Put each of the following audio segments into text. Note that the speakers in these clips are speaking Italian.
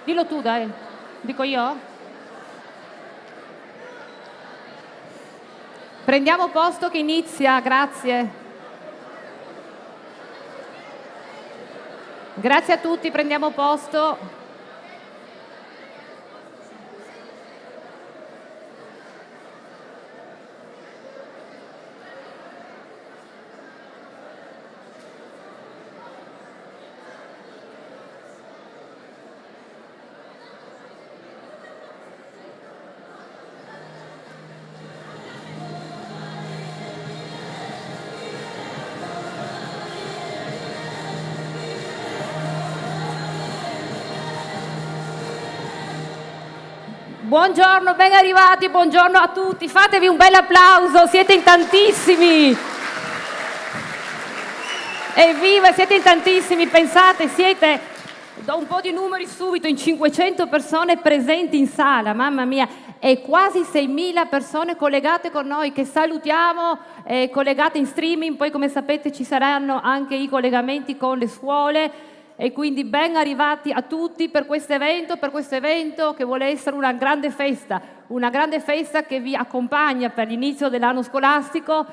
Dillo tu, dai. Dico io? Prendiamo posto che inizia, grazie. Grazie a tutti, prendiamo posto. Buongiorno, ben arrivati, buongiorno a tutti, fatevi un bel applauso, siete in tantissimi. Evviva, siete in tantissimi, pensate, siete, do un po' di numeri subito, in 500 persone presenti in sala, mamma mia, e quasi 6.000 persone collegate con noi, che salutiamo, collegate in streaming, poi come sapete ci saranno anche i collegamenti con le scuole. E quindi ben arrivati a tutti per questo evento che vuole essere una grande festa che vi accompagna per l'inizio dell'anno scolastico.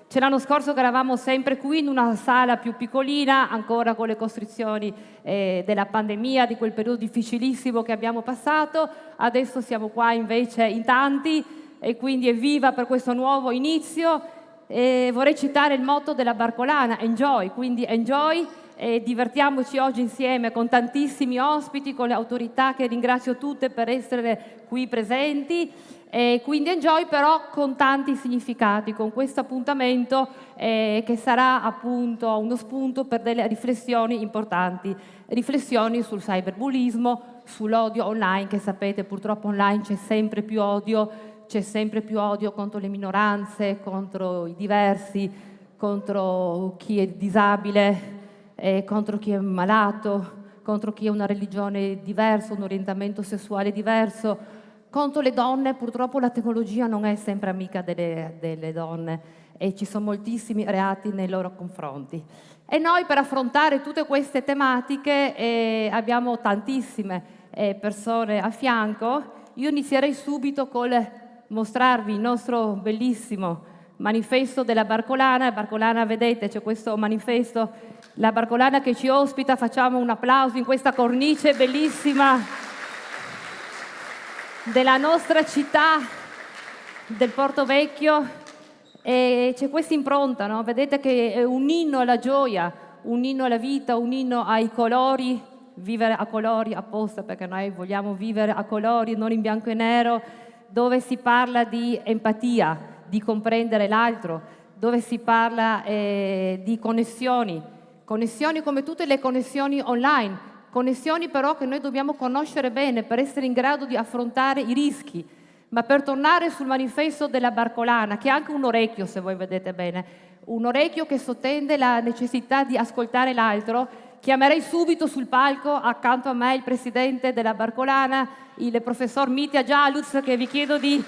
C'è l'anno scorso che eravamo sempre qui in una sala più piccolina, ancora con le costrizioni della pandemia, di quel periodo difficilissimo che abbiamo passato. Adesso siamo qua invece in tanti e quindi evviva per questo nuovo inizio. Vorrei citare il motto della Barcolana, enjoy, quindi enjoy. E divertiamoci oggi insieme con tantissimi ospiti, con le autorità che ringrazio tutte per essere qui presenti, e quindi enjoy però con tanti significati, con questo appuntamento che sarà appunto uno spunto per delle riflessioni importanti, riflessioni sul cyberbullismo, sull'odio online, che sapete purtroppo online c'è sempre più odio contro le minoranze, contro i diversi, contro chi è disabile, contro chi è malato, contro chi ha una religione diversa, un orientamento sessuale diverso, contro le donne. Purtroppo la tecnologia non è sempre amica delle donne e ci sono moltissimi reati nei loro confronti. E noi per affrontare tutte queste tematiche abbiamo tantissime persone a fianco. Io inizierei subito col mostrarvi il nostro bellissimo manifesto della Barcolana. Barcolana, vedete, c'è questo manifesto, la Barcolana che ci ospita, facciamo un applauso in questa cornice bellissima della nostra città, del Porto Vecchio, e c'è questa impronta, no? Vedete che è un inno alla gioia, un inno alla vita, un inno ai colori, vivere a colori apposta perché noi vogliamo vivere a colori, non in bianco e nero, dove si parla di empatia, di comprendere l'altro, dove si parla di connessioni come tutte le connessioni online, connessioni però che noi dobbiamo conoscere bene per essere in grado di affrontare i rischi. Ma per tornare sul manifesto della Barcolana, che è anche un orecchio, se voi vedete bene, un orecchio che sottende la necessità di ascoltare l'altro, chiamerei subito sul palco accanto a me il presidente della Barcolana, il professor Mitja Jaluz, che vi chiedo di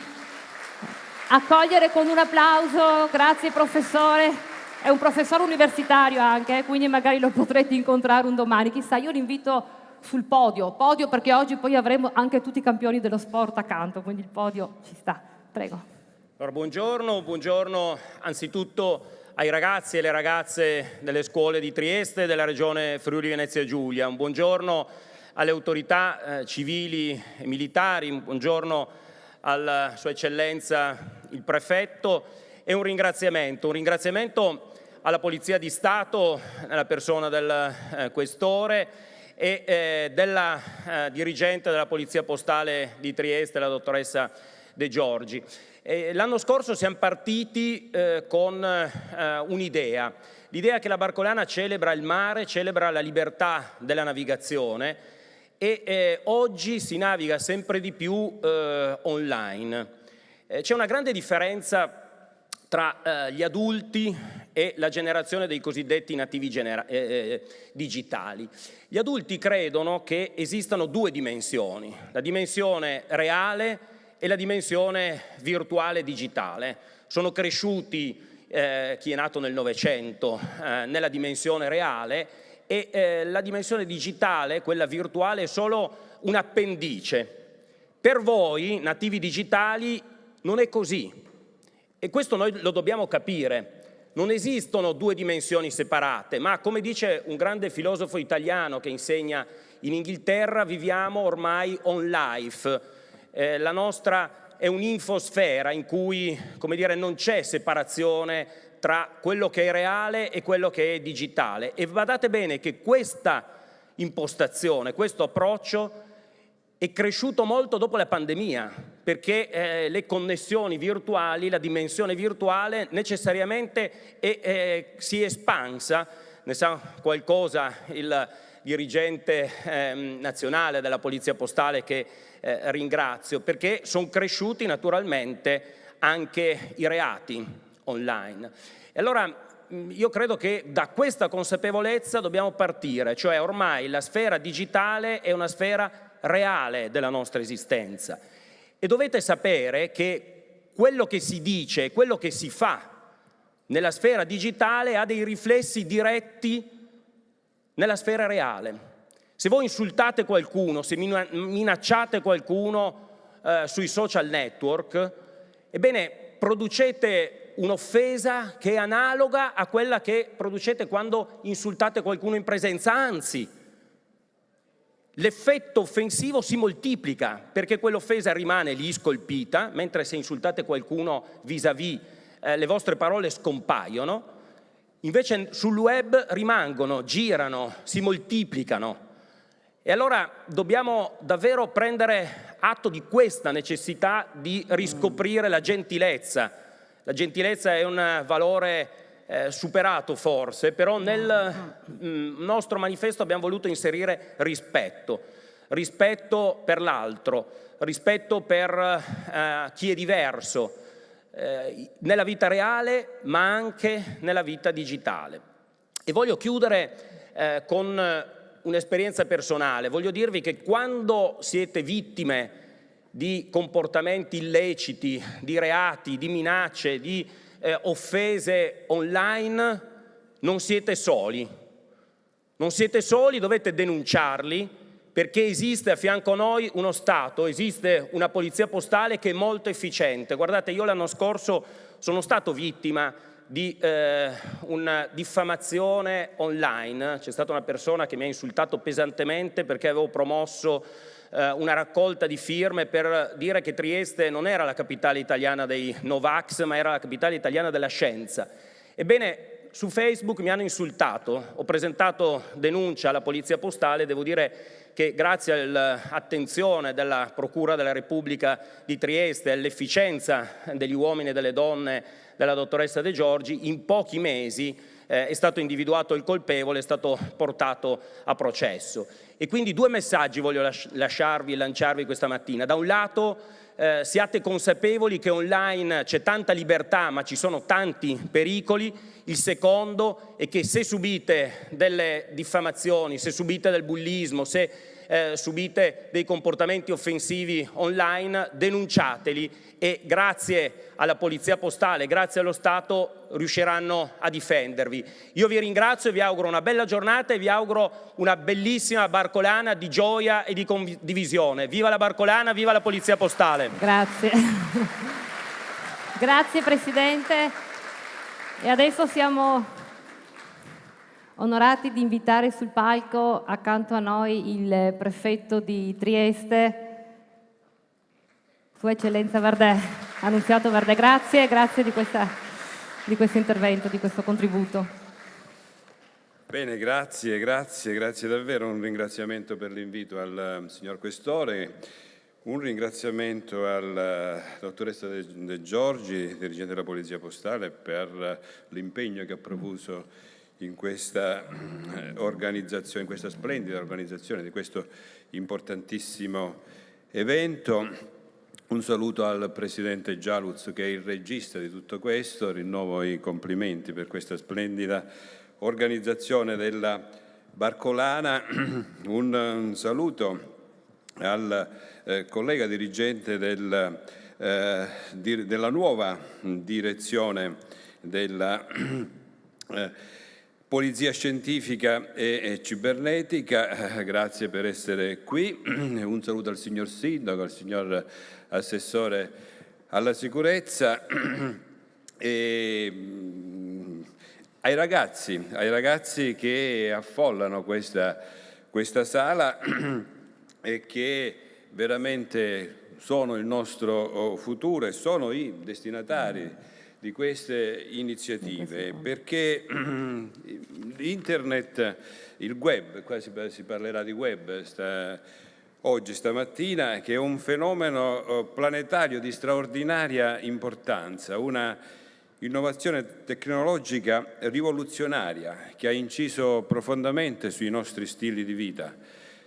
accogliere con un applauso. Grazie professore. È un professore universitario anche, quindi magari lo potrete incontrare un domani. Chissà, io l'invito sul podio perché oggi poi avremo anche tutti i campioni dello sport accanto, quindi il podio ci sta. Prego. Allora, buongiorno anzitutto ai ragazzi e alle ragazze delle scuole di Trieste e della regione Friuli Venezia Giulia. Un buongiorno alle autorità civili e militari, un buongiorno alla Sua Eccellenza il Prefetto e un ringraziamento alla Polizia di Stato, nella persona del Questore e della dirigente della Polizia Postale di Trieste, la dottoressa De Giorgi. L'anno scorso siamo partiti con un'idea, l'idea che la Barcolana celebra il mare, celebra la libertà della navigazione e oggi si naviga sempre di più online. C'è una grande differenza tra gli adulti e la generazione dei cosiddetti nativi digitali. Gli adulti credono che esistano due dimensioni, la dimensione reale e la dimensione virtuale digitale. Sono cresciuti, chi è nato nel Novecento, nella dimensione reale e la dimensione digitale, quella virtuale, è solo un'appendice. Per voi, nativi digitali, non è così. E questo noi lo dobbiamo capire. Non esistono due dimensioni separate, ma come dice un grande filosofo italiano che insegna in Inghilterra, viviamo ormai on life. La nostra è un'infosfera in cui, come dire, non c'è separazione tra quello che è reale e quello che è digitale. E badate bene che questa impostazione, questo approccio è cresciuto molto dopo la pandemia, perché le connessioni virtuali, la dimensione virtuale necessariamente si è espansa. Ne sa qualcosa il dirigente nazionale della Polizia Postale che ringrazio, perché sono cresciuti naturalmente anche i reati online. E allora io credo che da questa consapevolezza dobbiamo partire, cioè ormai la sfera digitale è una sfera reale della nostra esistenza e dovete sapere che quello che si dice, quello che si fa nella sfera digitale ha dei riflessi diretti nella sfera reale. Se voi insultate qualcuno, se minacciate qualcuno sui social network, ebbene producete un'offesa che è analoga a quella che producete quando insultate qualcuno in presenza, anzi l'effetto offensivo si moltiplica perché quell'offesa rimane lì scolpita, mentre se insultate qualcuno vis-à-vis le vostre parole scompaiono, invece sul web rimangono, girano, si moltiplicano. E allora dobbiamo davvero prendere atto di questa necessità di riscoprire la gentilezza. La gentilezza è un valore superato forse, però nel nostro manifesto abbiamo voluto inserire rispetto per l'altro, rispetto per chi è diverso nella vita reale ma anche nella vita digitale. E voglio chiudere con un'esperienza personale. Voglio dirvi che quando siete vittime di comportamenti illeciti, di reati, di minacce, di offese online, non siete soli. Non siete soli, dovete denunciarli perché esiste a fianco a noi uno Stato, esiste una polizia postale che è molto efficiente. Guardate, io l'anno scorso sono stato vittima di una diffamazione online. C'è stata una persona che mi ha insultato pesantemente perché avevo promosso una raccolta di firme per dire che Trieste non era la capitale italiana dei Novax, ma era la capitale italiana della scienza. Ebbene, su Facebook mi hanno insultato, ho presentato denuncia alla Polizia Postale, devo dire che grazie all'attenzione della Procura della Repubblica di Trieste e all'efficienza degli uomini e delle donne della dottoressa De Giorgi, in pochi mesi è stato individuato il colpevole, è stato portato a processo. E quindi due messaggi voglio lanciarvi questa mattina. Da un lato siate consapevoli che online c'è tanta libertà ma ci sono tanti pericoli. Il secondo è che se subite delle diffamazioni, se subite del bullismo, se subite dei comportamenti offensivi online, denunciateli e grazie alla Polizia Postale, grazie allo Stato riusciranno a difendervi. Io vi ringrazio e vi auguro una bella giornata e vi auguro una bellissima Barcolana di gioia e di condivisione. Viva la Barcolana, viva la Polizia Postale. Grazie. Grazie Presidente. E adesso siamo onorati di invitare sul palco accanto a noi il prefetto di Trieste, Sua Eccellenza Verdè, Annunziato Verdè. Grazie di questo intervento, di questo contributo. Bene, grazie davvero. Un ringraziamento per l'invito al signor Questore, un ringraziamento alla dottoressa De Giorgi, dirigente della Polizia Postale, per l'impegno che ha profuso in questa organizzazione, in questa splendida organizzazione di questo importantissimo evento. Un saluto al Presidente Gialuz, che è il regista di tutto questo. Rinnovo i complimenti per questa splendida organizzazione della Barcolana. Un saluto al collega dirigente della nuova direzione della Polizia Scientifica e Cibernetica, grazie per essere qui. Un saluto al signor Sindaco, al signor Assessore alla Sicurezza e ai ragazzi che affollano questa sala e che veramente sono il nostro futuro e sono i destinatari di queste iniziative, perché internet, il web, qua si parlerà di web oggi, stamattina, che è un fenomeno planetario di straordinaria importanza, una innovazione tecnologica rivoluzionaria che ha inciso profondamente sui nostri stili di vita,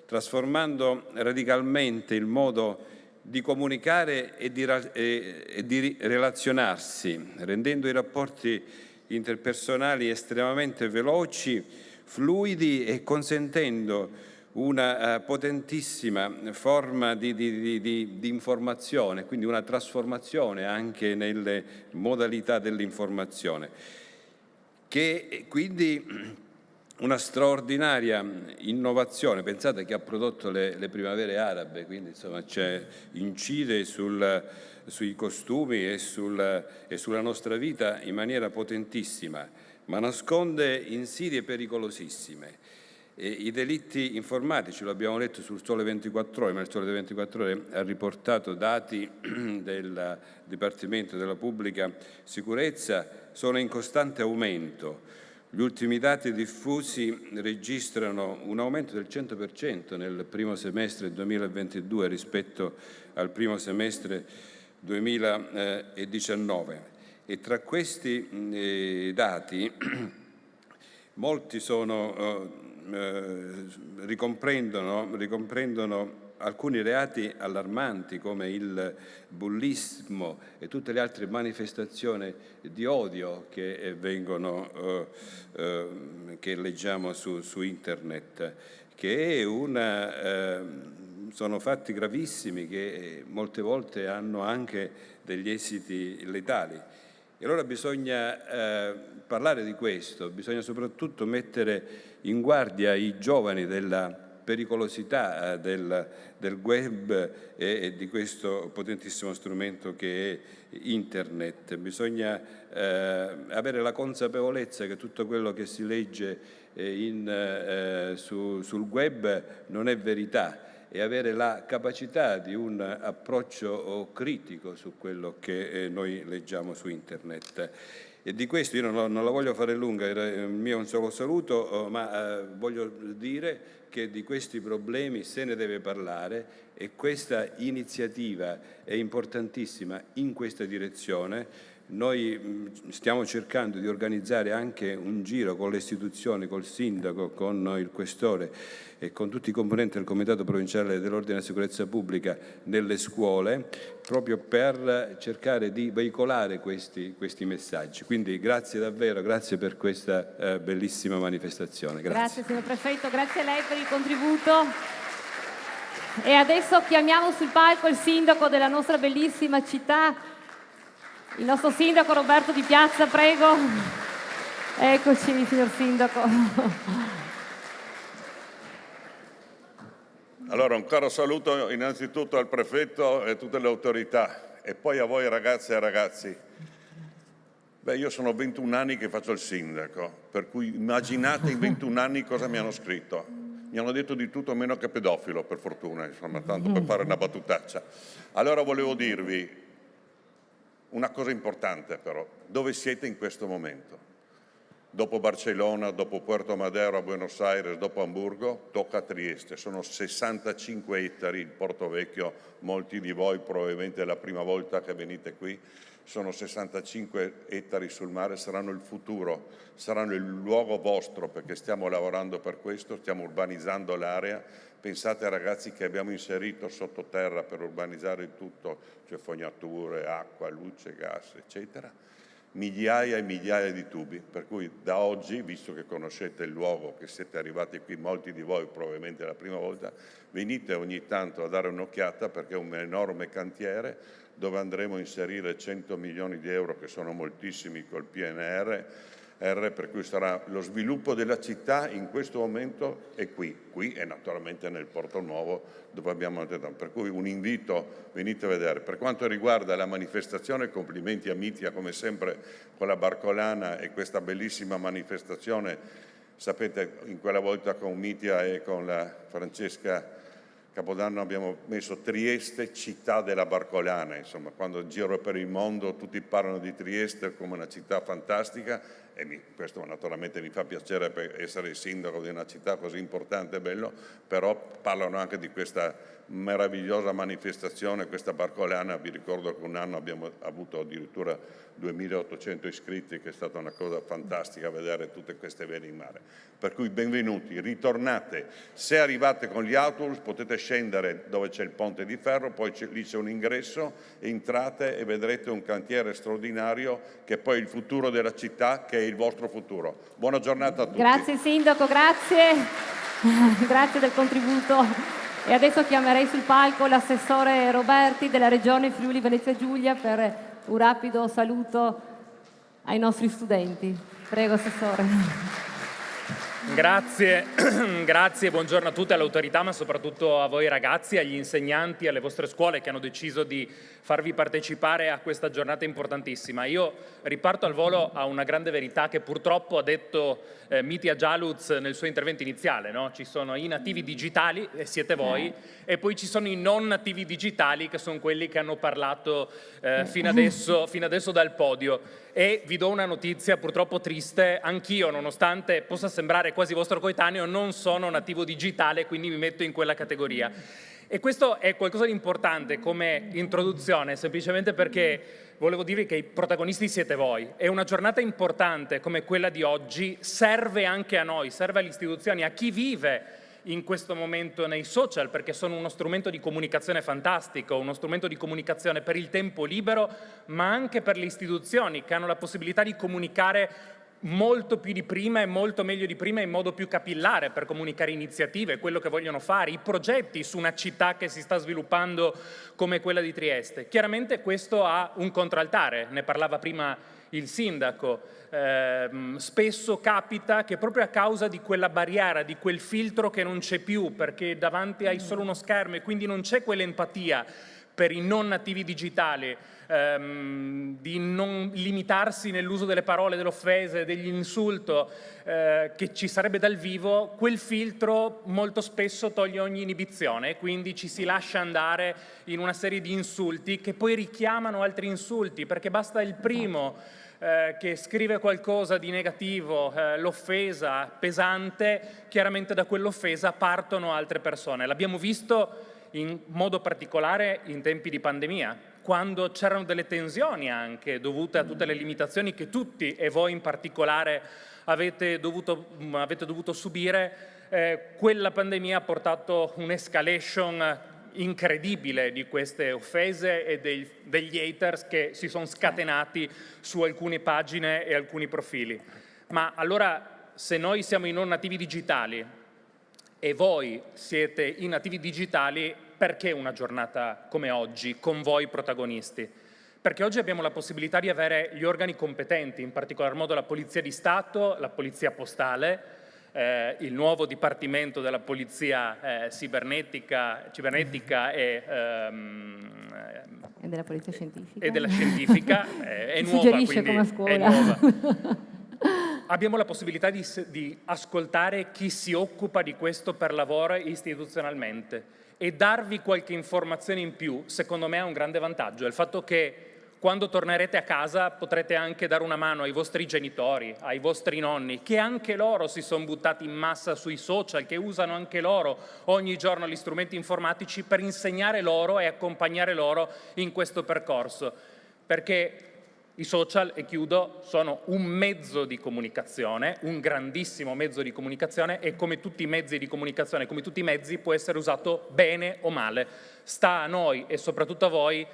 trasformando radicalmente il modo di comunicare e di relazionarsi, rendendo i rapporti interpersonali estremamente veloci, fluidi e consentendo una potentissima forma di informazione, quindi una trasformazione anche nelle modalità dell'informazione, che quindi una straordinaria innovazione. Pensate che ha prodotto le primavere arabe, quindi insomma incide sui costumi e sulla nostra vita in maniera potentissima, ma nasconde insidie pericolosissime. I delitti informatici, lo abbiamo letto sul Sole 24 Ore, ma il Sole 24 Ore ha riportato dati del Dipartimento della Pubblica Sicurezza, sono in costante aumento. Gli ultimi dati diffusi registrano un aumento del 100% nel primo semestre 2022 rispetto al primo semestre 2019 e tra questi dati molti ricomprendono alcuni reati allarmanti come il bullismo e tutte le altre manifestazioni di odio che che leggiamo su internet, che sono fatti gravissimi che molte volte hanno anche degli esiti letali. E allora bisogna parlare di questo, bisogna soprattutto mettere in guardia i giovani della pericolosità del web e di questo potentissimo strumento che è internet. Bisogna avere la consapevolezza che tutto quello che si legge sul web non è verità e avere la capacità di un approccio critico su quello che noi leggiamo su internet. E di questo io non la voglio fare lunga, il mio è un solo saluto, ma voglio dire che di questi problemi se ne deve parlare e questa iniziativa è importantissima in questa direzione. Noi stiamo cercando di organizzare anche un giro con le istituzioni, col sindaco, con il questore e con tutti i componenti del Comitato Provinciale dell'Ordine e della Sicurezza Pubblica nelle scuole, proprio per cercare di veicolare questi messaggi. Quindi grazie davvero, grazie per questa bellissima manifestazione. Grazie signor Prefetto, grazie a lei per il contributo. E adesso chiamiamo sul palco il sindaco della nostra bellissima città, il nostro sindaco Roberto Di Piazza, prego. Eccoci, signor sindaco. Allora, un caro saluto innanzitutto al prefetto e a tutte le autorità e poi a voi ragazze e ragazzi. Io sono 21 anni che faccio il sindaco, per cui immaginate in 21 anni cosa mi hanno scritto. Mi hanno detto di tutto meno che pedofilo, per fortuna, insomma, tanto per fare una battutaccia. Allora volevo dirvi una cosa importante però, dove siete in questo momento? Dopo Barcellona, dopo Puerto Madero, Buenos Aires, dopo Amburgo, tocca a Trieste. Sono 65 ettari il Porto Vecchio, molti di voi probabilmente è la prima volta che venite qui. Sono 65 ettari sul mare, saranno il futuro, saranno il luogo vostro perché stiamo lavorando per questo, stiamo urbanizzando l'area. Pensate ragazzi che abbiamo inserito sottoterra per urbanizzare il tutto, cioè fognature, acqua, luce, gas, eccetera. Migliaia e migliaia di tubi, per cui da oggi, visto che conoscete il luogo, che siete arrivati qui, molti di voi probabilmente la prima volta, venite ogni tanto a dare un'occhiata perché è un enorme cantiere dove andremo a inserire 100 milioni di euro, che sono moltissimi col PNR, per cui sarà lo sviluppo della città in questo momento è qui e naturalmente nel Porto Nuovo dove abbiamo detto, per cui un invito, venite a vedere. Per quanto riguarda la manifestazione, complimenti a Mitia come sempre con la Barcolana e questa bellissima manifestazione, sapete in quella volta con Mitia e con la Francesca Capodanno abbiamo messo Trieste, città della Barcolana, insomma, quando giro per il mondo tutti parlano di Trieste come una città fantastica e questo naturalmente mi fa piacere per essere il sindaco di una città così importante e bello, però parlano anche di questa meravigliosa manifestazione, questa Barcolana. Vi ricordo che un anno abbiamo avuto addirittura 2800 iscritti, che è stata una cosa fantastica vedere tutte queste vele in mare. Per cui benvenuti, ritornate. Se arrivate con gli autobus potete scendere dove c'è il ponte di ferro, poi lì c'è un ingresso, entrate e vedrete un cantiere straordinario che è poi il futuro della città, che è il vostro futuro. Buona giornata a tutti. Grazie Sindaco, grazie. Grazie del contributo. E adesso chiamerei sul palco l'assessore Roberti della Regione Friuli Venezia Giulia per un rapido saluto ai nostri studenti. Prego, assessore. Grazie, buongiorno a tutte, all'autorità, ma soprattutto a voi ragazzi, agli insegnanti, alle vostre scuole che hanno deciso di farvi partecipare a questa giornata importantissima. Io riparto al volo a una grande verità che purtroppo ha detto Mitia Gialuz nel suo intervento iniziale, no? Ci sono i nativi digitali, e siete voi, e poi ci sono i non nativi digitali, che sono quelli che hanno parlato fino adesso dal podio. E vi do una notizia purtroppo triste: anch'io, nonostante possa sembrare quasi vostro coetaneo, non sono nativo digitale, quindi mi metto in quella categoria. E questo è qualcosa di importante come introduzione, semplicemente perché volevo dirvi che i protagonisti siete voi. E una giornata importante come quella di oggi serve anche a noi, serve alle istituzioni, a chi vive in questo momento nei social, perché sono uno strumento di comunicazione fantastico, uno strumento di comunicazione per il tempo libero, ma anche per le istituzioni che hanno la possibilità di comunicare molto più di prima e molto meglio di prima in modo più capillare per comunicare iniziative, quello che vogliono fare, i progetti su una città che si sta sviluppando come quella di Trieste. Chiaramente questo ha un contraltare, ne parlava prima il sindaco. Spesso capita che proprio a causa di quella barriera, di quel filtro che non c'è più, perché davanti hai solo uno schermo e quindi non c'è quell'empatia per i non nativi digitali, di non limitarsi nell'uso delle parole, delle offese, degli insulti che ci sarebbe dal vivo, quel filtro molto spesso toglie ogni inibizione e quindi ci si lascia andare in una serie di insulti che poi richiamano altri insulti, perché basta il primo che scrive qualcosa di negativo, l'offesa pesante, chiaramente da quell'offesa partono altre persone. L'abbiamo visto in modo particolare in tempi di pandemia, quando c'erano delle tensioni anche dovute a tutte le limitazioni che tutti, e voi in particolare, avete dovuto subire. Quella pandemia ha portato un'escalation incredibile di queste offese e degli haters che si sono scatenati su alcune pagine e alcuni profili. Ma allora, se noi siamo i non nativi digitali e voi siete i nativi digitali, perché una giornata come oggi, con voi protagonisti? Perché oggi abbiamo la possibilità di avere gli organi competenti, in particolar modo la Polizia di Stato, la Polizia Postale, il nuovo Dipartimento della Polizia cibernetica e della Polizia Scientifica. E della Scientifica, è nuova, suggerisce quindi come a scuola. è nuova. Abbiamo la possibilità di ascoltare chi si occupa di questo per lavoro istituzionalmente e darvi qualche informazione in più, secondo me è un grande vantaggio. Il fatto che quando tornerete a casa potrete anche dare una mano ai vostri genitori, ai vostri nonni, che anche loro si sono buttati in massa sui social, che usano anche loro ogni giorno gli strumenti informatici per insegnare loro e accompagnare loro in questo percorso. Perché i social, e chiudo, sono un mezzo di comunicazione, un grandissimo mezzo di comunicazione, e come tutti i mezzi di comunicazione, come tutti i mezzi, può essere usato bene o male. Sta a noi e soprattutto a voi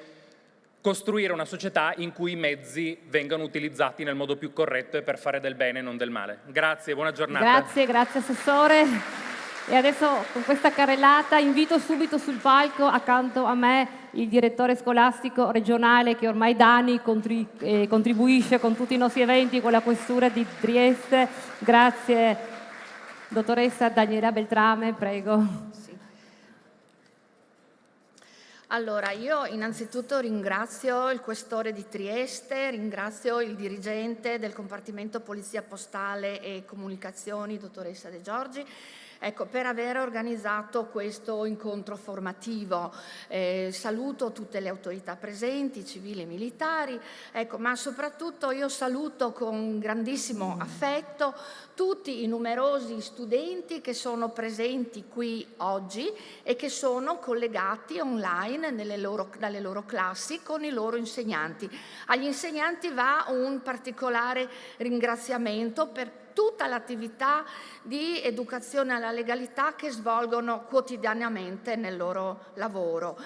costruire una società in cui i mezzi vengano utilizzati nel modo più corretto e per fare del bene e non del male. Grazie, buona giornata. Grazie assessore. E adesso con questa carrellata invito subito sul palco accanto a me il direttore scolastico regionale che ormai da anni contribuisce con tutti i nostri eventi con la questura di Trieste. Grazie, dottoressa Daniela Beltrame, prego. Allora, io innanzitutto ringrazio il questore di Trieste, ringrazio il dirigente del compartimento Polizia Postale e Comunicazioni, dottoressa De Giorgi, per aver organizzato questo incontro formativo. Saluto tutte le autorità presenti, civili e militari, ma soprattutto io saluto con grandissimo affetto tutti i numerosi studenti che sono presenti qui oggi e che sono collegati online dalle loro classi con i loro insegnanti. Agli insegnanti va un particolare ringraziamento per tutta l'attività di educazione alla legalità che svolgono quotidianamente nel loro lavoro.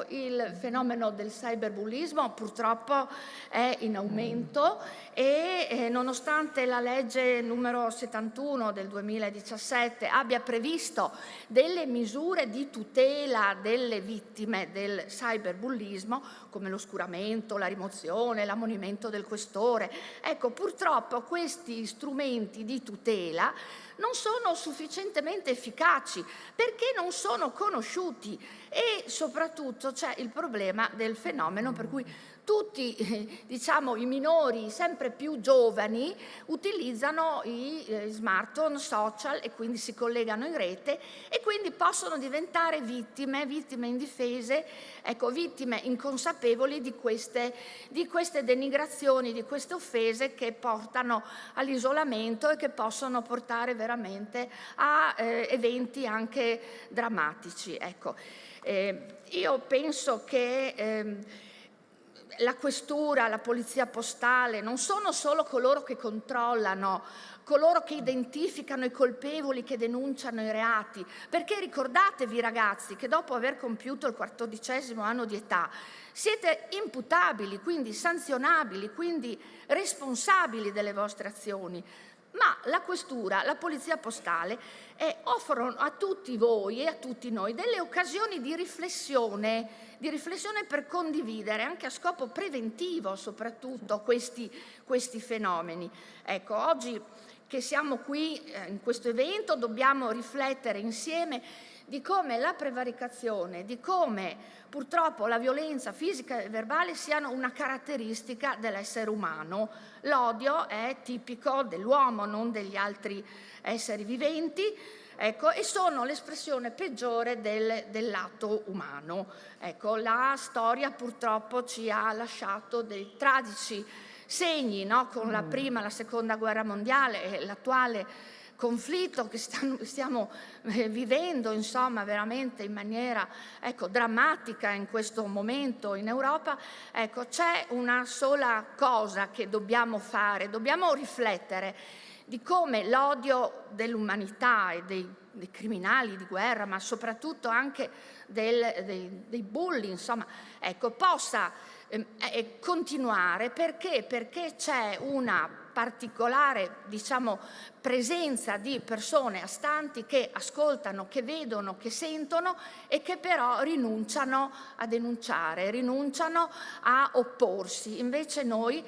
Il fenomeno del cyberbullismo purtroppo è in aumento e nonostante la legge numero 71 del 2017 abbia previsto delle misure di tutela delle vittime del cyberbullismo, come l'oscuramento, la rimozione, l'ammonimento del questore, purtroppo questi strumenti di tutela non sono sufficientemente efficaci perché non sono conosciuti e soprattutto c'è il problema del fenomeno per cui tutti i minori sempre più giovani utilizzano i smartphone, social e quindi si collegano in rete e quindi possono diventare vittime indifese, vittime inconsapevoli di queste denigrazioni, di queste offese che portano all'isolamento e che possono portare veramente a eventi anche drammatici. Io penso che la questura, la polizia postale non sono solo coloro che controllano, coloro che identificano i colpevoli, che denunciano i reati, perché ricordatevi ragazzi che dopo aver compiuto il 14° anno di età siete imputabili, quindi sanzionabili, quindi responsabili delle vostre azioni. Ma la questura, la polizia postale offrono a tutti voi e a tutti noi delle occasioni di riflessione per condividere anche a scopo preventivo soprattutto questi fenomeni. Oggi che siamo qui in questo evento dobbiamo riflettere insieme di come la prevaricazione, di come purtroppo la violenza fisica e verbale siano una caratteristica dell'essere umano. L'odio è tipico dell'uomo, non degli altri esseri viventi, e sono l'espressione peggiore dell'atto umano. La storia purtroppo ci ha lasciato dei tragici segni, no? Con la prima e la seconda guerra mondiale e l'attuale conflitto che stiamo vivendo, insomma, veramente in maniera drammatica in questo momento in Europa. C'è una sola cosa che dobbiamo fare, dobbiamo riflettere di come l'odio dell'umanità e dei criminali di guerra, ma soprattutto anche dei bulli, insomma, possa continuare perché c'è una particolare, presenza di persone astanti che ascoltano, che vedono, che sentono e che però rinunciano a denunciare, rinunciano a opporsi. Invece noi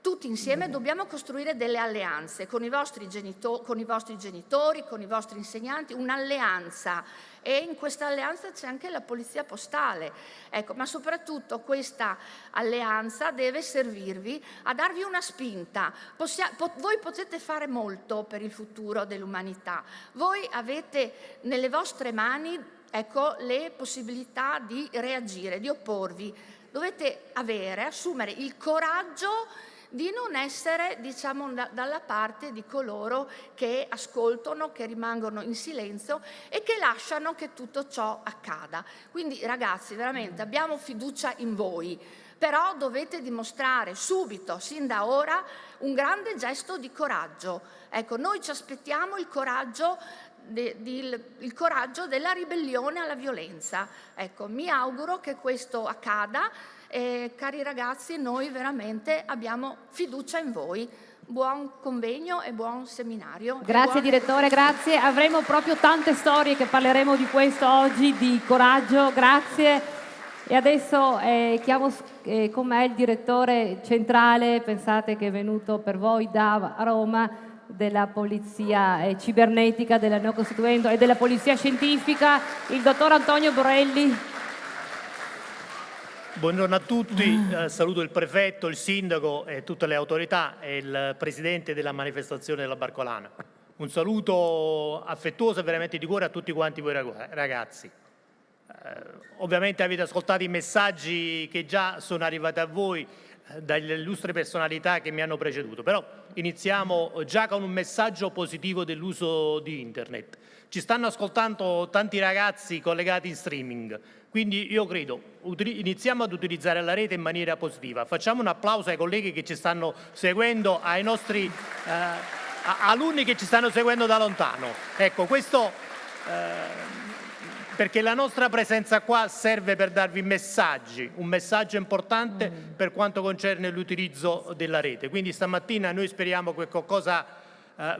tutti insieme dobbiamo costruire delle alleanze con i vostri genitori, con i vostri insegnanti, un'alleanza, e in questa alleanza c'è anche la polizia postale. Ma soprattutto questa alleanza deve servirvi a darvi una spinta. Voi potete fare molto per il futuro dell'umanità. Voi avete nelle vostre mani le possibilità di reagire, di opporvi. Dovete assumere il coraggio di non essere, dalla parte di coloro che ascoltano, che rimangono in silenzio e che lasciano che tutto ciò accada. Quindi ragazzi, veramente abbiamo fiducia in voi, però dovete dimostrare subito, sin da ora, un grande gesto di coraggio. Noi ci aspettiamo il coraggio della ribellione alla violenza. Mi auguro che questo accada e cari ragazzi, noi veramente abbiamo fiducia in voi. Buon convegno e buon seminario. Grazie direttore, grazie. Avremo proprio tante storie che parleremo di questo oggi, di coraggio, grazie. E adesso chiamo con me il direttore centrale, pensate che è venuto per voi da Roma, della Polizia Cibernetica, della Neocostituendo e della Polizia Scientifica, il dottor Antonio Borelli. Buongiorno a tutti, saluto il prefetto, il sindaco e tutte le autorità e il presidente della manifestazione della Barcolana. Un saluto affettuoso e veramente di cuore a tutti quanti voi ragazzi. Ovviamente avete ascoltato i messaggi che già sono arrivati a voi dalle illustre personalità che mi hanno preceduto, però iniziamo già con un messaggio positivo dell'uso di Internet. Ci stanno ascoltando tanti ragazzi collegati in streaming, quindi io credo, iniziamo ad utilizzare la rete in maniera positiva. Facciamo un applauso ai colleghi che ci stanno seguendo, ai nostri alunni che ci stanno seguendo da lontano. Ecco, questo perché la nostra presenza qua serve per darvi messaggi, un messaggio importante per quanto concerne l'utilizzo della rete. Quindi stamattina noi speriamo che qualcosa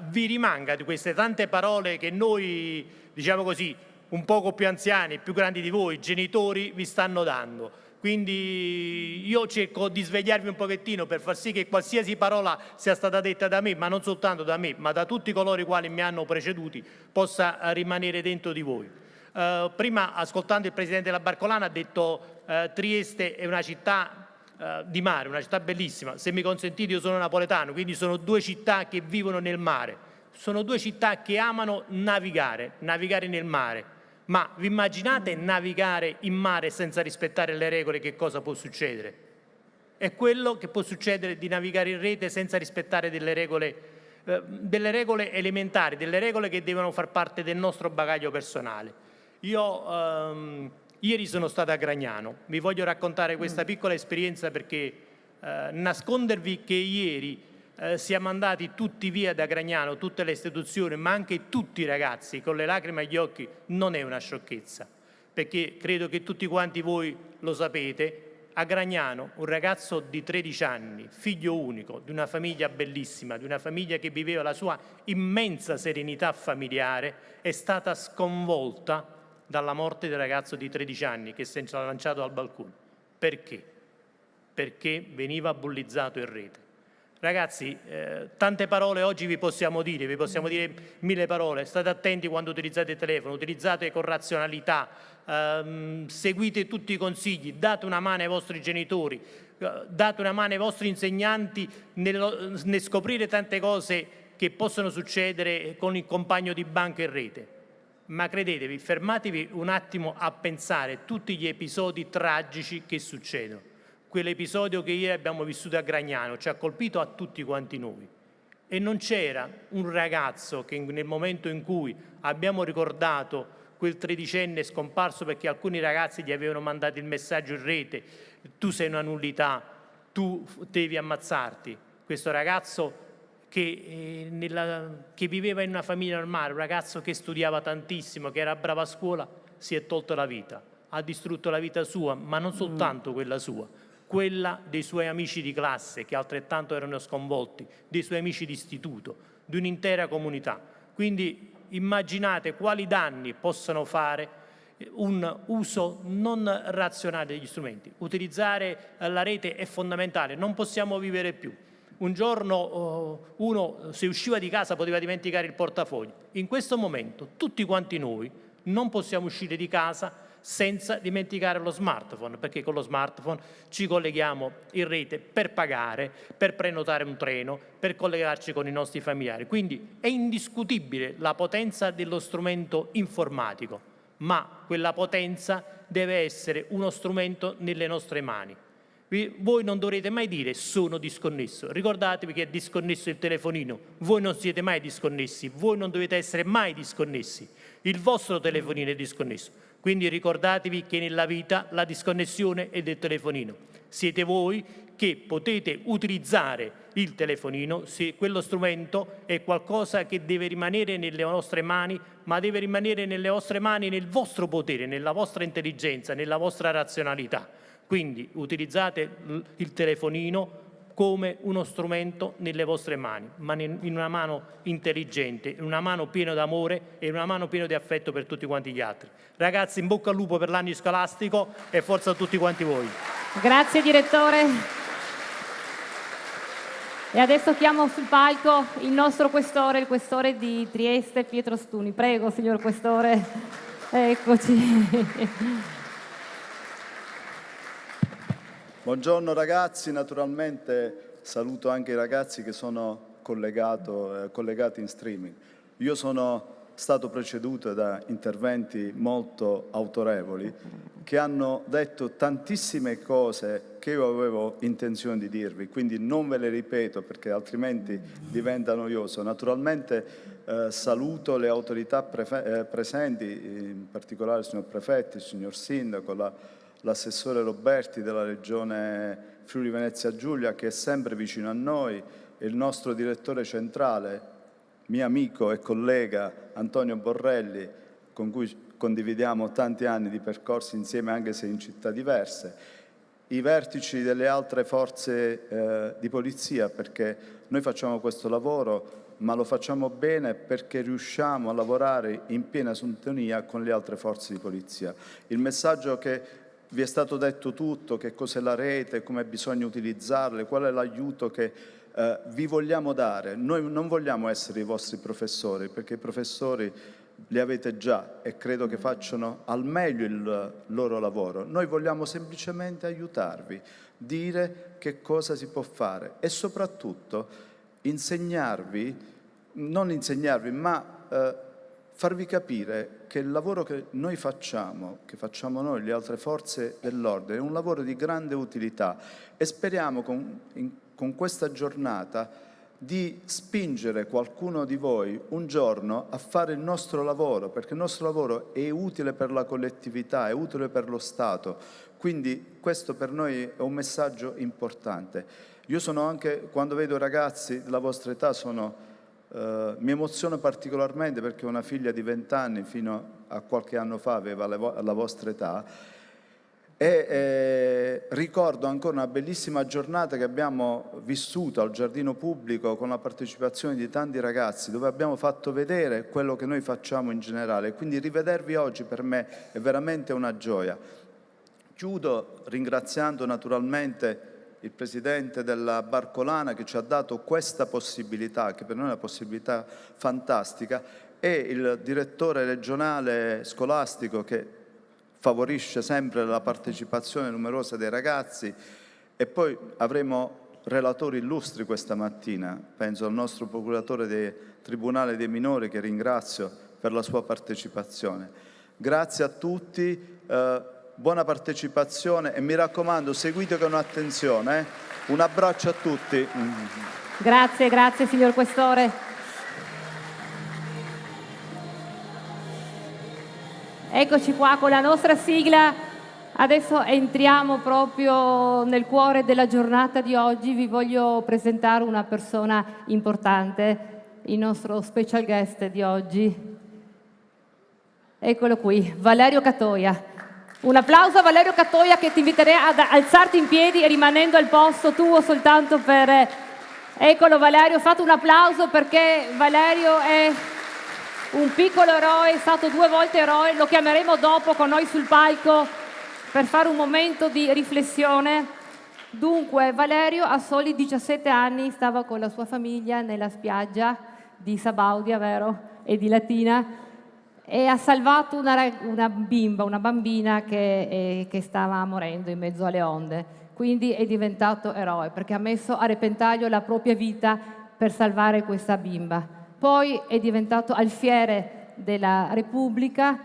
vi rimanga di queste tante parole che noi, diciamo così, un poco più anziani, più grandi di voi, genitori, vi stanno dando. Quindi io cerco di svegliarvi un pochettino per far sì che qualsiasi parola sia stata detta da me, ma non soltanto da me, ma da tutti coloro i quali mi hanno preceduti, possa rimanere dentro di voi. Prima, ascoltando il Presidente della Barcolana, ha detto Trieste è una città di mare, una città bellissima. Se mi consentite, io sono napoletano, quindi sono due città che vivono nel mare. Sono due città che amano navigare nel mare. Ma vi immaginate navigare in mare senza rispettare le regole? Che cosa può succedere? È quello che può succedere di navigare in rete senza rispettare delle regole elementari, delle regole che devono far parte del nostro bagaglio personale. Io ieri sono stato a Gragnano, vi voglio raccontare questa piccola esperienza perché nascondervi che ieri siamo andati tutti via da Gragnano, tutte le istituzioni, ma anche tutti i ragazzi con le lacrime agli occhi, non è una sciocchezza, perché credo che tutti quanti voi lo sapete. A Gragnano un ragazzo di 13 anni, figlio unico, di una famiglia bellissima, di una famiglia che viveva la sua immensa serenità familiare, è stata sconvolta dalla morte del ragazzo di 13 anni che si è lanciato dal balcone. Perché? Perché veniva bullizzato in rete. Ragazzi, tante parole oggi vi possiamo dire 1000 parole. State attenti quando utilizzate il telefono, utilizzate con razionalità, seguite tutti i consigli, date una mano ai vostri genitori, date una mano ai vostri insegnanti nel scoprire tante cose che possono succedere con il compagno di banca in rete. Ma credetevi, fermatevi un attimo a pensare tutti gli episodi tragici che succedono. Quell'episodio che ieri abbiamo vissuto a Gragnano ci ha colpito a tutti quanti noi. E non c'era un ragazzo che nel momento in cui abbiamo ricordato quel tredicenne scomparso perché alcuni ragazzi gli avevano mandato il messaggio in rete, tu sei una nullità, tu devi ammazzarti. Questo ragazzo che viveva in una famiglia normale, un ragazzo che studiava tantissimo, che era bravo a scuola, si è tolto la vita. Ha distrutto la vita sua, ma non soltanto quella sua, quella dei suoi amici di classe che altrettanto erano sconvolti, dei suoi amici di istituto, di un'intera comunità. Quindi immaginate quali danni possano fare un uso non razionale degli strumenti. Utilizzare la rete è fondamentale, non possiamo vivere più. Un giorno uno, se usciva di casa, poteva dimenticare il portafoglio. In questo momento tutti quanti noi non possiamo uscire di casa senza dimenticare lo smartphone, perché con lo smartphone ci colleghiamo in rete per pagare, per prenotare un treno, per collegarci con i nostri familiari. Quindi è indiscutibile la potenza dello strumento informatico, ma quella potenza deve essere uno strumento nelle nostre mani. Voi non dovrete mai dire sono disconnesso, ricordatevi che è disconnesso il telefonino, voi non siete mai disconnessi, voi non dovete essere mai disconnessi, il vostro telefonino è disconnesso. Quindi ricordatevi che nella vita la disconnessione è del telefonino. Siete voi che potete utilizzare il telefonino, se quello strumento è qualcosa che deve rimanere nelle vostre mani, ma deve rimanere nelle vostre mani, nel vostro potere, nella vostra intelligenza, nella vostra razionalità. Quindi utilizzate il telefonino come uno strumento nelle vostre mani, ma in una mano intelligente, in una mano piena d'amore e in una mano piena di affetto per tutti quanti gli altri. Ragazzi, in bocca al lupo per l'anno scolastico e forza a tutti quanti voi. Grazie direttore. E adesso chiamo sul palco il nostro questore, il questore di Trieste, Pietro Stuni. Prego, signor questore. Eccoci. Buongiorno ragazzi, naturalmente saluto anche i ragazzi che sono collegati in streaming. Io sono stato preceduto da interventi molto autorevoli che hanno detto tantissime cose che io avevo intenzione di dirvi, quindi non ve le ripeto perché altrimenti diventa noioso. Naturalmente saluto le autorità presenti, in particolare il signor Prefetto, il signor Sindaco, l'assessore Roberti della Regione Friuli Venezia Giulia che è sempre vicino a noi, e il nostro direttore centrale, mio amico e collega Antonio Borrelli, con cui condividiamo tanti anni di percorsi insieme anche se in città diverse, i vertici delle altre forze di polizia, perché noi facciamo questo lavoro ma lo facciamo bene perché riusciamo a lavorare in piena sintonia con le altre forze di polizia. Il messaggio che vi è stato detto tutto, che cos'è la rete, come bisogna utilizzarla, qual è l'aiuto che vi vogliamo dare. Noi non vogliamo essere i vostri professori, perché i professori li avete già e credo che facciano al meglio il loro lavoro. Noi vogliamo semplicemente aiutarvi, dire che cosa si può fare e soprattutto farvi capire che il lavoro che noi facciamo, che facciamo noi, le altre forze dell'ordine, è un lavoro di grande utilità e speriamo con questa giornata di spingere qualcuno di voi un giorno a fare il nostro lavoro, perché il nostro lavoro è utile per la collettività, è utile per lo Stato. Quindi questo per noi è un messaggio importante. Io sono anche, quando vedo ragazzi della vostra età, mi emoziono particolarmente perché ho una figlia di 20 anni, fino a qualche anno fa aveva la vostra età, e ricordo ancora una bellissima giornata che abbiamo vissuto al giardino pubblico con la partecipazione di tanti ragazzi, dove abbiamo fatto vedere quello che noi facciamo in generale, quindi rivedervi oggi per me è veramente una gioia. Chiudo ringraziando naturalmente il Presidente della Barcolana che ci ha dato questa possibilità, che per noi è una possibilità fantastica, e il Direttore regionale scolastico che favorisce sempre la partecipazione numerosa dei ragazzi, e poi avremo relatori illustri questa mattina, penso al nostro Procuratore del Tribunale dei Minori che ringrazio per la sua partecipazione. Grazie a tutti. Buona partecipazione e mi raccomando seguite con attenzione. Un abbraccio a tutti. Grazie, grazie signor Questore. Eccoci qua con la nostra sigla. Adesso entriamo proprio nel cuore della giornata di oggi. Vi voglio presentare una persona importante, il nostro special guest di oggi. Eccolo qui, Valerio Cattoia. Un applauso a Valerio Cattoia, che ti inviterei ad alzarti in piedi e rimanendo al posto tuo soltanto per... Eccolo Valerio, fate un applauso perché Valerio è un piccolo eroe, è stato 2 volte eroe, lo chiameremo dopo con noi sul palco per fare un momento di riflessione. Dunque, Valerio a soli 17 anni stava con la sua famiglia nella spiaggia di Sabaudia, vero? E di Latina. E ha salvato una bambina che stava morendo in mezzo alle onde. Quindi è diventato eroe perché ha messo a repentaglio la propria vita per salvare questa bimba. Poi è diventato alfiere della Repubblica.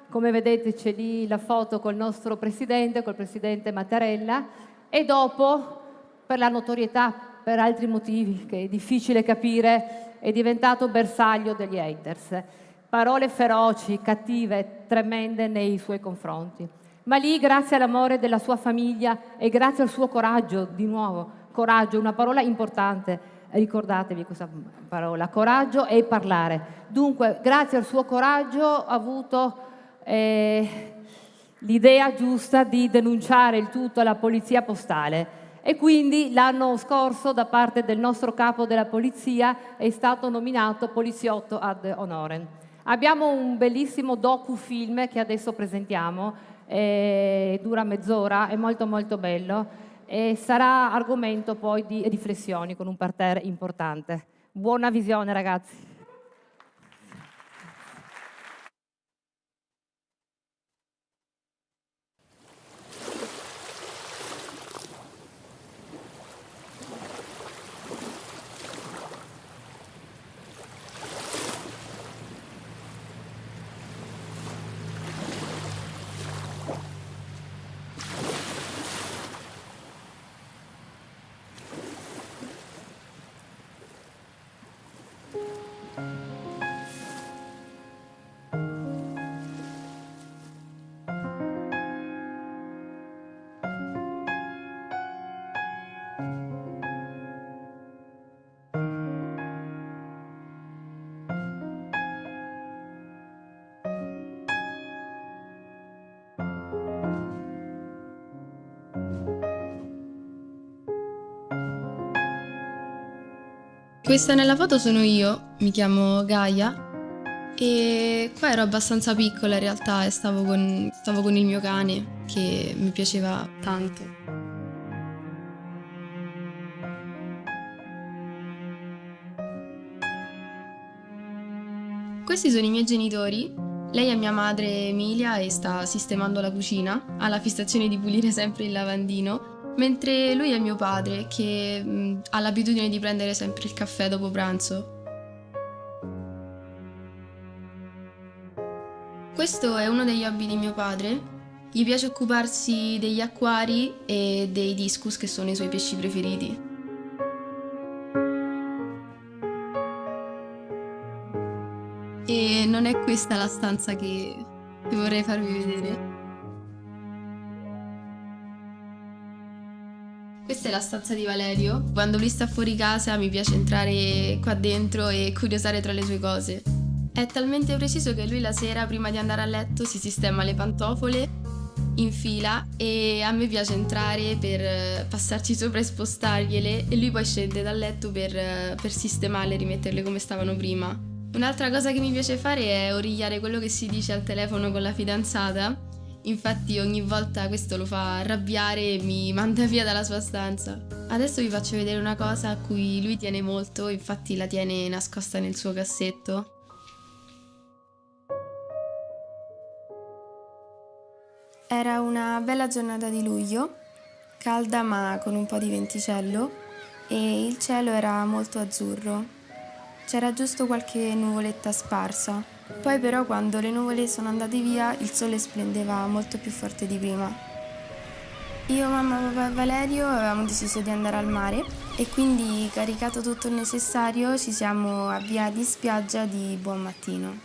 Come vedete c'è lì la foto col nostro presidente, col presidente Mattarella, e dopo, per la notorietà, per altri motivi che è difficile capire, è diventato bersaglio degli haters. Parole feroci, cattive, tremende nei suoi confronti. Ma lì, grazie all'amore della sua famiglia e grazie al suo coraggio, di nuovo, coraggio, una parola importante, ricordatevi questa parola, coraggio e parlare. Dunque, grazie al suo coraggio ha avuto l'idea giusta di denunciare il tutto alla polizia postale. E quindi l'anno scorso da parte del nostro capo della polizia è stato nominato poliziotto ad honorem. Abbiamo un bellissimo docufilm che adesso presentiamo, dura mezz'ora, è molto molto bello e sarà argomento poi di riflessioni con un parterre importante. Buona visione, ragazzi. Questa nella foto sono io, mi chiamo Gaia e qua ero abbastanza piccola in realtà e stavo con il mio cane che mi piaceva tanto. Questi sono i miei genitori, lei è mia madre Emilia e sta sistemando la cucina, ha la fissazione di pulire sempre il lavandino. Mentre lui è mio padre, che ha l'abitudine di prendere sempre il caffè dopo pranzo. Questo è uno degli hobby di mio padre. Gli piace occuparsi degli acquari e dei discus, che sono i suoi pesci preferiti. E non è questa la stanza che vorrei farvi vedere. Questa è la stanza di Valerio. Quando lui sta fuori casa mi piace entrare qua dentro e curiosare tra le sue cose. È talmente preciso che lui la sera prima di andare a letto si sistema le pantofole in fila e a me piace entrare per passarci sopra e spostargliele e lui poi scende dal letto per sistemarle e rimetterle come stavano prima. Un'altra cosa che mi piace fare è origliare quello che si dice al telefono con la fidanzata. Infatti ogni volta questo lo fa arrabbiare e mi manda via dalla sua stanza. Adesso vi faccio vedere una cosa a cui lui tiene molto, infatti la tiene nascosta nel suo cassetto. Era una bella giornata di luglio, calda ma con un po' di venticello e il cielo era molto azzurro. C'era giusto qualche nuvoletta sparsa. Poi però quando le nuvole sono andate via il sole splendeva molto più forte di prima. Io, mamma, papà e Valerio avevamo deciso di andare al mare e quindi, caricato tutto il necessario, ci siamo avviati in spiaggia di buon mattino.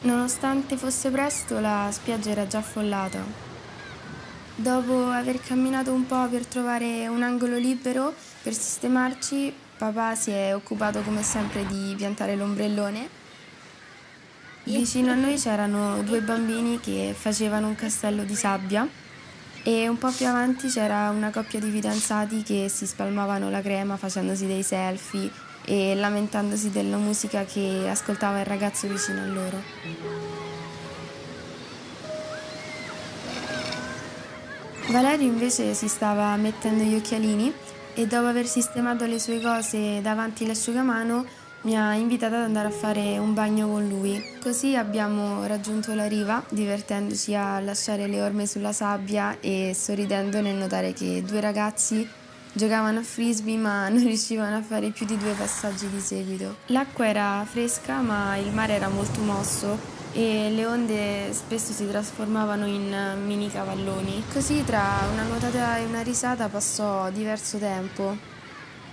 Nonostante fosse presto, la spiaggia era già affollata. Dopo aver camminato un po' per trovare un angolo libero per sistemarci, papà si è occupato come sempre di piantare l'ombrellone. Vicino a noi c'erano 2 bambini che facevano un castello di sabbia e un po' più avanti c'era una coppia di fidanzati che si spalmavano la crema facendosi dei selfie e lamentandosi della musica che ascoltava il ragazzo vicino a loro. Valerio invece si stava mettendo gli occhialini e dopo aver sistemato le sue cose davanti all'asciugamano mi ha invitato ad andare a fare un bagno con lui. Così abbiamo raggiunto la riva, divertendoci a lasciare le orme sulla sabbia e sorridendo nel notare che 2 ragazzi giocavano a frisbee ma non riuscivano a fare più di 2 passaggi di seguito. L'acqua era fresca ma il mare era molto mosso e le onde spesso si trasformavano in mini cavalloni. Così tra una nuotata e una risata passò diverso tempo.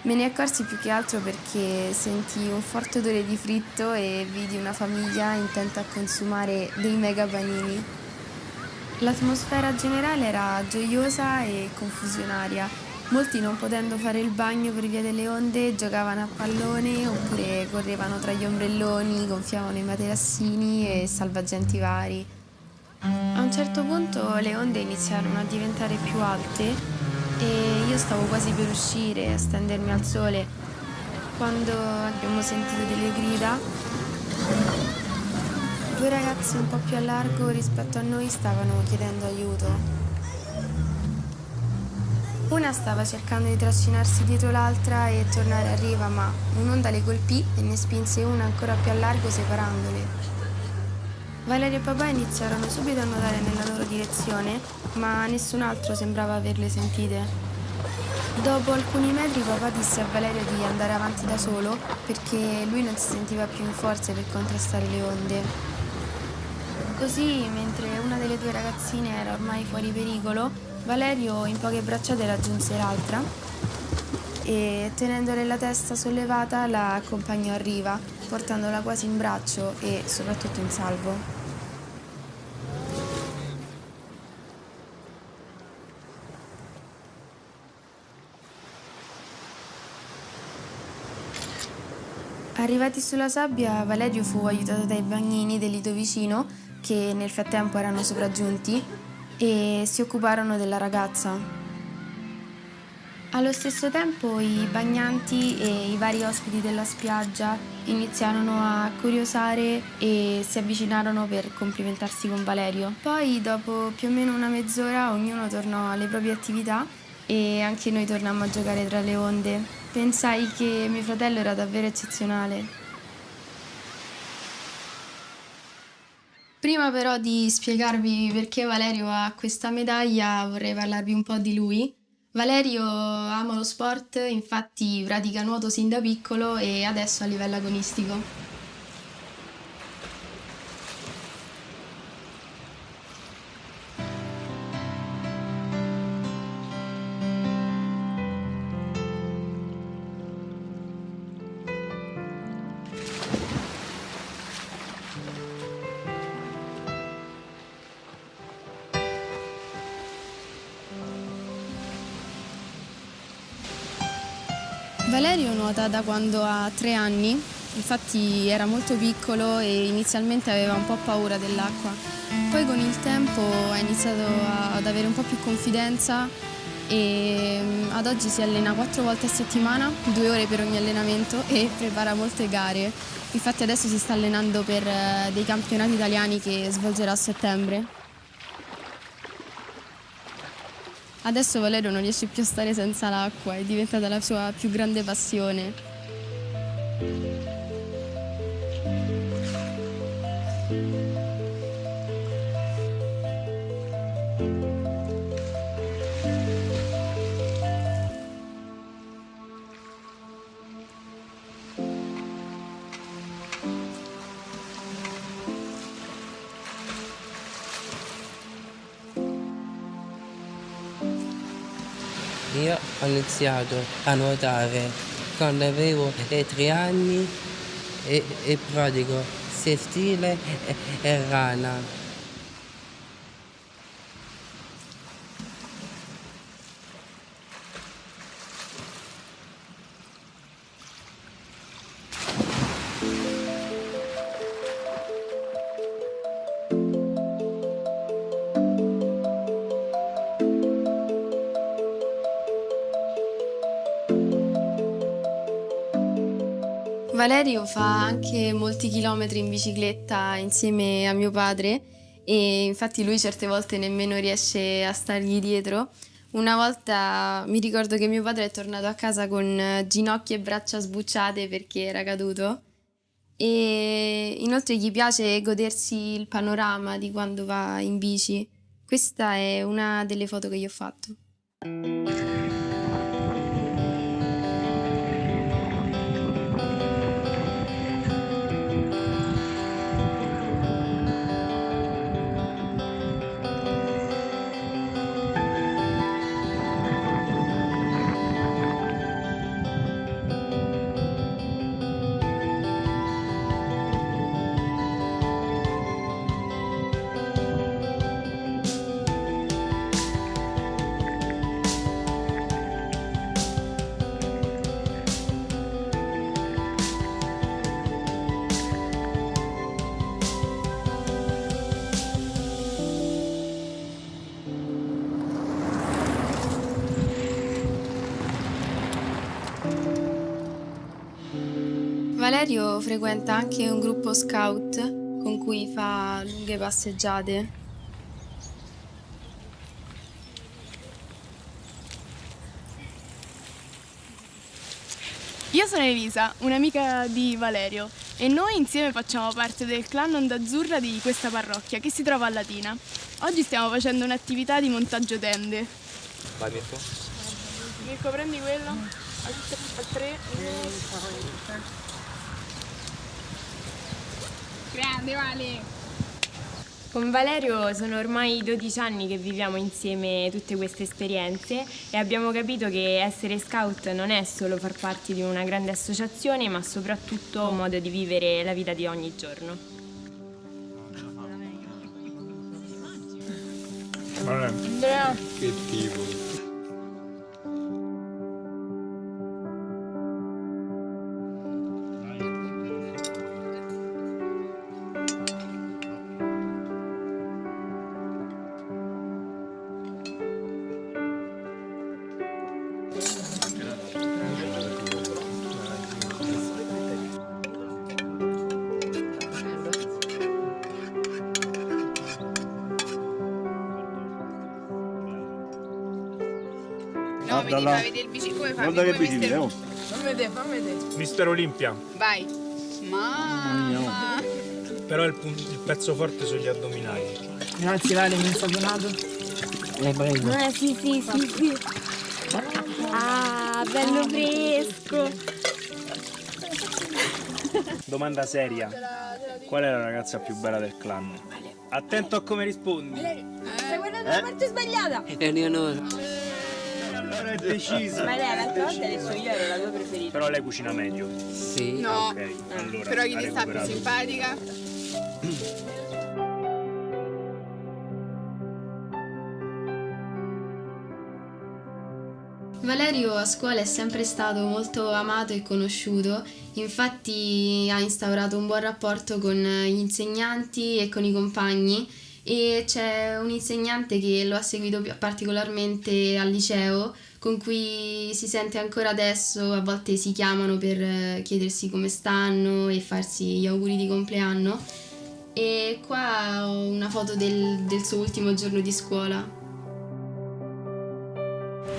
Me ne accorsi più che altro perché sentii un forte odore di fritto e vidi una famiglia intenta a consumare dei mega panini. L'atmosfera generale era gioiosa e confusionaria. Molti, non potendo fare il bagno per via delle onde, giocavano a pallone oppure correvano tra gli ombrelloni, gonfiavano i materassini e salvagenti vari. A un certo punto le onde iniziarono a diventare più alte e io stavo quasi per uscire a stendermi al sole quando abbiamo sentito delle grida. Due ragazzi un po' più a largo rispetto a noi stavano chiedendo aiuto. Una stava cercando di trascinarsi dietro l'altra e tornare a riva, ma un'onda le colpì e ne spinse una ancora più a largo, separandole. Valerio e papà iniziarono subito a nuotare nella loro direzione, ma nessun altro sembrava averle sentite. Dopo alcuni metri papà disse a Valerio di andare avanti da solo perché lui non si sentiva più in forze per contrastare le onde. Così, mentre una delle due ragazzine era ormai fuori pericolo, Valerio in poche bracciate raggiunse l'altra e, tenendole la testa sollevata, la accompagnò a riva, portandola quasi in braccio e soprattutto in salvo. Arrivati sulla sabbia, Valerio fu aiutato dai bagnini del lido vicino, che nel frattempo erano sopraggiunti, e si occuparono della ragazza. Allo stesso tempo i bagnanti e i vari ospiti della spiaggia iniziarono a curiosare e si avvicinarono per complimentarsi con Valerio. Poi, dopo più o meno una mezz'ora, ognuno tornò alle proprie attività e anche noi tornammo a giocare tra le onde. Pensai che mio fratello era davvero eccezionale. Prima però di spiegarvi perché Valerio ha questa medaglia, vorrei parlarvi un po' di lui. Valerio ama lo sport, infatti pratica nuoto sin da piccolo e adesso a livello agonistico. Valerio nuota da quando ha 3 anni, infatti era molto piccolo e inizialmente aveva un po' paura dell'acqua. Poi con il tempo ha iniziato ad avere un po' più confidenza e ad oggi si allena 4 volte a settimana, 2 ore per ogni allenamento e prepara molte gare. Infatti adesso si sta allenando per dei campionati italiani che svolgerà a settembre. Adesso Valerio non riesce più a stare senza l'acqua, è diventata la sua più grande passione. Io ho iniziato a nuotare quando avevo 3 anni e pratico sia stile e rana. Valerio fa anche molti chilometri in bicicletta insieme a mio padre e infatti lui certe volte nemmeno riesce a stargli dietro. Una volta mi ricordo che mio padre è tornato a casa con ginocchia e braccia sbucciate perché era caduto e inoltre gli piace godersi il panorama di quando va in bici. Questa è una delle foto che gli ho fatto. Valerio frequenta anche un gruppo scout con cui fa lunghe passeggiate. Io sono Elisa, un'amica di Valerio, e noi insieme facciamo parte del clan Onda Azzurra di questa parrocchia che si trova a Latina. Oggi stiamo facendo un'attività di montaggio tende. Vai Mirko. Mirko, prendi quello. Al 3. Grande, Vale! Con Valerio sono ormai 12 anni che viviamo insieme tutte queste esperienze e abbiamo capito che essere scout non è solo far parte di una grande associazione, ma soprattutto un modo di vivere la vita di ogni giorno. Andrea! Che tipo? No, mi devi vedere il bici, come fai? Guarda che bicicletta. Fammi vedere. Mister Olimpia. Vai. Mamma. Però il pezzo forte sono gli addominali. Grazie Vale, mi hai saponato. Prego. Sì. Ah, bello fresco. Domanda seria. Qual è la ragazza più bella del clan? Attento a come rispondi. Stai guardando la parte sbagliata. Eleonora. Allora è deciso. Ma lei l'altra volta ha detto io ero la tua preferita. Però lei cucina meglio. Sì. No, Ok, allora. però chi ha ti sta più recuperato. simpatica? Valerio a scuola è sempre stato molto amato e conosciuto, infatti ha instaurato un buon rapporto con gli insegnanti e con i compagni e c'è un insegnante che lo ha seguito particolarmente al liceo, con cui si sente ancora adesso, a volte si chiamano per chiedersi come stanno e farsi gli auguri di compleanno. E qua ho una foto del suo ultimo giorno di scuola.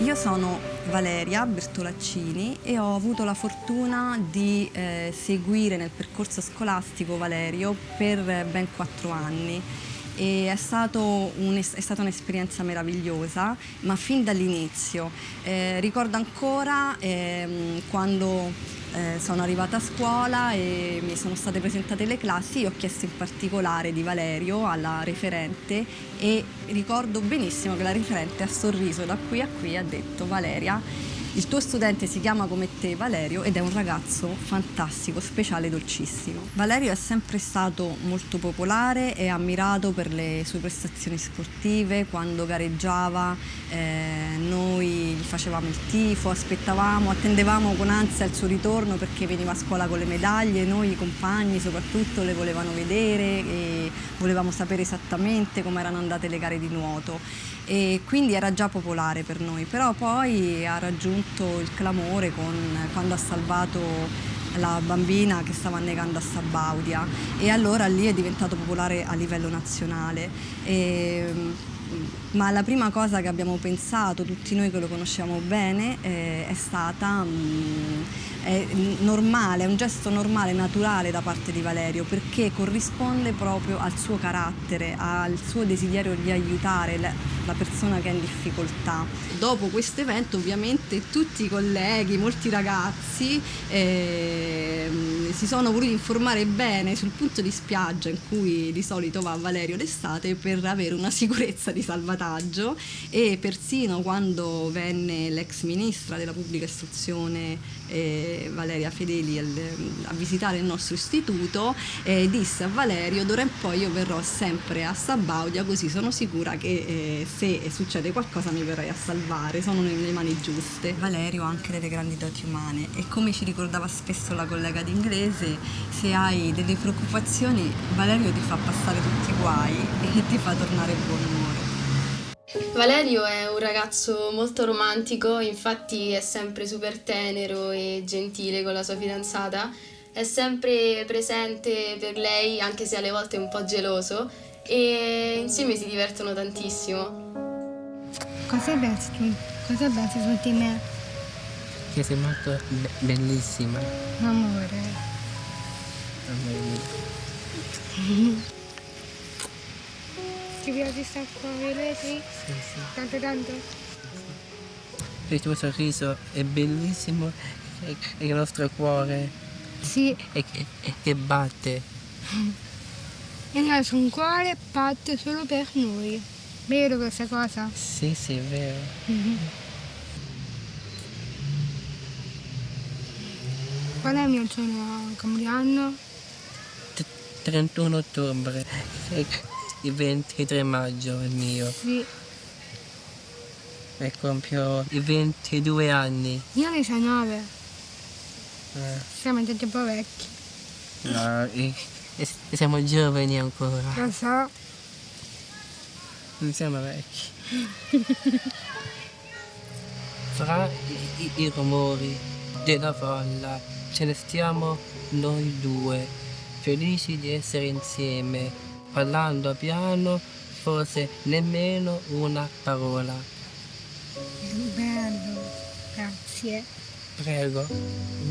Io sono Valeria Bertolaccini e ho avuto la fortuna di seguire nel percorso scolastico Valerio per ben 4 anni. E è stata un'esperienza meravigliosa, ma fin dall'inizio. Ricordo ancora quando sono arrivata a scuola e mi sono state presentate le classi, io ho chiesto in particolare di Valerio alla referente e ricordo benissimo che la referente ha sorriso da qui a qui e ha detto: Valeria, il tuo studente si chiama come te, Valerio, ed è un ragazzo fantastico, speciale, dolcissimo. Valerio è sempre stato molto popolare e ammirato per le sue prestazioni sportive. Quando gareggiava noi gli facevamo il tifo, attendevamo con ansia il suo ritorno perché veniva a scuola con le medaglie. Noi, i compagni soprattutto, le volevano vedere e volevamo sapere esattamente come erano andate le gare di nuoto. E quindi era già popolare per noi, però poi ha raggiunto il clamore quando ha salvato la bambina che stava annegando a Sabaudia e allora lì è diventato popolare a livello nazionale. Ma la prima cosa che abbiamo pensato, tutti noi che lo conosciamo bene, è stata normale, è un gesto normale, naturale da parte di Valerio, perché corrisponde proprio al suo carattere, al suo desiderio di aiutare la persona che è in difficoltà. Dopo questo evento ovviamente tutti i colleghi, molti ragazzi si sono voluti informare bene sul punto di spiaggia in cui di solito va Valerio l'estate per avere una sicurezza di salvataggio, e persino quando venne l'ex ministra della pubblica istruzione Valeria Fedeli a visitare il nostro istituto, disse a Valerio: d'ora in poi io verrò sempre a Sabaudia, così sono sicura che se succede qualcosa mi verrai a salvare, sono nelle mani giuste. Valerio ha anche delle grandi doti umane e, come ci ricordava spesso la collega d'inglese, se hai delle preoccupazioni Valerio ti fa passare tutti i guai e ti fa tornare buon umore. Valerio è un ragazzo molto romantico, infatti è sempre super tenero e gentile con la sua fidanzata. è sempre presente per lei, anche se alle volte è un po' geloso, e insieme si divertono tantissimo. Cosa pensi tu? Cosa pensi su di me? Che sei molto bellissima. Amore. Amore mio. Ti piace stare qua, vedi? Sì. Tanto tanto? Il tuo sorriso è bellissimo e il nostro cuore Sì. che batte. E il nostro cuore batte solo per noi. Vero questa cosa? Sì, è vero. Qual è il mio giorno compleanno? 31 ottobre e il 23 maggio è mio. Sì. E compio i 22 anni. Io 19. Siamo già un po' vecchi. No, siamo giovani ancora. Lo so. Non siamo vecchi. Fra i rumori della folla ce ne stiamo noi due, felici di essere insieme, parlando piano, forse nemmeno una parola. Bello, grazie. Prego.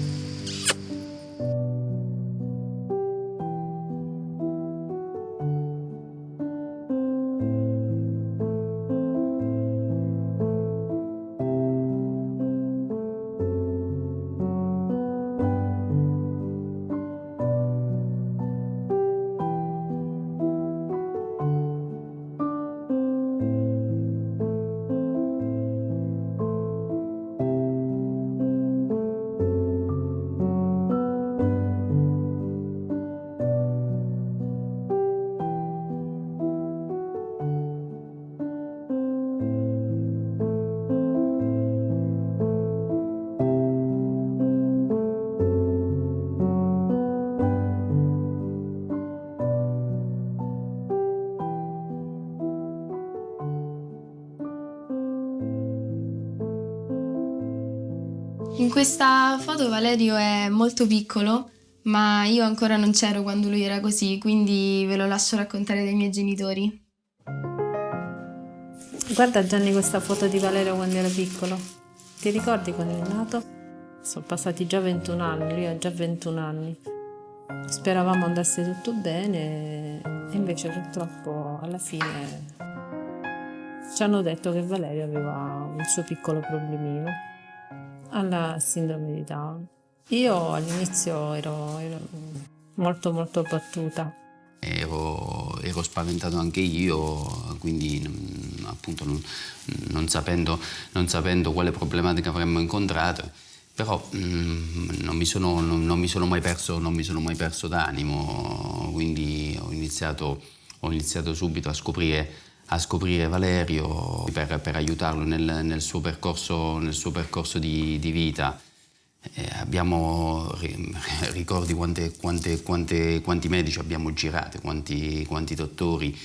In questa foto Valerio è molto piccolo, ma io ancora non c'ero quando lui era così, quindi ve lo lascio raccontare dai miei genitori. Guarda Gianni questa foto di Valerio quando era piccolo. Ti ricordi quando è nato? Sono passati già 21 anni, lui ha già 21 anni. Speravamo andasse tutto bene e invece purtroppo alla fine ci hanno detto che Valerio aveva un suo piccolo problemino alla sindrome di Down. Io all'inizio ero molto battuta. Ero spaventato anche io, quindi appunto non sapendo quale problematica avremmo incontrato, però non mi sono mai perso d'animo, quindi ho iniziato subito a scoprire Valerio per aiutarlo nel suo percorso di vita. Ricordi quanti medici abbiamo girato, quanti dottori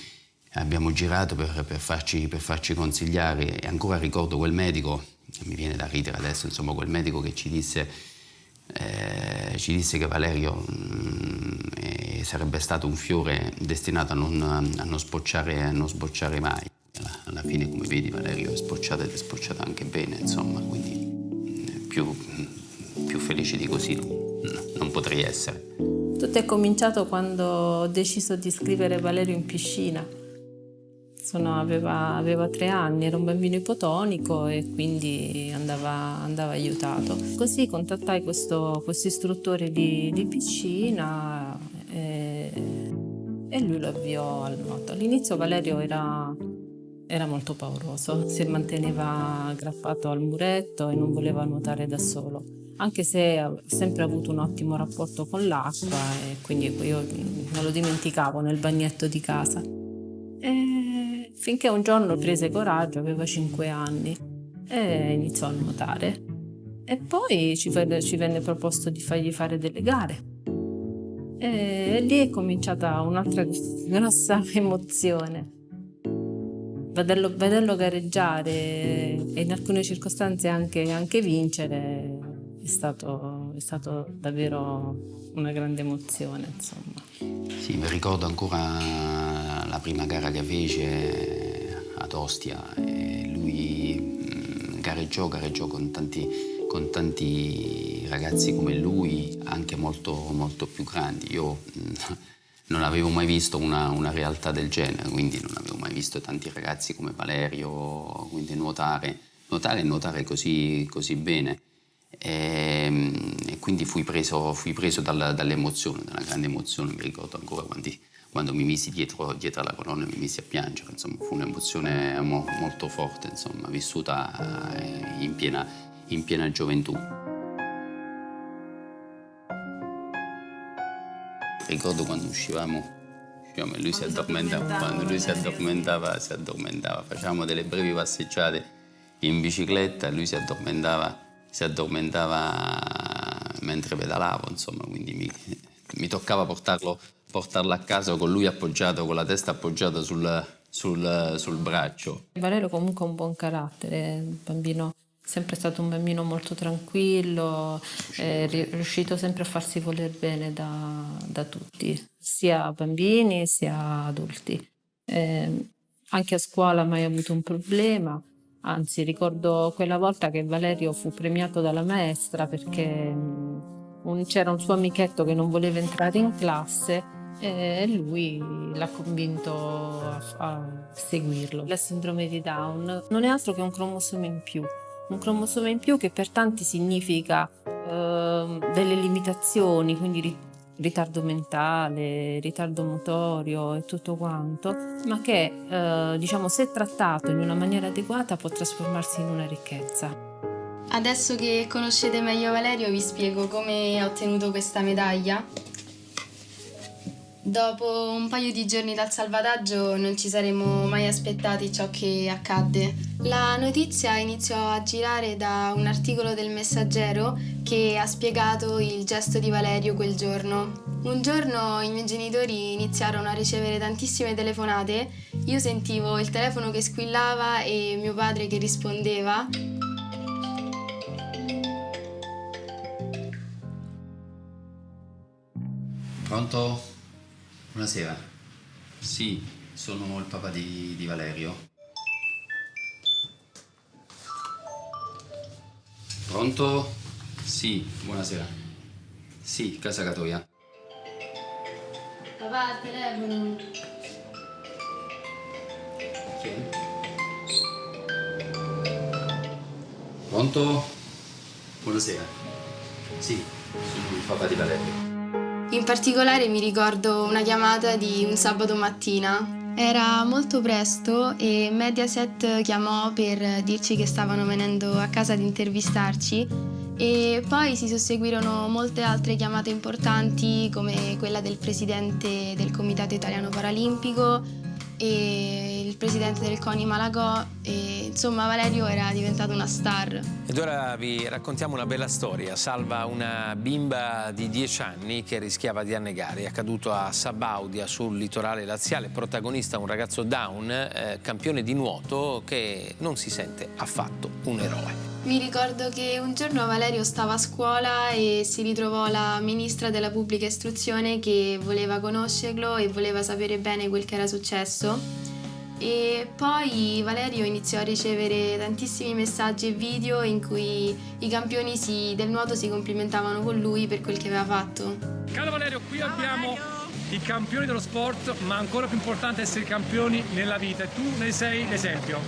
abbiamo girato per farci consigliare, e ancora ricordo quel medico, mi viene da ridere adesso, insomma, quel medico che ci disse che Valerio sarebbe stato un fiore destinato a non sbocciare mai. Alla fine, come vedi, Valerio è spocciato ed è spocciato anche bene, insomma, quindi più felice di così non potrei essere. Tutto è cominciato quando ho deciso di iscrivere Valerio in piscina. Aveva 3 anni, era un bambino ipotonico e quindi andava aiutato. Così contattai questo istruttore di piscina e lui lo avviò al nuoto. All'inizio Valerio era molto pauroso, si manteneva aggrappato al muretto e non voleva nuotare da solo, anche se ha sempre avuto un ottimo rapporto con l'acqua e quindi io non lo dimenticavo nel bagnetto di casa. Finché un giorno prese coraggio, aveva 5 anni e iniziò a nuotare. E poi ci venne proposto di fargli fare delle gare. E lì è cominciata un'altra grossa emozione. Vederlo gareggiare e in alcune circostanze anche vincere è stato è stato davvero una grande emozione, insomma. Sì, mi ricordo ancora la prima gara che fece ad Ostia e lui gareggiò con tanti ragazzi come lui, anche molto, molto più grandi. Io non avevo mai visto una realtà del genere, quindi non avevo mai visto tanti ragazzi come Valerio, quindi nuotare così bene. E quindi fui preso dall'emozione, dalla grande emozione. Mi ricordo ancora quando mi misi dietro alla colonna e mi misi a piangere, insomma, fu un'emozione molto forte, insomma, vissuta in piena gioventù. Ricordo quando uscivamo e lui si addormentava. Quando lui si addormentava, facevamo delle brevi passeggiate in bicicletta e lui si addormentava mentre pedalavo, insomma, quindi mi toccava portarlo a casa con lui appoggiato, con la testa appoggiata sul braccio. Valerio comunque ha un buon carattere, sempre stato un bambino molto tranquillo, riuscito sempre a farsi voler bene da tutti, sia bambini sia adulti. Anche a scuola mai avuto un problema. Anzi, ricordo quella volta che Valerio fu premiato dalla maestra perché c'era un suo amichetto che non voleva entrare in classe e lui l'ha convinto a seguirlo. La sindrome di Down non è altro che un cromosoma in più che per tanti significa delle limitazioni, quindi ritardo mentale, ritardo motorio e tutto quanto, ma che se trattato in una maniera adeguata può trasformarsi in una ricchezza. Adesso che conoscete meglio Valerio vi spiego come ho ottenuto questa medaglia. Dopo un paio di giorni dal salvataggio non ci saremmo mai aspettati ciò che accadde. La notizia iniziò a girare da un articolo del Messaggero che ha spiegato il gesto di Valerio quel giorno. Un giorno i miei genitori iniziarono a ricevere tantissime telefonate, io sentivo il telefono che squillava e mio padre che rispondeva. Pronto? Buonasera. Sì, sono il papà di Valerio. Pronto? Sì, buonasera. Sì, Casa Catoia. Papà, al telefono. Chi è? Pronto? Buonasera. Sì, sono il papà di Valerio. In particolare mi ricordo una chiamata di un sabato mattina. Era molto presto e Mediaset chiamò per dirci che stavano venendo a casa ad intervistarci e poi si susseguirono molte altre chiamate importanti come quella del presidente del Comitato Italiano Paralimpico e il presidente del CONI Malagò e insomma Valerio era diventato una star. Ed ora vi raccontiamo una bella storia. Salva una bimba di 10 anni che rischiava di annegare. È accaduto a Sabaudia sul litorale laziale. Protagonista un ragazzo Down, campione di nuoto che non si sente affatto un eroe. Mi ricordo che un giorno Valerio stava a scuola e si ritrovò la ministra della pubblica istruzione che voleva conoscerlo e voleva sapere bene quel che era successo. E poi Valerio iniziò a ricevere tantissimi messaggi e video in cui i campioni del nuoto si complimentavano con lui per quel che aveva fatto. Caro Valerio, qui abbiamo i campioni dello sport, ma ancora più importante è essere campioni nella vita e tu ne sei l'esempio.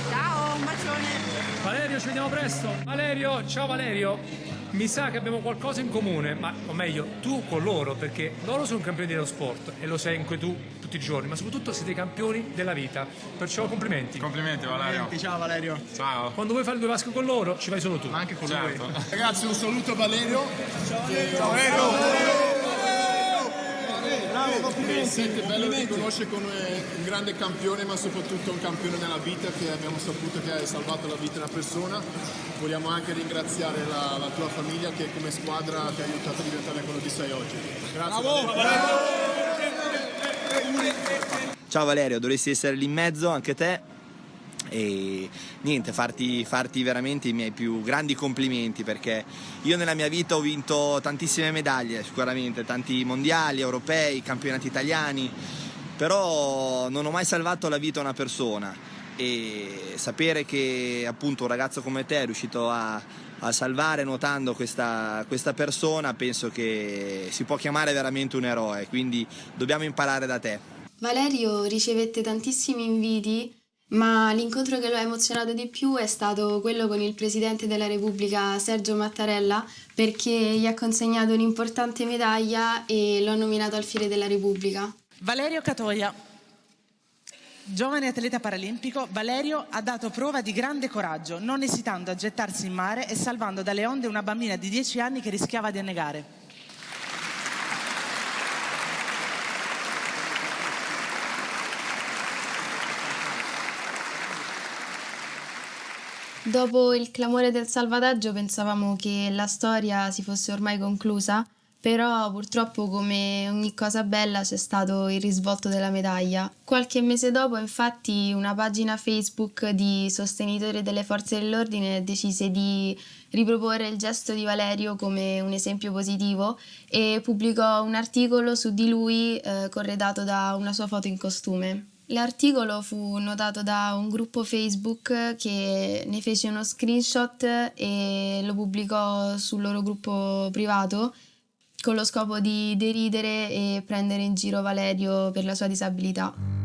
Ciao, un bacione. Valerio, ci vediamo presto. Valerio, ciao Valerio. Mi sa che abbiamo qualcosa in comune, o meglio, tu con loro, perché loro sono campioni dello sport e lo sei anche tu tutti i giorni, ma soprattutto siete campioni della vita. Perciò complimenti. Complimenti Valerio. Ciao Valerio. Ciao. Quando vuoi fare il 2 vasche con loro, ci vai solo tu. Ma anche con lui. Ragazzi, un saluto a Valerio. Ciao Valerio. Ciao Valerio. Bravo, complimenti. È bello riconoscere come un grande campione, ma soprattutto un campione nella vita, che abbiamo saputo che hai salvato la vita di una persona. Vogliamo anche ringraziare la tua famiglia che come squadra ti ha aiutato a diventare quello che sei oggi. Grazie. Bravo. Ciao Valerio, dovresti essere lì in mezzo anche te. E niente, farti veramente i miei più grandi complimenti, perché io nella mia vita ho vinto tantissime medaglie, sicuramente tanti mondiali, europei, campionati italiani, però non ho mai salvato la vita a una persona, e sapere che appunto un ragazzo come te è riuscito a salvare nuotando questa persona, penso che si può chiamare veramente un eroe, quindi dobbiamo imparare da te. Valerio ricevette tantissimi inviti, ma l'incontro che lo ha emozionato di più è stato quello con il Presidente della Repubblica Sergio Mattarella, perché gli ha consegnato un'importante medaglia e lo ha nominato alfiere della Repubblica. Valerio Catoia, giovane atleta paralimpico, Valerio ha dato prova di grande coraggio, non esitando a gettarsi in mare e salvando dalle onde una bambina di 10 anni che rischiava di annegare. Dopo il clamore del salvataggio pensavamo che la storia si fosse ormai conclusa, però purtroppo, come ogni cosa bella, c'è stato il risvolto della medaglia. Qualche mese dopo, infatti, una pagina Facebook di sostenitori delle forze dell'ordine decise di riproporre il gesto di Valerio come un esempio positivo e pubblicò un articolo su di lui corredato da una sua foto in costume. L'articolo fu notato da un gruppo Facebook che ne fece uno screenshot e lo pubblicò sul loro gruppo privato con lo scopo di deridere e prendere in giro Valerio per la sua disabilità.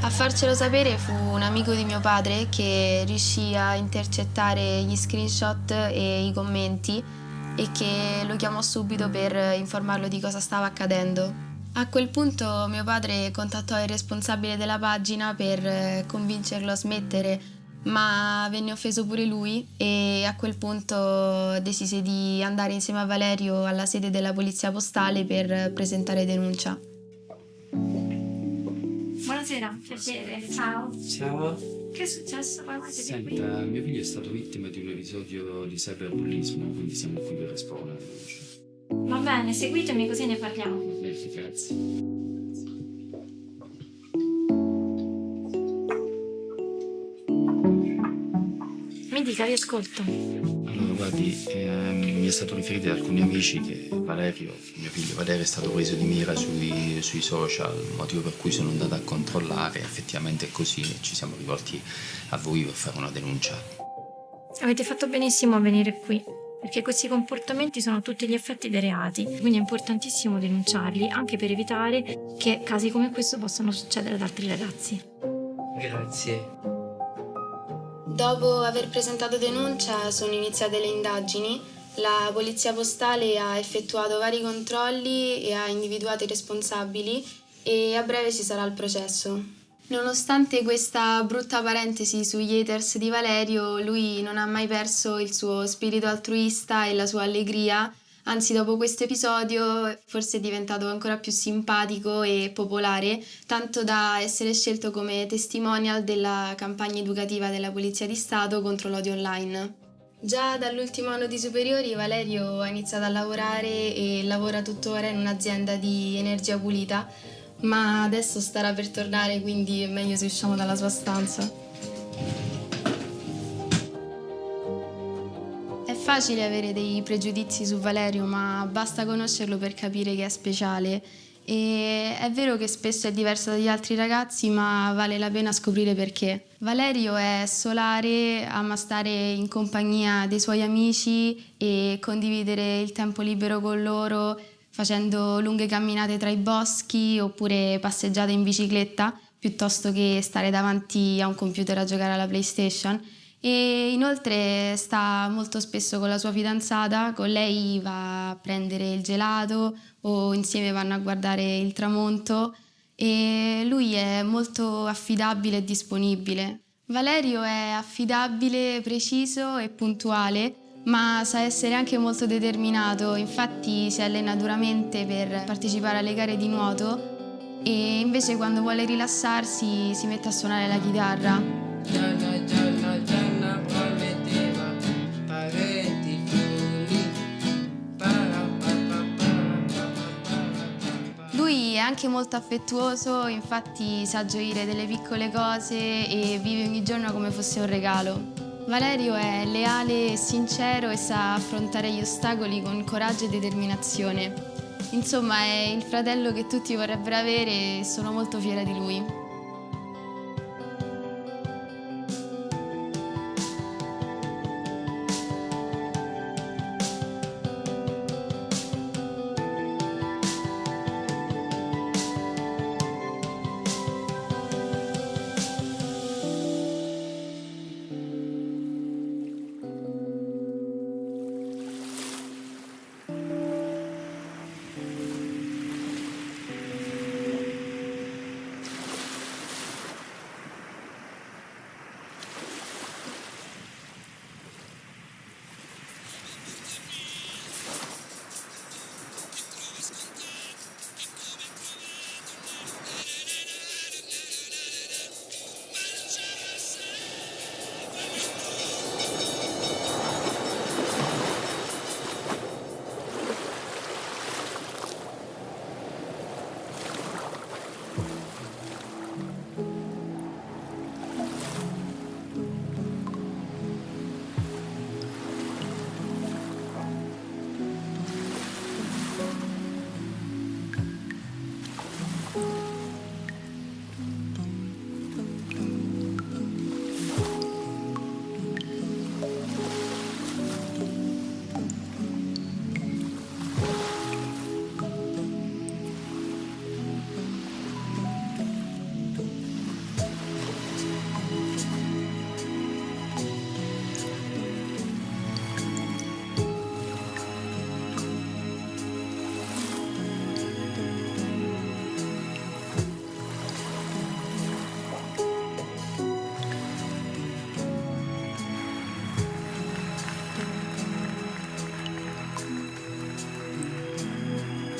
A farcelo sapere fu un amico di mio padre che riuscì a intercettare gli screenshot e i commenti e che lo chiamò subito per informarlo di cosa stava accadendo. A quel punto mio padre contattò il responsabile della pagina per convincerlo a smettere, ma venne offeso pure lui e a quel punto decise di andare insieme a Valerio alla sede della polizia postale per presentare denuncia. Buonasera, piacere, ciao. Ciao. Che è successo? Senta, mio figlio è stato vittima di un episodio di cyberbullismo, quindi siamo qui per esporre la denuncia. Va bene, seguitemi così ne parliamo. Bene, grazie. Mi dica, vi ascolto. Allora, guardi, mi è stato riferito da alcuni amici che Valerio, mio figlio Valerio, è stato preso di mira sui social, motivo per cui sono andato a controllare, effettivamente è così, e ci siamo rivolti a voi per fare una denuncia. Avete fatto benissimo a venire qui, perché questi comportamenti sono a tutti gli effetti dei reati, quindi è importantissimo denunciarli, anche per evitare che casi come questo possano succedere ad altri ragazzi. Grazie. Dopo aver presentato denuncia sono iniziate le indagini. La polizia postale ha effettuato vari controlli e ha individuato i responsabili e a breve ci sarà il processo. Nonostante questa brutta parentesi sugli haters di Valerio, lui non ha mai perso il suo spirito altruista e la sua allegria, anzi dopo questo episodio forse è diventato ancora più simpatico e popolare, tanto da essere scelto come testimonial della campagna educativa della Polizia di Stato contro l'odio online. Già dall'ultimo anno di superiori Valerio ha iniziato a lavorare e lavora tuttora in un'azienda di energia pulita, ma adesso starà per tornare, quindi è meglio se usciamo dalla sua stanza. È facile avere dei pregiudizi su Valerio, ma basta conoscerlo per capire che è speciale. E è vero che spesso è diverso dagli altri ragazzi, ma vale la pena scoprire perché. Valerio è solare, ama stare in compagnia dei suoi amici e condividere il tempo libero con loro, facendo lunghe camminate tra i boschi oppure passeggiate in bicicletta, piuttosto che stare davanti a un computer a giocare alla PlayStation. E inoltre sta molto spesso con la sua fidanzata, con lei va a prendere il gelato o insieme vanno a guardare il tramonto e lui è molto affidabile e disponibile. Valerio è affidabile, preciso e puntuale, ma sa essere anche molto determinato, infatti si allena duramente per partecipare alle gare di nuoto e invece quando vuole rilassarsi si mette a suonare la chitarra. Lui è anche molto affettuoso, infatti sa gioire delle piccole cose e vive ogni giorno come fosse un regalo. Valerio è leale e sincero e sa affrontare gli ostacoli con coraggio e determinazione. Insomma, è il fratello che tutti vorrebbero avere e sono molto fiera di lui.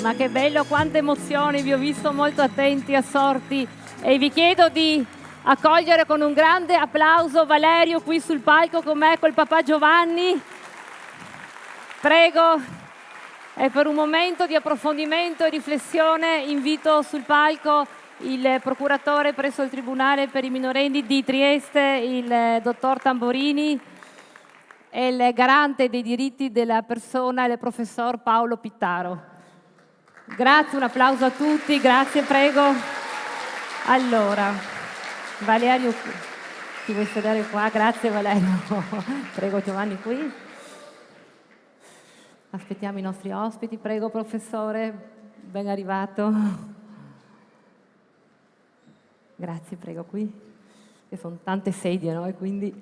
Ma che bello, quante emozioni, vi ho visto molto attenti, assorti e vi chiedo di accogliere con un grande applauso Valerio qui sul palco con me, col papà Giovanni. Prego, e per un momento di approfondimento e riflessione invito sul palco il procuratore presso il Tribunale per i minorenni di Trieste, il dottor Tamborini, e il garante dei diritti della persona, il professor Paolo Pittaro. Grazie, un applauso a tutti, grazie, prego. Allora, Valerio, ti vuoi sedere qua? Grazie Valerio. Prego Giovanni qui. Aspettiamo i nostri ospiti, prego professore, ben arrivato. Grazie, prego qui. Che sono tante sedie, no? E quindi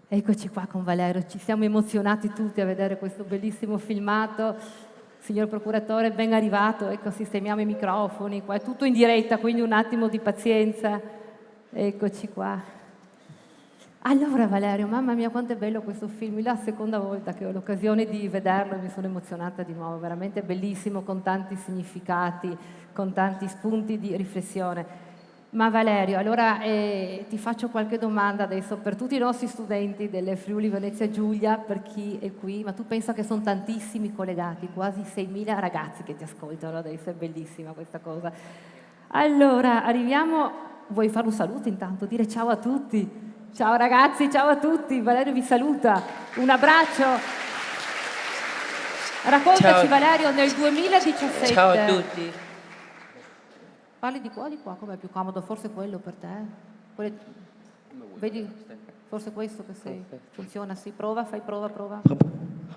eccoci qua con Valerio, ci siamo emozionati tutti a vedere questo bellissimo filmato. Signor procuratore, ben arrivato, ecco, sistemiamo i microfoni, qua è tutto in diretta, quindi un attimo di pazienza. Eccoci qua. Allora Valerio, mamma mia quanto è bello questo film, è la seconda volta che ho l'occasione di vederlo e mi sono emozionata di nuovo, veramente bellissimo, con tanti significati, con tanti spunti di riflessione. Ma Valerio, allora ti faccio qualche domanda adesso per tutti i nostri studenti delle Friuli Venezia Giulia, per chi è qui, ma tu pensa che sono tantissimi collegati, quasi 6.000 ragazzi che ti ascoltano adesso, è bellissima questa cosa. Allora, arriviamo, vuoi fare un saluto intanto, dire ciao a tutti? Ciao ragazzi, ciao a tutti, Valerio vi saluta, un abbraccio. Raccontaci ciao. Valerio, nel 2017... Ciao a tutti. Parli di qua, com'è più comodo? Forse quello per te? Vedi, forse questo che sei. Funziona, sì. Prova, fai prova.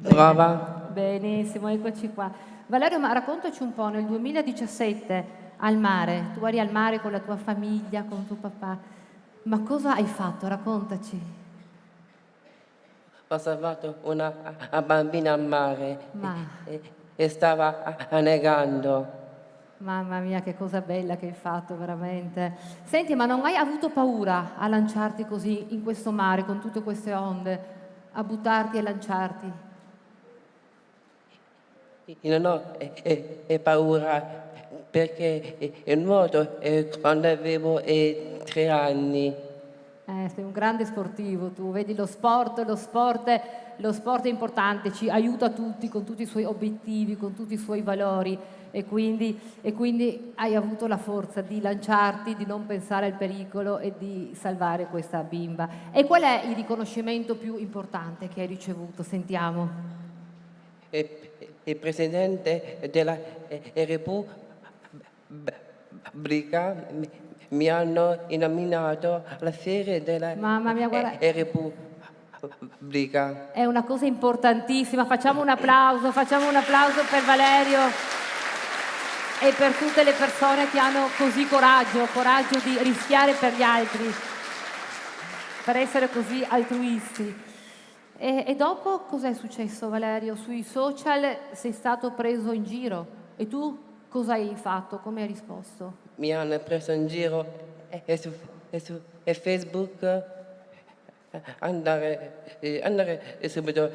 Prova. Benissimo, eccoci qua. Valerio, ma raccontaci un po', nel 2017 al mare, tu eri al mare con la tua famiglia, con tuo papà, ma cosa hai fatto? Raccontaci. Ho salvato una bambina al mare e stava annegando. Mamma mia, che cosa bella che hai fatto, veramente. Senti, ma non hai avuto paura a lanciarti così in questo mare con tutte queste onde? a buttarti e lanciarti? Io non ho paura perché il nuoto quando avevo 3 anni. Sei un grande sportivo, tu vedi lo sport è importante, ci aiuta tutti con tutti i suoi obiettivi, con tutti i suoi valori e quindi hai avuto la forza di lanciarti, di non pensare al pericolo e di salvare questa bimba. E qual è il riconoscimento più importante che hai ricevuto? Sentiamo. Il presidente della Repubblica mi hanno nominato alla serie della Repubblica. È una cosa importantissima, facciamo un applauso per Valerio e per tutte le persone che hanno così coraggio di rischiare per gli altri, per essere così altruisti. E dopo cos'è successo, Valerio? Sui social sei stato preso in giro e tu cosa hai fatto? Come hai risposto? Mi hanno preso in giro su Facebook, andare subito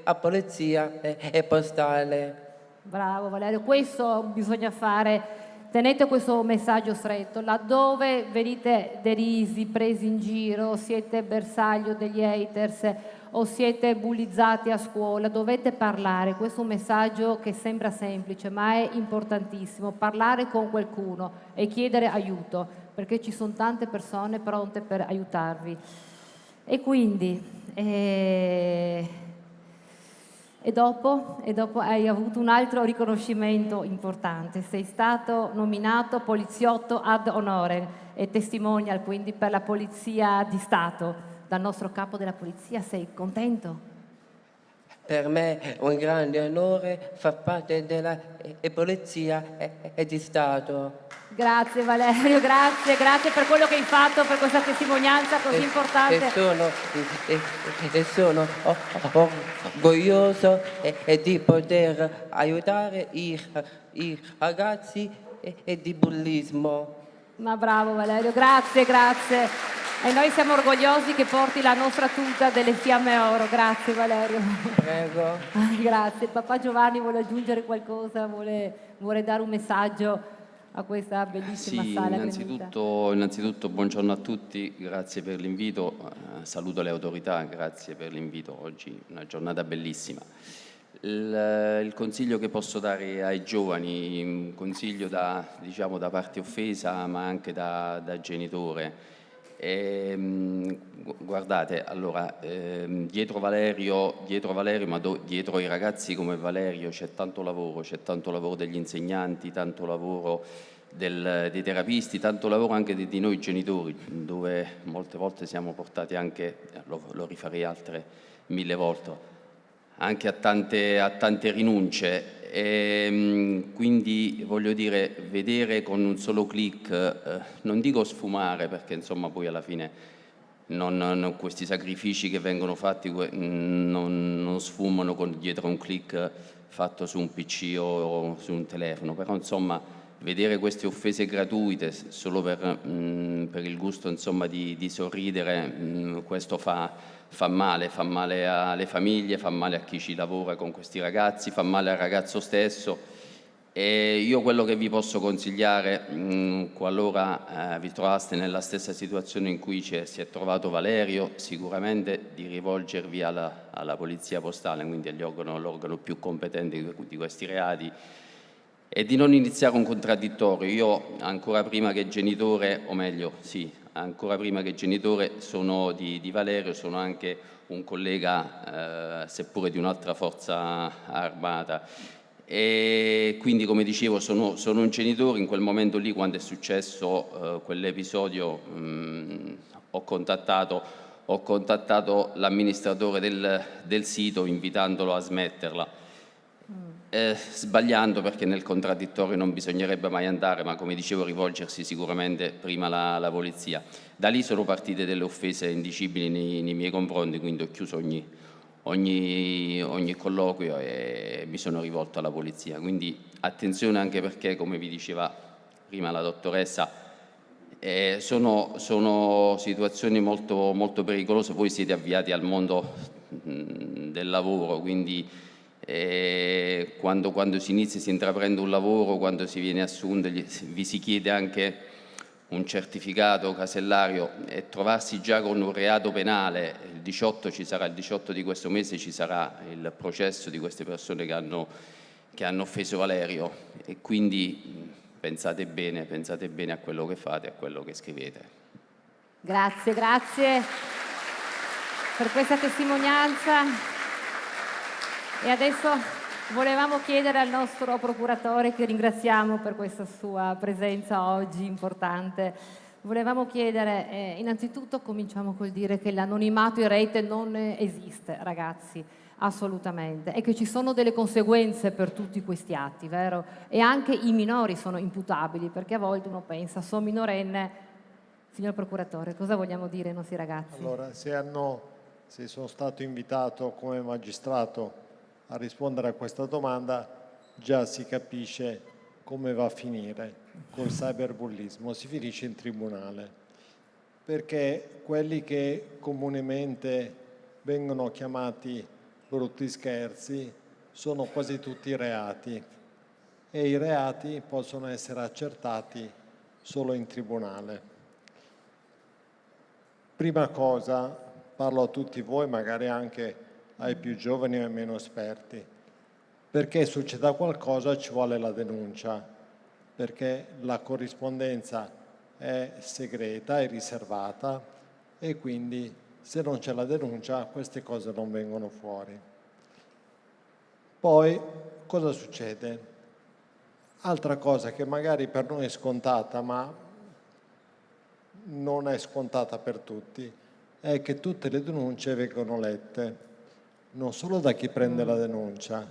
a polizia e postale. Bravo Valerio, questo bisogna fare. Tenete questo messaggio stretto. Laddove venite derisi, presi in giro, siete bersaglio degli haters o siete bullizzati a scuola, dovete parlare. Questo è un messaggio che sembra semplice, ma è importantissimo. Parlare con qualcuno e chiedere aiuto, perché ci sono tante persone pronte per aiutarvi. E quindi... E dopo hai avuto un altro riconoscimento importante, sei stato nominato poliziotto ad onore e testimonial quindi per la Polizia di Stato dal nostro capo della polizia. Sei contento? Per me è un grande onore far parte della Polizia di Stato. Grazie Valerio, grazie per quello che hai fatto, per questa testimonianza così importante. E sono orgoglioso di poter aiutare i ragazzi di bullismo. Ma bravo Valerio, grazie. E noi siamo orgogliosi che porti la nostra tuta delle Fiamme Oro. Grazie Valerio. Prego. Grazie. Il papà Giovanni vuole aggiungere qualcosa, vuole dare un messaggio a questa bellissima sala. Innanzitutto buongiorno a tutti, grazie per l'invito, saluto le autorità, grazie per l'invito, oggi una giornata bellissima. Il consiglio che posso dare ai giovani, un consiglio da parte offesa ma anche da genitore, guardate, allora, dietro Valerio, ma dietro ai ragazzi come Valerio c'è tanto lavoro degli insegnanti, tanto lavoro dei terapisti, tanto lavoro anche di noi genitori, dove molte volte siamo portati anche, lo rifarei altre 1000 volte, anche a tante rinunce. Quindi voglio dire, vedere con un solo click, non dico sfumare, perché insomma poi alla fine questi sacrifici che vengono fatti non sfumano dietro un click fatto su un PC o su un telefono, però insomma vedere queste offese gratuite solo per il gusto insomma di sorridere, questo fa male alle famiglie, fa male a chi ci lavora con questi ragazzi, fa male al ragazzo stesso. E io quello che vi posso consigliare, qualora vi trovaste nella stessa situazione in cui si è trovato Valerio, sicuramente di rivolgervi alla polizia postale, quindi all'organo più competente di questi reati, e di non iniziare un contraddittorio. Io ancora prima che genitore sono di Valerio, sono anche un collega, seppure di un'altra forza armata. E quindi, come dicevo, sono un genitore. In quel momento lì, quando è successo quell'episodio, ho contattato l'amministratore del sito invitandolo a smetterla. Sbagliando, perché nel contraddittorio non bisognerebbe mai andare, ma come dicevo rivolgersi sicuramente prima alla polizia. Da lì sono partite delle offese indicibili nei miei confronti, quindi ho chiuso ogni colloquio e mi sono rivolto alla polizia. Quindi attenzione, anche perché, come vi diceva prima la dottoressa, Sono situazioni molto, molto pericolose. Voi siete avviati al mondo del lavoro, quindi quando si inizia, si intraprende un lavoro, quando si viene assunti, vi si chiede anche un certificato casellario, e trovarsi già con un reato penale. Il 18 di questo mese ci sarà il processo di queste persone che hanno offeso Valerio, e quindi pensate bene a quello che fate, a quello che scrivete. Grazie per questa testimonianza. E adesso volevamo chiedere al nostro procuratore, che ringraziamo per questa sua presenza oggi importante, volevamo chiedere, innanzitutto cominciamo col dire che l'anonimato in rete non esiste, ragazzi, assolutamente, e che ci sono delle conseguenze per tutti questi atti, vero? E anche i minori sono imputabili, perché a volte uno pensa, sono minorenne. Signor procuratore, cosa vogliamo dire ai nostri ragazzi? Allora, se sono stato invitato come magistrato a rispondere a questa domanda, già si capisce come va a finire col cyberbullismo. Si finisce in tribunale, perché quelli che comunemente vengono chiamati brutti scherzi sono quasi tutti reati, e i reati possono essere accertati solo in tribunale. Prima cosa, parlo a tutti voi, magari anche ai più giovani e ai meno esperti: perché succeda qualcosa ci vuole la denuncia, perché la corrispondenza è segreta, è riservata, e quindi se non c'è la denuncia queste cose non vengono fuori. Poi cosa succede? Altra cosa che magari per noi è scontata, ma non è scontata per tutti, è che tutte le denunce vengono lette non solo da chi prende la denuncia,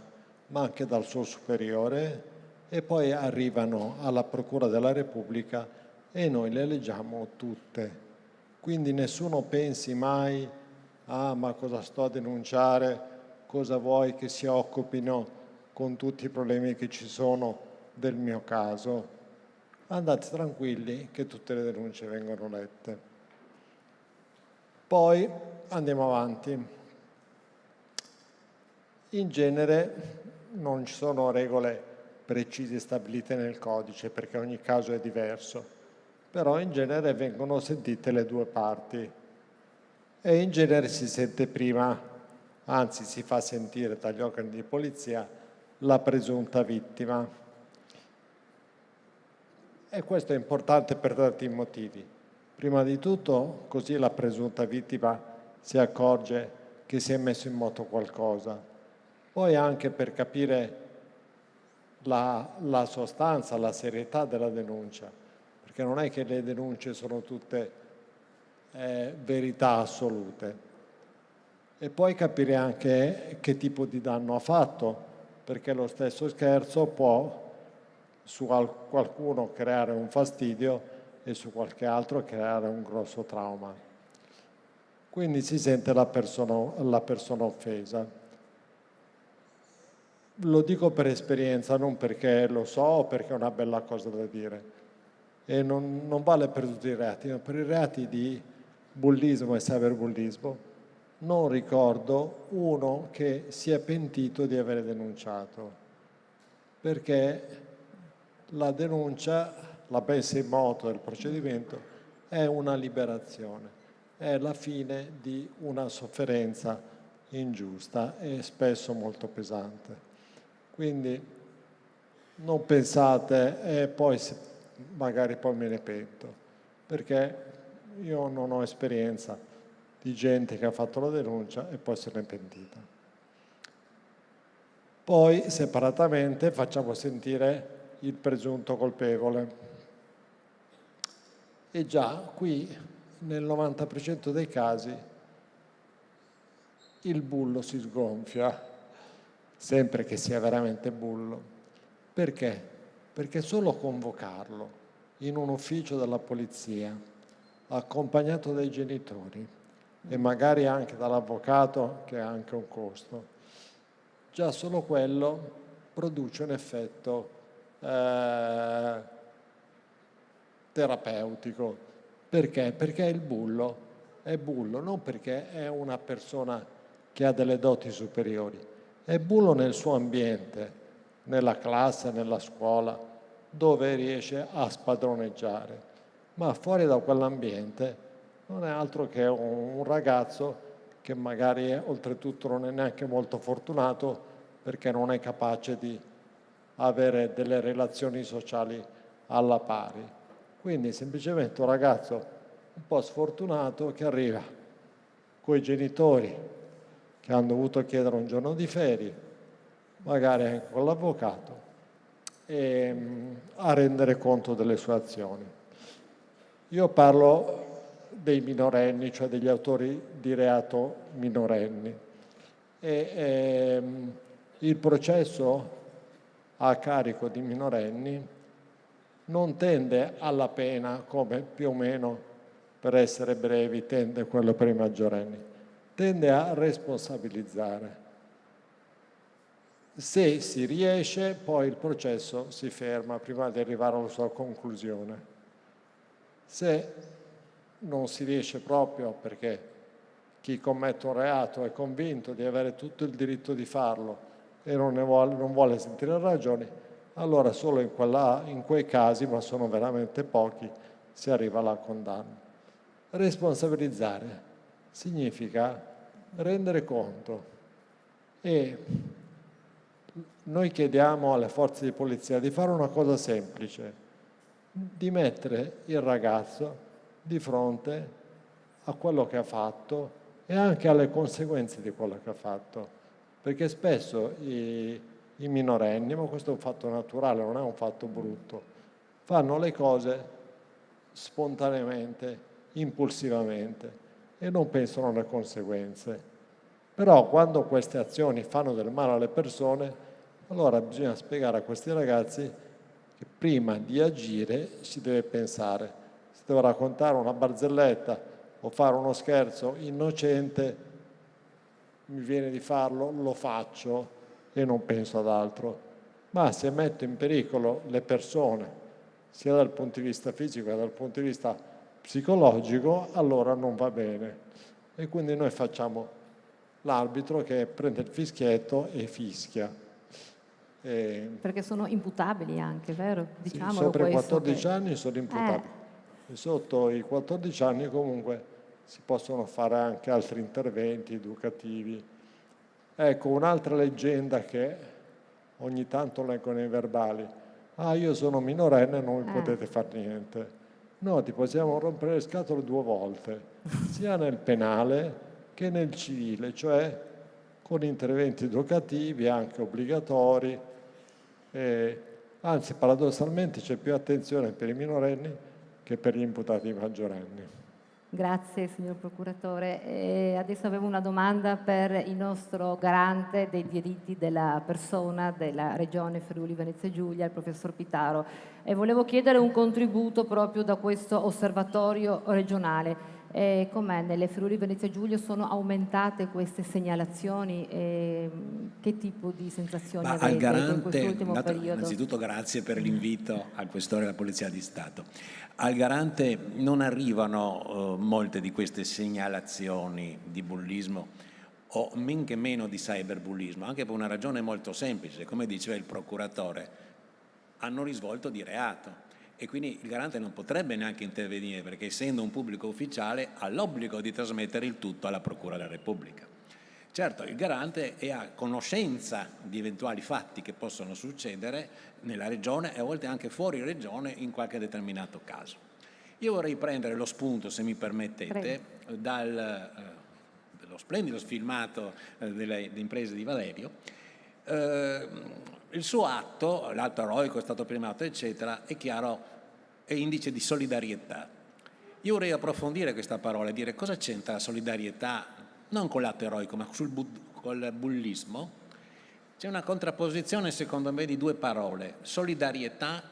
ma anche dal suo superiore, e poi arrivano alla Procura della Repubblica e noi le leggiamo tutte. Quindi nessuno pensi mai: ah, ma cosa sto a denunciare, cosa vuoi che si occupino con tutti i problemi che ci sono del mio caso. Andate tranquilli che tutte le denunce vengono lette. Poi andiamo avanti. In genere non ci sono regole precise stabilite nel codice, perché ogni caso è diverso, però in genere vengono sentite le due parti, e in genere si sente prima, anzi si fa sentire dagli organi di polizia, la presunta vittima. E questo è importante per tanti motivi. Prima di tutto, così la presunta vittima si accorge che si è messo in moto qualcosa. Poi anche per capire la sostanza, la serietà della denuncia, perché non è che le denunce sono tutte verità assolute. E poi capire anche che tipo di danno ha fatto, perché lo stesso scherzo può su qualcuno creare un fastidio e su qualche altro creare un grosso trauma. Quindi si sente la persona offesa. Lo dico per esperienza, non perché lo so o perché è una bella cosa da dire. E non vale per tutti i reati, ma per i reati di bullismo e cyberbullismo non ricordo uno che si è pentito di aver denunciato, perché la denuncia, la messa in moto del procedimento, è una liberazione, è la fine di una sofferenza ingiusta e spesso molto pesante. Quindi non pensate, poi magari poi me ne pento, perché io non ho esperienza di gente che ha fatto la denuncia e poi se ne è pentita. Poi separatamente facciamo sentire il presunto colpevole. E già qui nel 90% dei casi il bullo si sgonfia, sempre che sia veramente bullo. Perché? Perché solo convocarlo in un ufficio della polizia, accompagnato dai genitori e magari anche dall'avvocato, che ha anche un costo, già solo quello produce un effetto terapeutico. Perché? Perché il bullo è bullo, non perché è una persona che ha delle doti superiori, è bullo nel suo ambiente, nella classe, nella scuola, dove riesce a spadroneggiare, ma fuori da quell'ambiente non è altro che un ragazzo che magari oltretutto non è neanche molto fortunato perché non è capace di avere delle relazioni sociali alla pari. Quindi semplicemente un ragazzo un po' sfortunato che arriva con i genitori che hanno dovuto chiedere un giorno di ferie, magari anche con l'avvocato, e a rendere conto delle sue azioni. Io parlo dei minorenni, cioè degli autori di reato minorenni. Il processo a carico di minorenni non tende alla pena, come più o meno, per essere brevi, tende quello per i maggiorenni, tende a responsabilizzare. Se si riesce, poi il processo si ferma prima di arrivare alla sua conclusione. Se non si riesce proprio perché chi commette un reato è convinto di avere tutto il diritto di farlo e non vuole sentire ragioni, allora solo in quei casi, ma sono veramente pochi, si arriva alla condanna. Responsabilizzare significa rendere conto, e noi chiediamo alle forze di polizia di fare una cosa semplice, di mettere il ragazzo di fronte a quello che ha fatto e anche alle conseguenze di quello che ha fatto, perché spesso i minorenni, ma questo è un fatto naturale, non è un fatto brutto, fanno le cose spontaneamente, impulsivamente e non pensano alle conseguenze. Però quando queste azioni fanno del male alle persone, allora bisogna spiegare a questi ragazzi che prima di agire si deve pensare. Se devo raccontare una barzelletta o fare uno scherzo innocente, mi viene di farlo, lo faccio e non penso ad altro. Ma se metto in pericolo le persone, sia dal punto di vista fisico che dal punto di vista psicologico, allora non va bene. E quindi noi facciamo l'arbitro che prende il fischietto e fischia. Perché sono imputabili anche, vero? Diciamolo, sì, sopra i questo 14 anni sono imputabili. E sotto i 14 anni comunque si possono fare anche altri interventi educativi. Ecco, un'altra leggenda che ogni tanto leggo nei verbali. Io sono minorenne e non mi potete fare niente. No, ti possiamo rompere le scatole 2 volte, sia nel penale che nel civile, cioè con interventi educativi anche obbligatori. Anzi, paradossalmente c'è più attenzione per i minorenni che per gli imputati maggiorenni. Grazie signor Procuratore. Adesso avevo una domanda per il nostro garante dei diritti della persona della Regione Friuli Venezia Giulia, il professor Pitaro, e volevo chiedere un contributo proprio da questo osservatorio regionale. Com'è nelle Friuli Venezia Giulia? Sono aumentate queste segnalazioni? Che tipo di sensazioni avete al garante, in quest'ultimo periodo? Innanzitutto grazie per l'invito al Questore della Polizia di Stato. Al garante non arrivano molte di queste segnalazioni di bullismo o men che meno di cyberbullismo, anche per una ragione molto semplice, come diceva il procuratore, hanno risvolto di reato. E quindi il garante non potrebbe neanche intervenire perché, essendo un pubblico ufficiale, ha l'obbligo di trasmettere il tutto alla Procura della Repubblica. Certo, il garante è a conoscenza di eventuali fatti che possono succedere nella regione e a volte anche fuori regione in qualche determinato caso. Io vorrei prendere lo spunto, se mi permettete, dallo splendido filmato delle imprese di Valerio. Il suo atto, l'atto eroico è stato primato, eccetera, è chiaro, è indice di solidarietà. Io vorrei approfondire questa parola e dire cosa c'entra la solidarietà, non con l'atto eroico, ma col bullismo. C'è una contrapposizione, secondo me, di 2 parole, solidarietà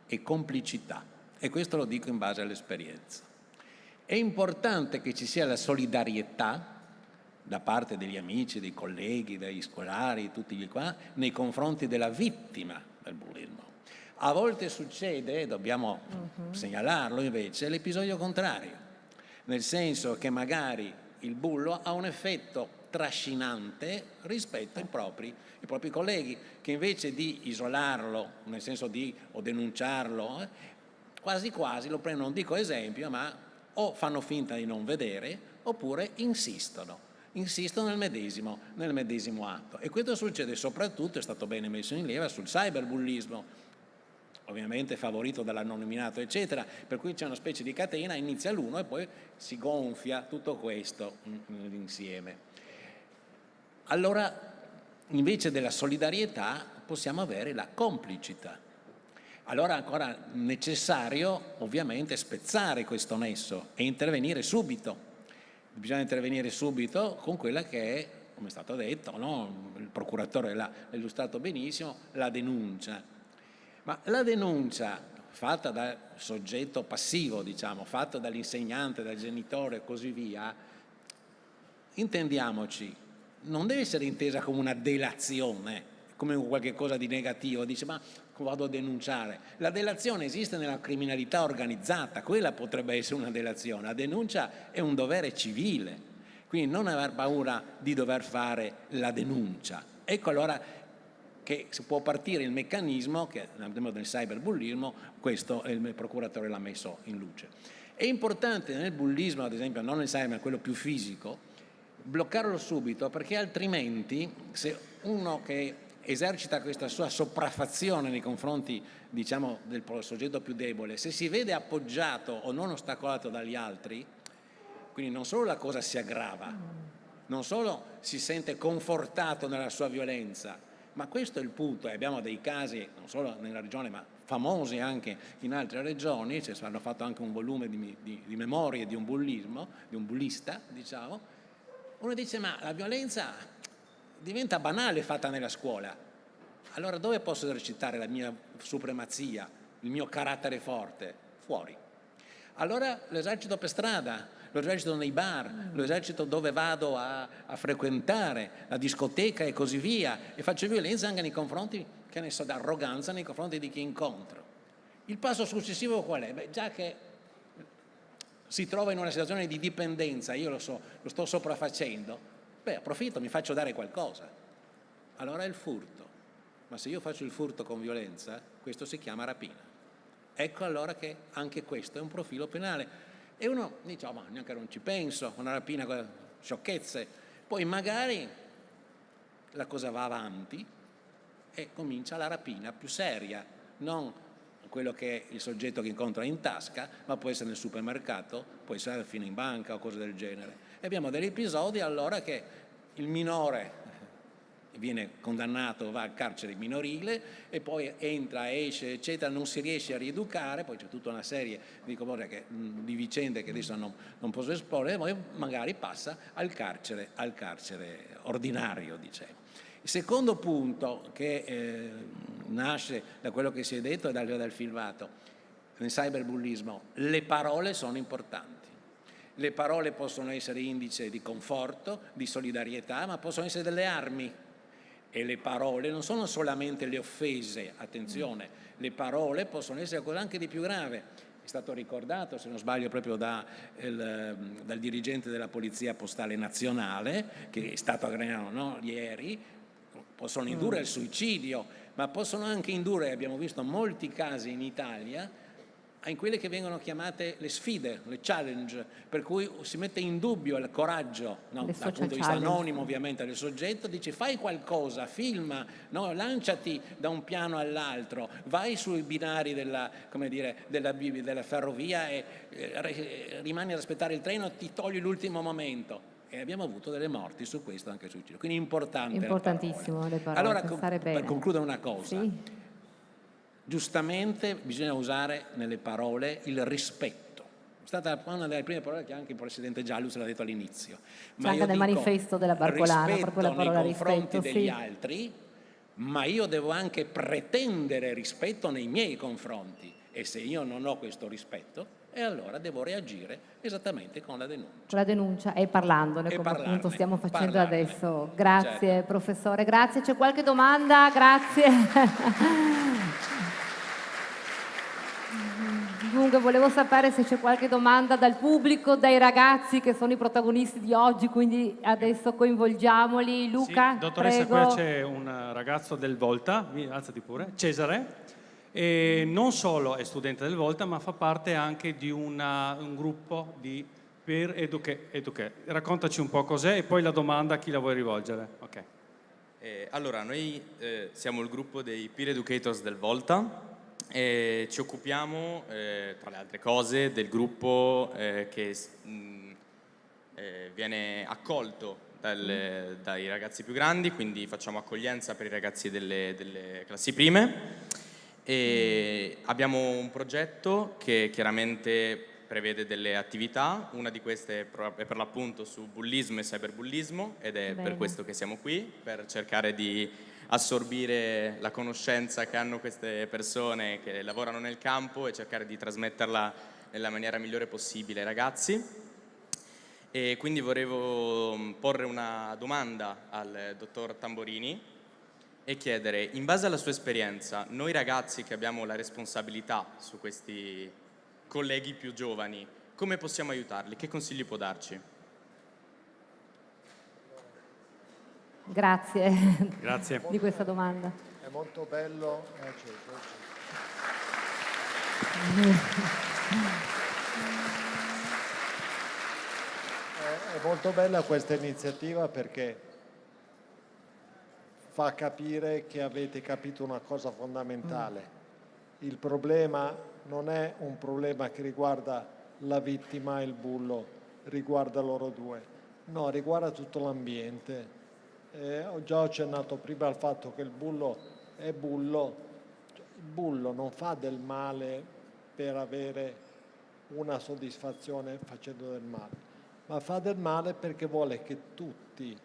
e complicità, e questo lo dico in base all'esperienza. È importante che ci sia la solidarietà da parte degli amici, dei colleghi, degli scolari, tutti gli qua, nei confronti della vittima del bullismo. A volte succede, dobbiamo segnalarlo invece, l'episodio contrario, nel senso che magari il bullo ha un effetto trascinante rispetto ai propri colleghi, che invece di isolarlo, nel senso di o denunciarlo, quasi quasi lo prendono, non dico esempio, ma o fanno finta di non vedere oppure insistono nel medesimo atto. E questo succede soprattutto, è stato bene messo in leva, sul cyberbullismo, ovviamente favorito dall'anonimato eccetera, per cui c'è una specie di catena, inizia l'uno e poi si gonfia tutto questo insieme. Allora, invece della solidarietà possiamo avere la complicità. Allora è ancora necessario ovviamente spezzare questo nesso e intervenire subito. Bisogna intervenire subito con quella che è, come è stato detto, no? Il procuratore l'ha illustrato benissimo, la denuncia. Ma la denuncia fatta dal soggetto passivo, diciamo, fatta dall'insegnante, dal genitore e così via, intendiamoci, non deve essere intesa come una delazione, come qualche cosa di negativo, dice ma vado a denunciare. La delazione esiste nella criminalità organizzata, quella potrebbe essere una delazione, la denuncia è un dovere civile, quindi non aver paura di dover fare la denuncia. Ecco allora che si può partire il meccanismo che nel cyberbullismo, questo il procuratore l'ha messo in luce. È importante nel bullismo, ad esempio, non nel cyber ma quello più fisico, bloccarlo subito, perché altrimenti se uno che esercita questa sua sopraffazione nei confronti, diciamo, del soggetto più debole, se si vede appoggiato o non ostacolato dagli altri, quindi non solo la cosa si aggrava, non solo si sente confortato nella sua violenza, ma questo è il punto, e abbiamo dei casi non solo nella regione ma famosi anche in altre regioni, cioè hanno fatto anche un volume di memorie di un bullismo, di un bullista, diciamo. Uno dice ma la violenza diventa banale fatta nella scuola, allora dove posso esercitare la mia supremazia, il mio carattere forte? Fuori. Allora lo esercito per strada, lo esercito nei bar, lo esercito dove vado a frequentare, la discoteca e così via, e faccio violenza anche nei confronti, che ne so, d'arroganza nei confronti di chi incontro. Il passo successivo qual è? Beh, già che si trova in una situazione di dipendenza, io lo so, lo sto sopraffacendo, beh, approfitto, mi faccio dare qualcosa. Allora è il furto. Ma se io faccio il furto con violenza, questo si chiama rapina. Ecco allora che anche questo è un profilo penale. E uno dice, oh, ma neanche non ci penso, una rapina, sciocchezze. Poi magari la cosa va avanti e comincia la rapina più seria, non quello che è il soggetto che incontra in tasca, ma può essere nel supermercato, può essere fino in banca o cose del genere. E abbiamo degli episodi allora che il minore viene condannato, va al carcere minorile e poi entra, esce, eccetera, non si riesce a rieducare, poi c'è tutta una serie di vicende che adesso non posso esporre, e poi magari passa al carcere ordinario, diciamo. Il secondo punto che nasce da quello che si è detto e dal filmato, nel cyberbullismo, le parole sono importanti. Le parole possono essere indice di conforto, di solidarietà, ma possono essere delle armi. E le parole non sono solamente le offese, attenzione, le parole possono essere cosa anche di più grave. È stato ricordato, se non sbaglio, proprio dal dirigente della Polizia Postale Nazionale, che è stato aggregato, no, ieri. Possono indurre al suicidio, ma possono anche indurre, abbiamo visto molti casi in Italia, in quelle che vengono chiamate le sfide, le challenge, per cui si mette in dubbio il coraggio, no, dal punto di vista anonimo ovviamente del soggetto, dice fai qualcosa, filma, no, lanciati da un piano all'altro, vai sui binari della ferrovia e rimani ad aspettare il treno, ti togli l'ultimo momento. E abbiamo avuto delle morti su questo, anche suicidio. Quindi importantissimo le parole. Allora, pensare bene. Per concludere una cosa, sì. Giustamente bisogna usare nelle parole il rispetto. È stata una delle prime parole che anche il Presidente Giallus l'ha detto all'inizio. C'è anche nel manifesto della Barcolana, proprio la parola nei confronti rispetto, degli altri, ma io devo anche pretendere rispetto nei miei confronti. E se io non ho questo rispetto, e allora devo reagire esattamente con la denuncia. Con la denuncia e parlandone, come appunto stiamo facendo adesso. Grazie, certo. Professore, grazie. C'è qualche domanda? Grazie. Dunque volevo sapere se c'è qualche domanda dal pubblico, dai ragazzi che sono i protagonisti di oggi, quindi adesso coinvolgiamoli. Luca, Sì, dottoressa, prego. qua c'è un ragazzo del Volta, alzati pure, Cesare, e non solo è studente del Volta, ma fa parte anche di un gruppo di Peer Educate. Raccontaci un po' cos'è e poi la domanda a chi la vuoi rivolgere. Ok. Allora, noi siamo il gruppo dei Peer Educators del Volta e ci occupiamo, tra le altre cose, del gruppo che viene accolto dai ragazzi più grandi, quindi facciamo accoglienza per i ragazzi delle classi prime e abbiamo un progetto che chiaramente prevede delle attività, una di queste è per l'appunto su bullismo e cyberbullismo ed è per questo che siamo qui, per cercare di assorbire la conoscenza che hanno queste persone che lavorano nel campo e cercare di trasmetterla nella maniera migliore possibile ai ragazzi. E quindi volevo porre una domanda al dottor Tamborini e chiedere, in base alla sua esperienza, noi ragazzi che abbiamo la responsabilità su questi colleghi più giovani, come possiamo aiutarli? Che consigli può darci? Grazie. Grazie. Di questa domanda. È molto bello. È molto bella questa iniziativa perché fa capire che avete capito una cosa fondamentale. Il problema non è un problema che riguarda la vittima e il bullo, riguarda loro due. No, riguarda tutto l'ambiente. Già ho accennato prima al fatto che il bullo è bullo. Il bullo non fa del male per avere una soddisfazione facendo del male, ma fa del male perché vuole che tutti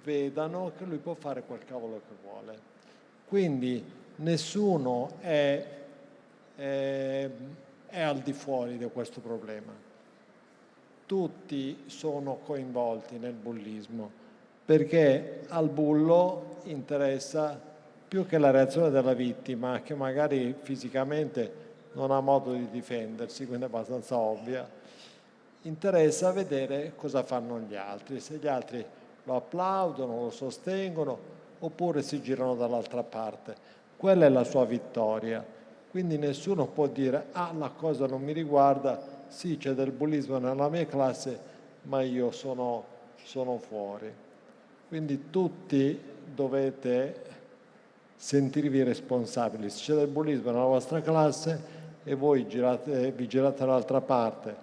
vedano che lui può fare quel cavolo che vuole. Quindi nessuno è al di fuori di questo problema. Tutti sono coinvolti nel bullismo perché al bullo interessa più che la reazione della vittima, che magari fisicamente non ha modo di difendersi, quindi è abbastanza ovvia. Interessa vedere cosa fanno gli altri, se gli altri lo applaudono, lo sostengono oppure si girano dall'altra parte. Quella è la sua vittoria. Quindi nessuno può dire la cosa non mi riguarda, sì c'è del bullismo nella mia classe ma io sono fuori. Quindi tutti dovete sentirvi responsabili. Se c'è del bullismo nella vostra classe e voi vi girate dall'altra parte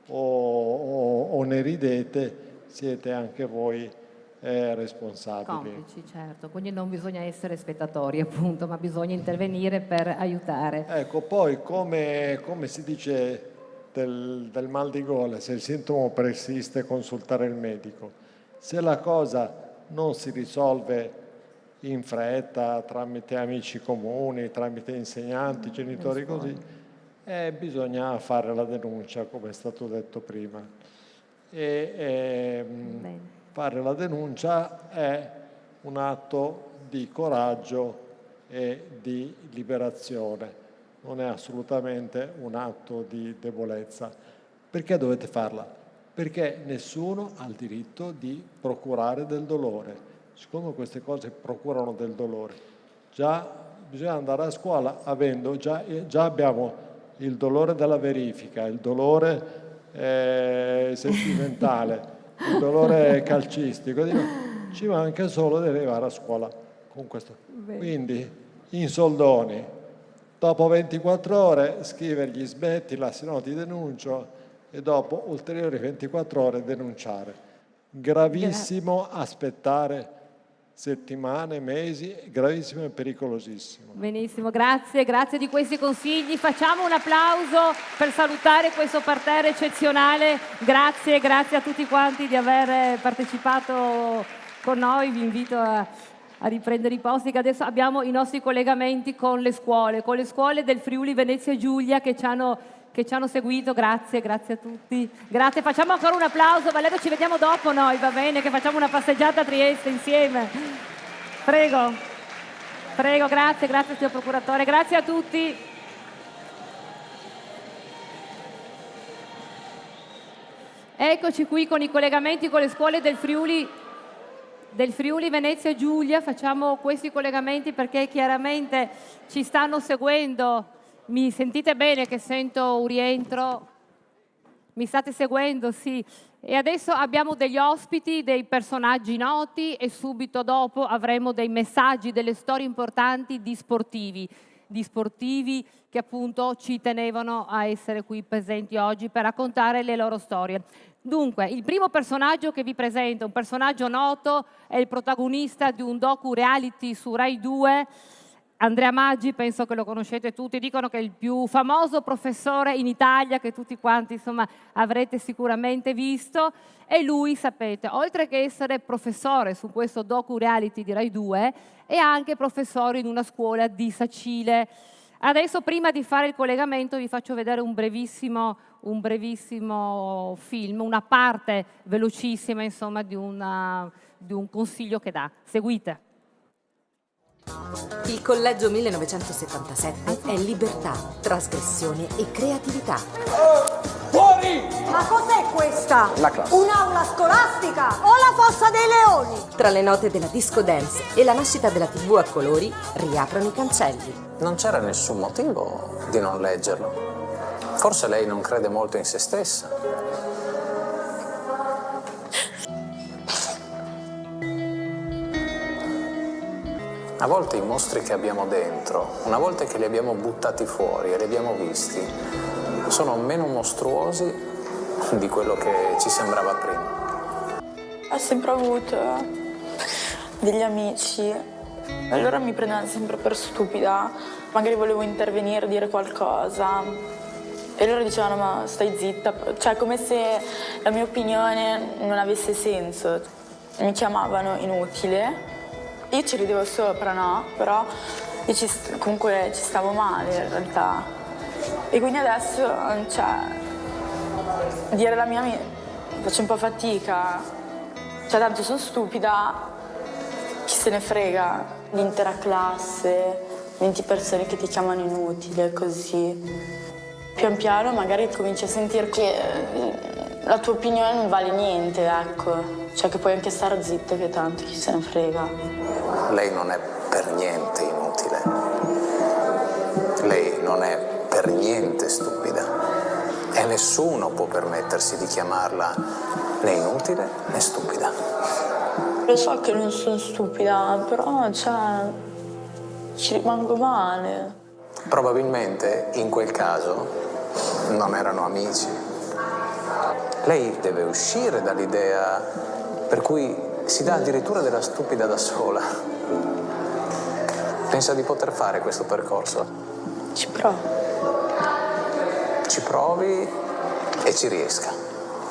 o ne ridete, siete anche voi responsabili. Complici, certo. Quindi non bisogna essere spettatori, appunto, ma bisogna intervenire per aiutare. Ecco, poi come si dice del mal di gola, se il sintomo persiste, consultare il medico. Se la cosa non si risolve in fretta, tramite amici comuni, tramite insegnanti, genitori così, bisogna fare la denuncia, come è stato detto prima. Fare la denuncia è un atto di coraggio e di liberazione, non è assolutamente un atto di debolezza. Perché dovete farla? Perché nessuno ha il diritto di procurare del dolore. Siccome queste cose procurano del dolore, già bisogna andare a scuola avendo, già abbiamo il dolore della verifica, il dolore sentimentale, il dolore calcistico, ci manca solo di arrivare a scuola con questo. Quindi in soldoni, dopo 24 ore scrivergli smettila, se no ti denuncio, e dopo ulteriori 24 ore denunciare. Gravissimo aspettare settimane, mesi, gravissimo e pericolosissimo. Benissimo, grazie di questi consigli. Facciamo un applauso per salutare questo parterre eccezionale. Grazie a tutti quanti di aver partecipato con noi. Vi invito a riprendere i posti, che adesso abbiamo i nostri collegamenti con le scuole del Friuli Venezia Giulia che ci hanno seguito. Grazie a tutti. Grazie, facciamo ancora un applauso. Valerio, ci vediamo dopo noi, va bene? Che facciamo una passeggiata a Trieste insieme. Prego, grazie signor procuratore. Grazie a tutti. Eccoci qui con i collegamenti con le scuole del Friuli Venezia Giulia. Facciamo questi collegamenti perché chiaramente ci stanno seguendo. Mi sentite bene che sento un rientro? Mi state seguendo? Sì. E adesso abbiamo degli ospiti, dei personaggi noti e subito dopo avremo dei messaggi, delle storie importanti di sportivi che appunto ci tenevano a essere qui presenti oggi per raccontare le loro storie. Dunque, il primo personaggio che vi presento, un personaggio noto, è il protagonista di un docu-reality su Rai 2, Andrea Maggi, penso che lo conoscete tutti, dicono che è il più famoso professore in Italia che tutti quanti insomma avrete sicuramente visto, e lui, sapete, oltre che essere professore su questo docu-reality di Rai 2, è anche professore in una scuola di Sacile. Adesso, prima di fare il collegamento, vi faccio vedere un brevissimo film, una parte velocissima insomma di un consiglio che dà. Seguite. Il Collegio 1977 è libertà, trasgressione e creatività. Fuori! Ma cos'è questa? La classe. Un'aula scolastica o la fossa dei leoni? Tra le note della disco dance e la nascita della TV a colori, riaprono i cancelli. Non c'era nessun motivo di non leggerlo. Forse lei non crede molto in se stessa. A volte i mostri che abbiamo dentro, una volta che li abbiamo buttati fuori e li abbiamo visti, sono meno mostruosi di quello che ci sembrava prima. Ho sempre avuto degli amici, allora mi prendevano sempre per stupida, magari volevo intervenire, dire qualcosa, e loro dicevano ma stai zitta, cioè come se la mia opinione non avesse senso. Mi chiamavano inutile. Io ci ridevo sopra, no? Però io comunque ci stavo male in realtà. E quindi adesso, cioè, dire la mia faccio un po' fatica. Cioè, tanto sono stupida, chi se ne frega. L'intera classe, 20 persone che ti chiamano inutile, così. Pian piano magari cominci a sentire che la tua opinione non vale niente, ecco. Cioè che puoi anche stare zitta, che tanto chi se ne frega. Lei non è per niente inutile. Lei non è per niente stupida. E nessuno può permettersi di chiamarla né inutile né stupida. Lo so che non sono stupida, però cioè, ci rimango male. Probabilmente in quel caso non erano amici. Lei deve uscire dall'idea per cui si dà addirittura della stupida da sola. Pensa di poter fare questo percorso? Ci provo. Ci provi e ci riesca.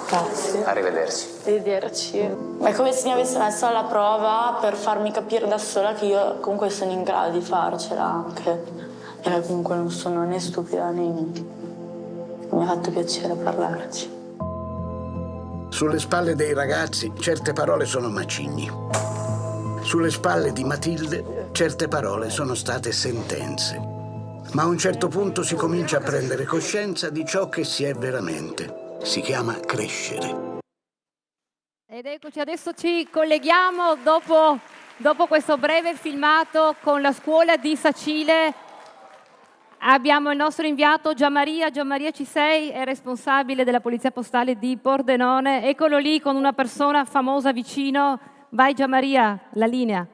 Grazie. Arrivederci. Arrivederci. È come se mi avesse messo alla prova per farmi capire da sola che io comunque sono in grado di farcela anche. E comunque non sono né stupida né inutile. Mi ha fatto piacere parlarci. Sulle spalle dei ragazzi certe parole sono macigni. Sulle spalle di Matilde certe parole sono state sentenze. Ma a un certo punto si comincia a prendere coscienza di ciò che si è veramente. Si chiama crescere. Ed eccoci, adesso ci colleghiamo dopo questo breve filmato con la scuola di Sacile. Abbiamo il nostro inviato Gianmaria. Gianmaria, ci sei? È responsabile della Polizia Postale di Pordenone. Eccolo lì con una persona famosa vicino. Vai Gianmaria, la linea.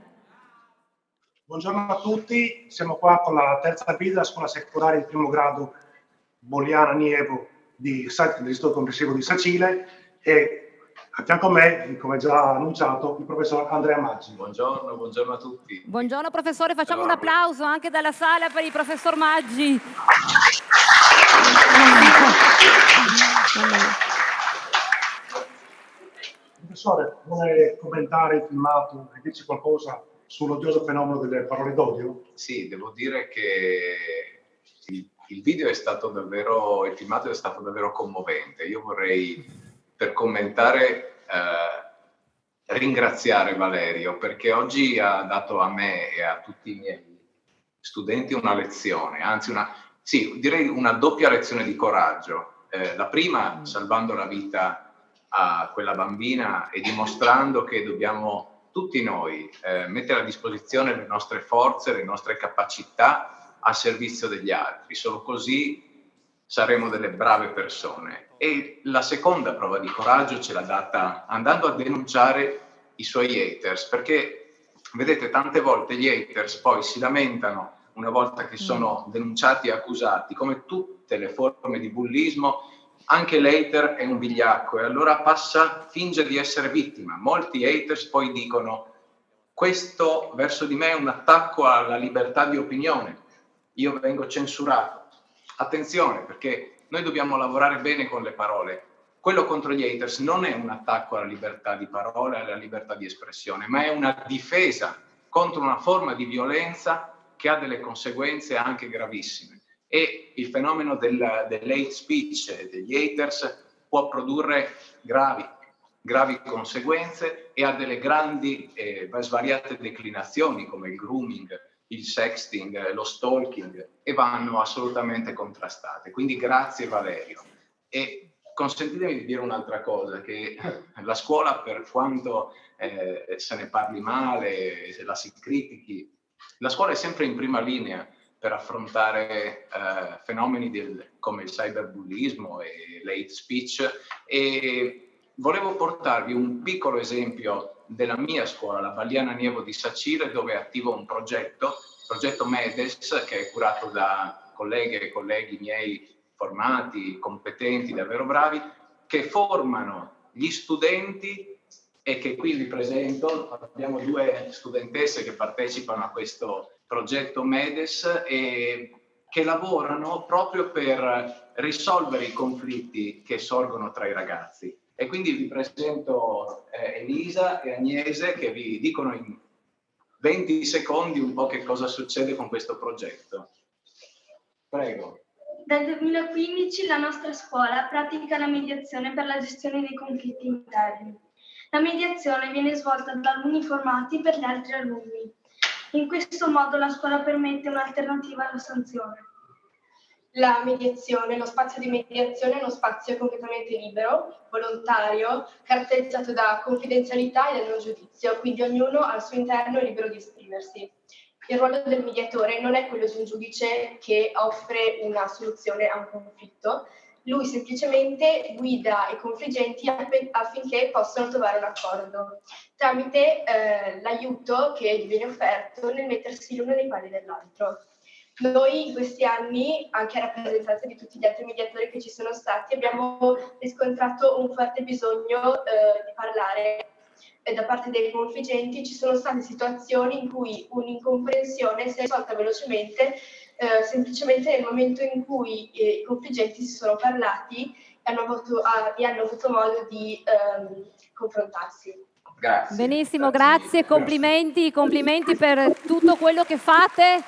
Buongiorno a tutti, siamo qua con la terza guida della scuola secondaria di primo grado Boliana Nievo dell'Istituto Comprensivo di Sacile e a fianco a me, come già annunciato, il professor Andrea Maggi. Buongiorno a tutti. Buongiorno professore, facciamo un applauso anche dalla sala per il professor Maggi. Professore, vuole commentare il filmato e dirci qualcosa sull'odioso fenomeno delle parole d'odio? Sì, devo dire che il video è stato davvero, il filmato è stato davvero commovente. Io vorrei, per commentare, ringraziare Valerio, perché oggi ha dato a me e a tutti i miei studenti una lezione, anzi direi una doppia lezione di coraggio. La prima salvando la vita a quella bambina e dimostrando che dobbiamo tutti noi mettere a disposizione le nostre forze, le nostre capacità al servizio degli altri. Solo così saremo delle brave persone. E la seconda prova di coraggio ce l'ha data andando a denunciare i suoi haters, perché vedete, tante volte gli haters poi si lamentano una volta che sono denunciati e accusati. Come tutte le forme di bullismo, anche l'hater è un vigliacco e allora finge di essere vittima. Molti haters poi dicono: questo verso di me è un attacco alla libertà di opinione, io vengo censurato. Attenzione, perché noi dobbiamo lavorare bene con le parole. Quello contro gli haters non è un attacco alla libertà di parola e alla libertà di espressione, ma è una difesa contro una forma di violenza che ha delle conseguenze anche gravissime. E il fenomeno dell'hate speech e degli haters può produrre gravi conseguenze e ha delle grandi svariate declinazioni, come il grooming, il sexting, lo stalking, e vanno assolutamente contrastate. Quindi grazie Valerio. E consentitemi di dire un'altra cosa, che la scuola, per quanto se ne parli male, se la si critichi, la scuola è sempre in prima linea per affrontare fenomeni come il cyberbullismo e l'hate speech, e volevo portarvi un piccolo esempio della mia scuola, la Balliana Nievo di Sacile, dove è attivo un progetto MEDES, che è curato da colleghe e colleghi miei formati, competenti, davvero bravi, che formano gli studenti e che qui vi presento. Abbiamo 2 studentesse che partecipano a questo progetto MEDES e che lavorano proprio per risolvere i conflitti che sorgono tra i ragazzi. E quindi vi presento Elisa e Agnese, che vi dicono in 20 secondi un po' che cosa succede con questo progetto. Prego. Dal 2015 la nostra scuola pratica la mediazione per la gestione dei conflitti interni. La mediazione viene svolta da alunni formati per gli altri alunni. In questo modo la scuola permette un'alternativa alla sanzione. La mediazione, lo spazio di mediazione è uno spazio completamente libero, volontario, caratterizzato da confidenzialità e da non giudizio, quindi ognuno al suo interno è libero di esprimersi. Il ruolo del mediatore non è quello di un giudice che offre una soluzione a un conflitto, lui semplicemente guida i confliggenti affinché possano trovare un accordo, tramite l'aiuto che gli viene offerto nel mettersi l'uno nei panni dell'altro. Noi in questi anni, anche a rappresentanza di tutti gli altri mediatori che ci sono stati, abbiamo riscontrato un forte bisogno di parlare da parte dei confliggenti. Ci sono state situazioni in cui un'incomprensione si è risolta velocemente, semplicemente nel momento in cui i confliggenti si sono parlati e hanno avuto modo di confrontarsi. Grazie. Benissimo, grazie, complimenti per tutto quello che fate.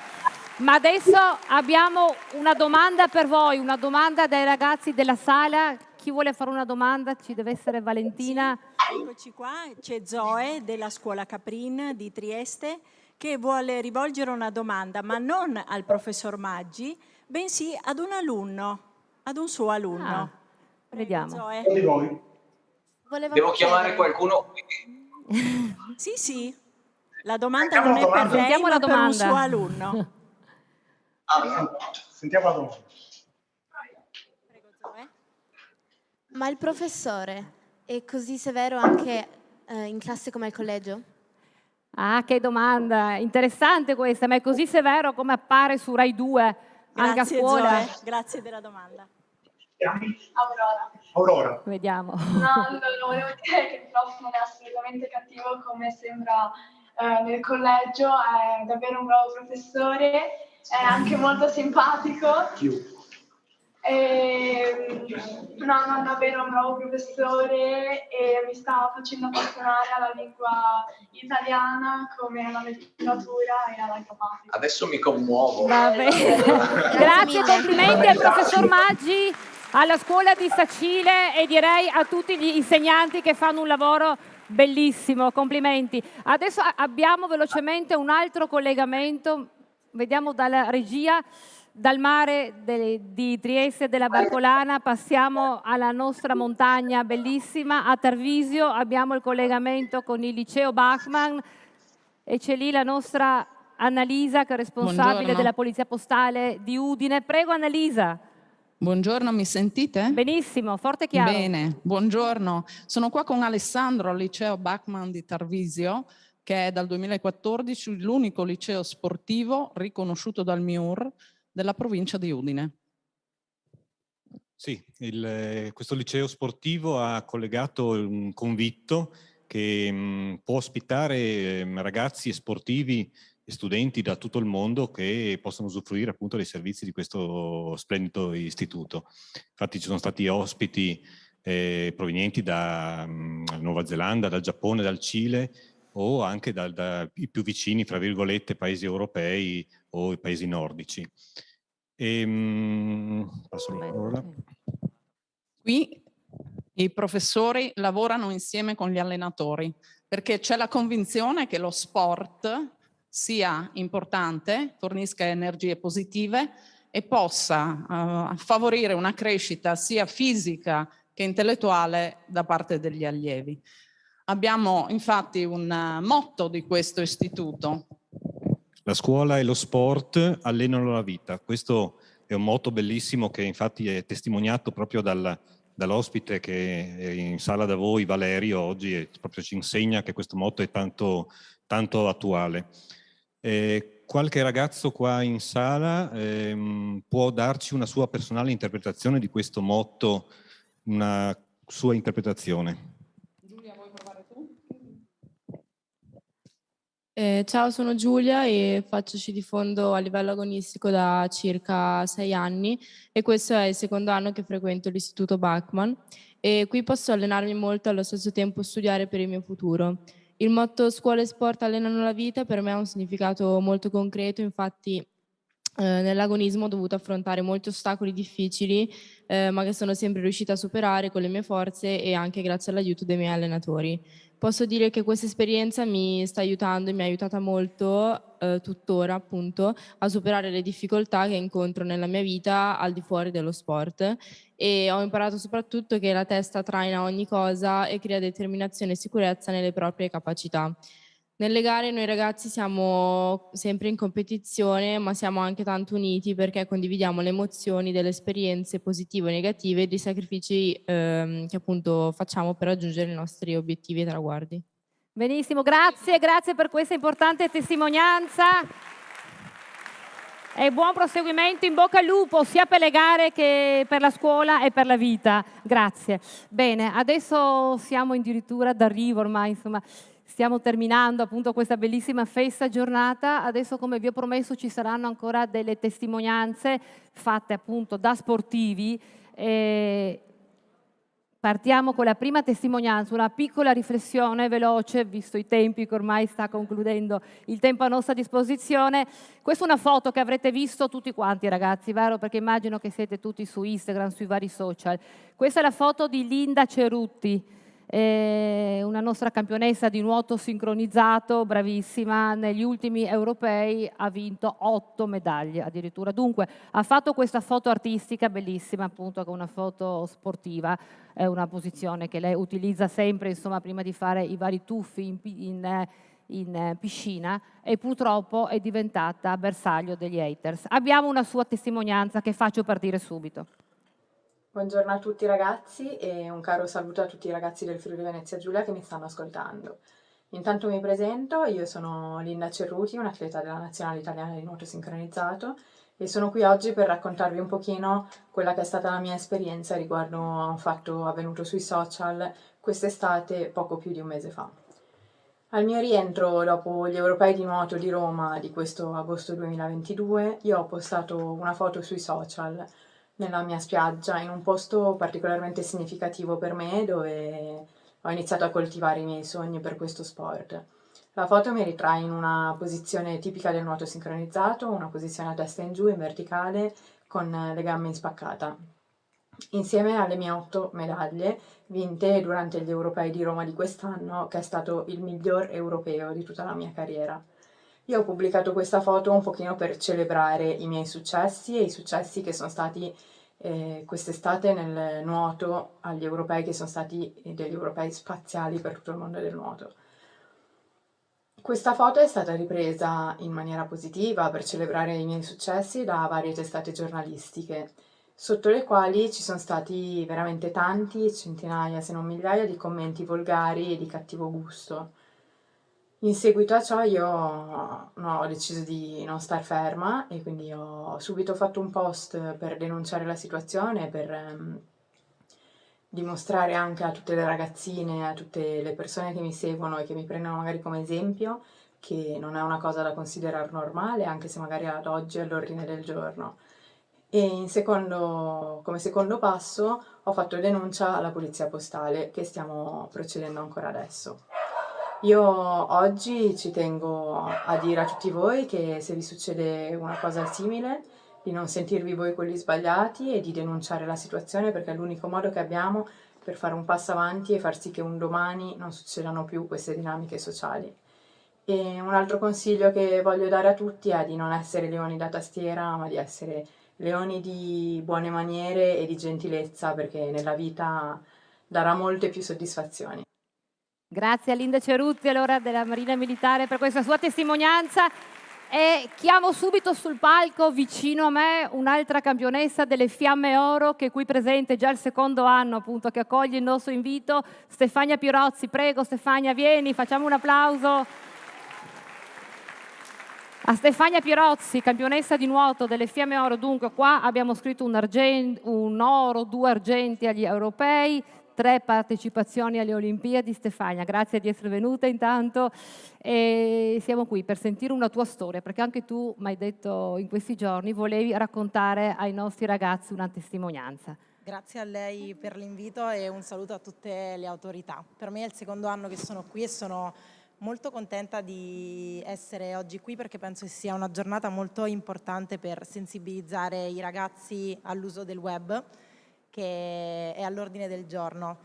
Ma adesso abbiamo una domanda per voi, una domanda dai ragazzi della sala. Chi vuole fare una domanda? Ci deve essere Valentina. Sì, eccoci qua, c'è Zoe della scuola Caprin di Trieste che vuole rivolgere una domanda, ma non al professor Maggi, bensì ad un alunno, ad un suo alunno. Vediamo. Zoe. Devo chiamare qualcuno qui? Sì, la domanda non è per lei, ma per un suo alunno. Sentiamo la domanda. Prego, Zoe. Ma il professore è così severo anche in classe come al collegio? Ah, che domanda interessante questa, ma è così severo come appare su Rai 2 anche a scuola? Zoe, grazie della domanda. Aurora. Vediamo. No, volevo dire che il prof non è assolutamente cattivo come sembra nel collegio, è davvero un bravo professore, è anche molto simpatico. No, davvero un bravo professore e mi sta facendo appassionare alla lingua italiana come alla letteratura e alla grammatica. Adesso mi commuovo. Grazie, complimenti al professor Maggi, alla scuola di Sacile e direi a tutti gli insegnanti che fanno un lavoro bellissimo, complimenti. Adesso abbiamo velocemente un altro collegamento, vediamo dalla regia. dal mare di Trieste e della Barcolana passiamo alla nostra montagna bellissima, a Tarvisio. Abbiamo il collegamento con il liceo Bachmann e c'è lì la nostra Annalisa, che è responsabile Buongiorno. della Polizia Postale di Udine. Prego Annalisa. Buongiorno, mi sentite? Benissimo, forte e chiaro. Bene, buongiorno. Sono qua con Alessandro al liceo Bachmann di Tarvisio, che è dal 2014 l'unico liceo sportivo riconosciuto dal MIUR della provincia di Udine. Sì, questo liceo sportivo ha collegato un convitto che può ospitare ragazzi e sportivi e studenti da tutto il mondo che possono usufruire appunto dei servizi di questo splendido istituto. Infatti ci sono stati ospiti provenienti da Nuova Zelanda, dal Giappone, dal Cile o anche dai più vicini, fra virgolette, paesi europei o i paesi nordici. Passo la parola. Qui i professori lavorano insieme con gli allenatori perché c'è la convinzione che lo sport sia importante, fornisca energie positive e possa favorire una crescita sia fisica che intellettuale da parte degli allievi. Abbiamo infatti un motto di questo istituto. La scuola e lo sport allenano la vita. Questo è un motto bellissimo che infatti è testimoniato proprio dall'ospite che è in sala da voi, Valerio, oggi e proprio ci insegna che questo motto è tanto attuale. Qualche ragazzo qua in sala può darci una sua personale interpretazione di questo motto, una sua interpretazione. Giulia, vuoi provare tu? Ciao, sono Giulia e faccio sci di fondo a livello agonistico da circa 6 anni e questo è il secondo anno che frequento l'istituto Bachmann e qui posso allenarmi molto e allo stesso tempo studiare per il mio futuro. Il motto scuola e sport allenano la vita per me ha un significato molto concreto, infatti nell'agonismo ho dovuto affrontare molti ostacoli difficili ma che sono sempre riuscita a superare con le mie forze e anche grazie all'aiuto dei miei allenatori. Posso dire che questa esperienza mi sta aiutando e mi ha aiutata molto tuttora appunto a superare le difficoltà che incontro nella mia vita al di fuori dello sport e ho imparato soprattutto che la testa traina ogni cosa e crea determinazione e sicurezza nelle proprie capacità. Nelle gare noi ragazzi siamo sempre in competizione, ma siamo anche tanto uniti perché condividiamo le emozioni delle esperienze positive e negative e dei sacrifici che appunto facciamo per raggiungere i nostri obiettivi e traguardi. Benissimo, grazie per questa importante testimonianza. E buon proseguimento, in bocca al lupo, sia per le gare che per la scuola e per la vita. Grazie. Bene, adesso siamo addirittura d'arrivo ormai, insomma. Stiamo terminando appunto questa bellissima festa giornata. Adesso, come vi ho promesso, ci saranno ancora delle testimonianze fatte appunto da sportivi. Partiamo con la prima testimonianza, una piccola riflessione veloce, visto i tempi che ormai sta concludendo il tempo a nostra disposizione. Questa è una foto che avrete visto tutti quanti ragazzi, vero? Perché immagino che siete tutti su Instagram, sui vari social. Questa è la foto di Linda Cerutti. Una nostra campionessa di nuoto sincronizzato, bravissima, negli ultimi europei ha vinto 8 medaglie addirittura, dunque ha fatto questa foto artistica bellissima appunto con una foto sportiva, è una posizione che lei utilizza sempre insomma prima di fare i vari tuffi in piscina e purtroppo è diventata bersaglio degli haters. Abbiamo una sua testimonianza che faccio partire subito. Buongiorno a tutti ragazzi e un caro saluto a tutti i ragazzi del Friuli Venezia Giulia che mi stanno ascoltando. Intanto mi presento, io sono Linda Cerruti, un'atleta della Nazionale Italiana di Nuoto Sincronizzato e sono qui oggi per raccontarvi un pochino quella che è stata la mia esperienza riguardo a un fatto avvenuto sui social quest'estate poco più di un mese fa. Al mio rientro dopo gli europei di nuoto di Roma di questo agosto 2022 io ho postato una foto sui social nella mia spiaggia, in un posto particolarmente significativo per me, dove ho iniziato a coltivare i miei sogni per questo sport. La foto mi ritrae in una posizione tipica del nuoto sincronizzato, una posizione a testa in giù, in verticale, con le gambe in spaccata, insieme alle mie 8 medaglie vinte durante gli europei di Roma di quest'anno, che è stato il miglior europeo di tutta la mia carriera. Io ho pubblicato questa foto un pochino per celebrare i miei successi e i successi che sono stati quest'estate nel nuoto agli europei, che sono stati degli europei spaziali per tutto il mondo del nuoto. Questa foto è stata ripresa in maniera positiva per celebrare i miei successi da varie testate giornalistiche, sotto le quali ci sono stati veramente tanti, centinaia se non migliaia di commenti volgari e di cattivo gusto. In seguito a ciò io ho deciso di non star ferma e quindi ho subito fatto un post per denunciare la situazione, per dimostrare anche a tutte le ragazzine, a tutte le persone che mi seguono e che mi prendono magari come esempio, che non è una cosa da considerare normale, anche se magari ad oggi è all'ordine del giorno. E come secondo passo ho fatto denuncia alla polizia postale, che stiamo procedendo ancora adesso. Io oggi ci tengo a dire a tutti voi che se vi succede una cosa simile, di non sentirvi voi quelli sbagliati e di denunciare la situazione, perché è l'unico modo che abbiamo per fare un passo avanti e far sì che un domani non succedano più queste dinamiche sociali. E un altro consiglio che voglio dare a tutti è di non essere leoni da tastiera, ma di essere leoni di buone maniere e di gentilezza, perché nella vita darà molte più soddisfazioni. Grazie a Linda Ceruzzi, allora, della Marina Militare, per questa sua testimonianza. E chiamo subito sul palco, vicino a me, un'altra campionessa delle Fiamme Oro, che è qui presente già il secondo anno, appunto, che accoglie il nostro invito, Stefania Pirozzi. Prego Stefania, vieni, facciamo un applauso a Stefania Pirozzi, campionessa di nuoto delle Fiamme Oro. Dunque qua abbiamo scritto un oro, 2 argenti agli europei, 3 partecipazioni alle Olimpiadi. Stefania, grazie di essere venuta intanto, e siamo qui per sentire una tua storia, perché anche tu mi hai detto in questi giorni volevi raccontare ai nostri ragazzi una testimonianza. Grazie a lei per l'invito e un saluto a tutte le autorità. Per me è il secondo anno che sono qui e sono molto contenta di essere oggi qui, perché penso che sia una giornata molto importante per sensibilizzare i ragazzi all'uso del web, che è all'ordine del giorno.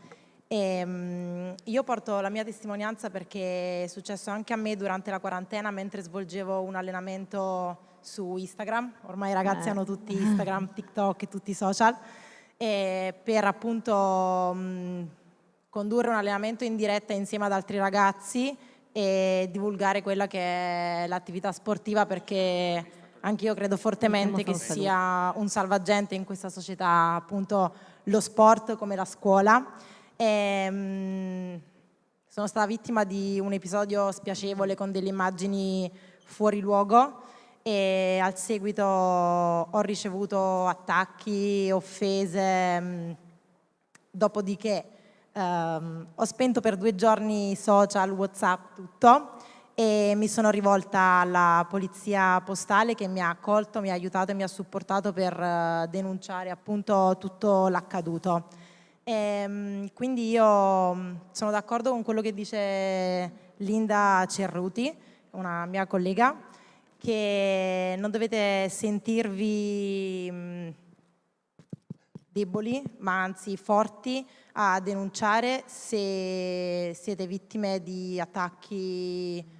Io porto la mia testimonianza perché è successo anche a me durante la quarantena, mentre svolgevo un allenamento su Instagram. Ormai i ragazzi hanno tutti Instagram, TikTok e tutti i social, e per appunto condurre un allenamento in diretta insieme ad altri ragazzi e divulgare quella che è l'attività sportiva, perché anche io credo fortemente che sia un salvagente in questa società, appunto, lo sport come la scuola. Sono stata vittima di un episodio spiacevole con delle immagini fuori luogo e al seguito ho ricevuto attacchi, offese, dopodiché ho spento per 2 giorni social, WhatsApp, tutto, e mi sono rivolta alla polizia postale, che mi ha accolto, mi ha aiutato e mi ha supportato per denunciare appunto tutto l'accaduto. Quindi io sono d'accordo con quello che dice Linda Cerruti, una mia collega, che non dovete sentirvi deboli, ma anzi forti a denunciare se siete vittime di attacchi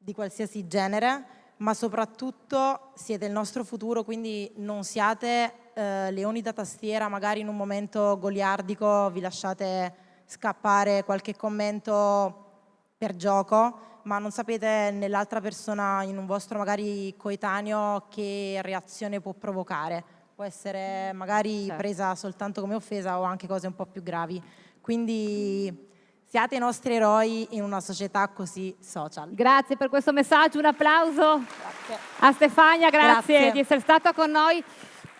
di qualsiasi genere, ma soprattutto siete il nostro futuro, quindi non siate leoni da tastiera. Magari in un momento goliardico vi lasciate scappare qualche commento per gioco, ma non sapete nell'altra persona, in un vostro magari coetaneo, che reazione può provocare. Può essere magari presa soltanto come offesa o anche cose un po' più gravi. Quindi siate i nostri eroi in una società così social. Grazie per questo messaggio, un applauso a Stefania, grazie di essere stata con noi.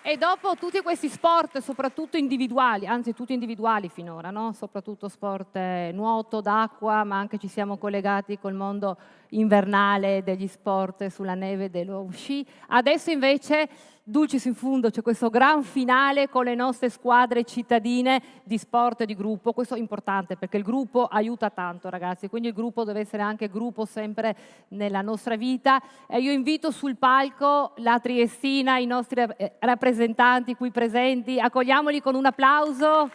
E dopo tutti questi sport, soprattutto individuali, anzi tutti individuali finora, no? Soprattutto sport nuoto, d'acqua, ma anche ci siamo collegati col mondo invernale degli sport sulla neve, dello sci. Adesso invece, dulcis in fundo, c'è questo gran finale con le nostre squadre cittadine di sport e di gruppo. Questo è importante perché il gruppo aiuta tanto, ragazzi, quindi il gruppo deve essere anche gruppo sempre nella nostra vita. E io invito sul palco la Triestina, i nostri rappresentanti qui presenti, accogliamoli con un applauso.